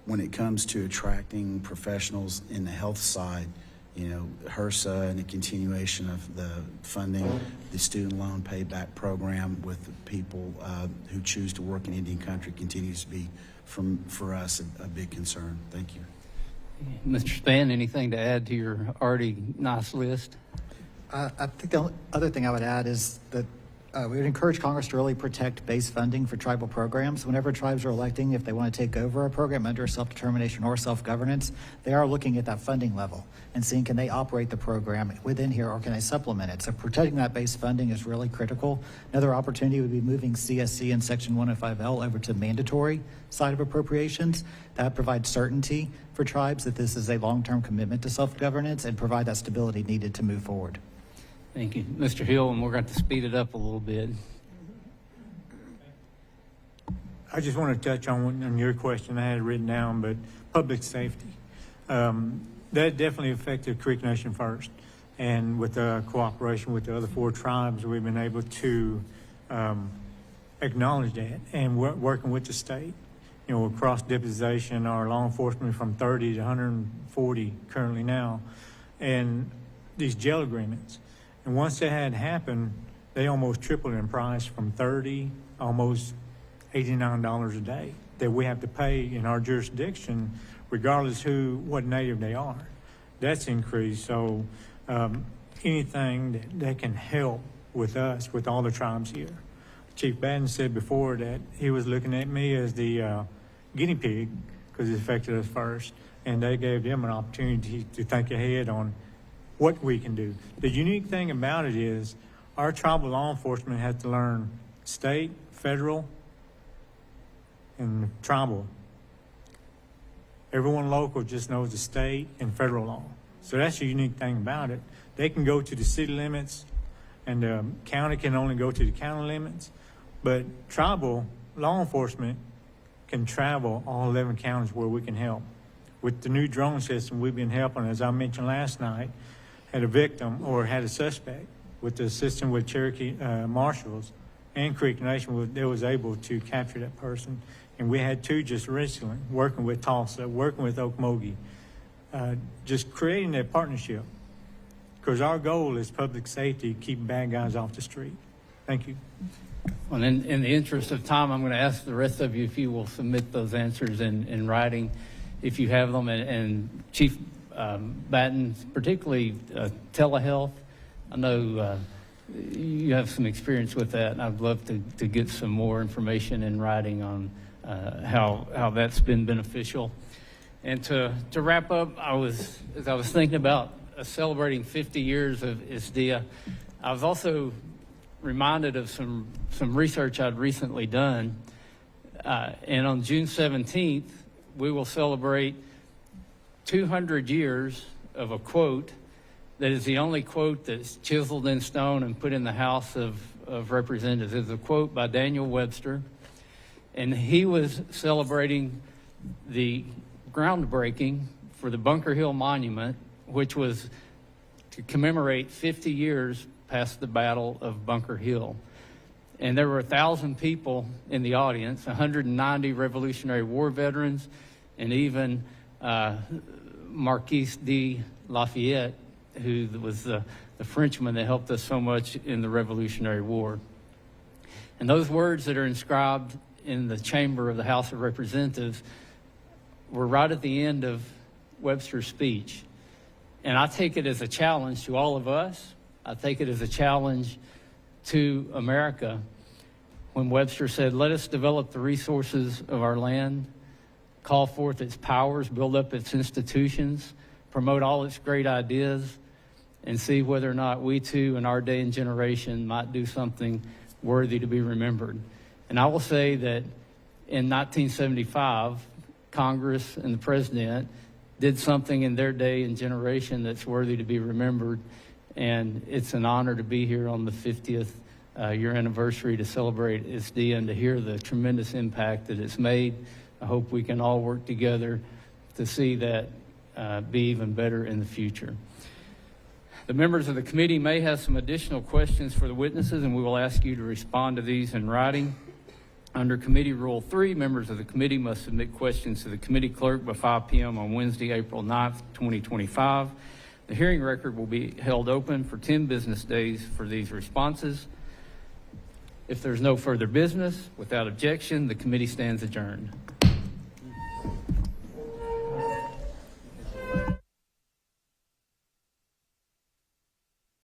when it comes to attracting professionals in the health side, you know, HRSA and the continuation of the funding, the student loan payback program with the people who choose to work in Indian country continues to be, for us, a big concern. Thank you. Mr. Spaan, anything to add to your already nice list? I think the other thing I would add is that we would encourage Congress to really protect base funding for tribal programs. Whenever tribes are electing, if they want to take over a program under self-determination or self-governance, they are looking at that funding level and seeing, can they operate the program within here or can they supplement it? So protecting that base funding is really critical. Another opportunity would be moving CSC and Section 105L over to mandatory side of appropriations. That provides certainty for tribes that this is a long-term commitment to self-governance and provide that stability needed to move forward. Thank you. Mr. Hill, and we're going to speed it up a little bit. I just want to touch on your question. I had it written down, but public safety. That definitely affected Creek Nation first. And with the cooperation with the other 4 tribes, we've been able to acknowledge that. And working with the state, you know, across deputization, our law enforcement from 30 to 140 currently now, and these jail agreements. And once that had happened, they almost tripled in price from $30, almost $89 a day that we have to pay in our jurisdiction, regardless what native they are. That's increased. So anything that can help with us, with all the tribes here. Chief Batton said before that he was looking at me as the guinea pig because it affected us first, and they gave them an opportunity to think ahead on what we can do. The unique thing about it is our tribal law enforcement has to learn state, federal, and tribal. Everyone local just knows the state and federal law. So that's the unique thing about it. They can go to the city limits, and the county can only go to the county limits, but tribal law enforcement can travel all 11 counties where we can help. With the new drone system, we've been helping, as I mentioned last night, had a victim or had a suspect with the assistance with Cherokee marshals and Creek Nation, they was able to capture that person. And we had 2 just recently, working with Tulsa, working with Okmulgee, just creating that partnership. Because our goal is public safety, keep bad guys off the street. Thank you. Well, in the interest of time, I'm going to ask the rest of you if you will submit those answers in writing, if you have them. And Chief Batton, particularly telehealth. I know you have some experience with that, and I'd love to get some more information in writing on how that's been beneficial. And to wrap up, as I was thinking about celebrating 50 years of ISDEA, I was also reminded of some research I'd recently done. And on June 17th, we will celebrate 200 years of a quote that is the only quote that's chiseled in stone and put in the House of Representatives. It's a quote by Daniel Webster, and he was celebrating the groundbreaking for the Bunker Hill Monument, which was to commemorate 50 years past the Battle of Bunker Hill. And there were 1,000 people in the audience, 190 Revolutionary War veterans, and even Marquis de Lafayette, who was the Frenchman that helped us so much in the Revolutionary War. And those words that are inscribed in the chamber of the House of Representatives were right at the end of Webster's speech. And I take it as a challenge to all of us. I take it as a challenge to America when Webster said, "Let us develop the resources of our land call forth its powers, build up its institutions, promote all its great ideas, and see whether or not we too in our day and generation might do something worthy to be remembered. And I will say that in 1975, Congress and the President did something in their day and generation that's worthy to be remembered, and it's an honor to be here on the 50th year anniversary to celebrate its day and to hear the tremendous impact that it's made. I hope we can all work together to see that be even better in the future. The members of the committee may have some additional questions for the witnesses, and we will ask you to respond to these in writing. Under Committee Rule 3, members of the committee must submit questions to the committee clerk by 5 p.m. on Wednesday, April 9th, 2025. The hearing record will be held open for 10 business days for these responses. If there's no further business, without objection, the committee stands adjourned.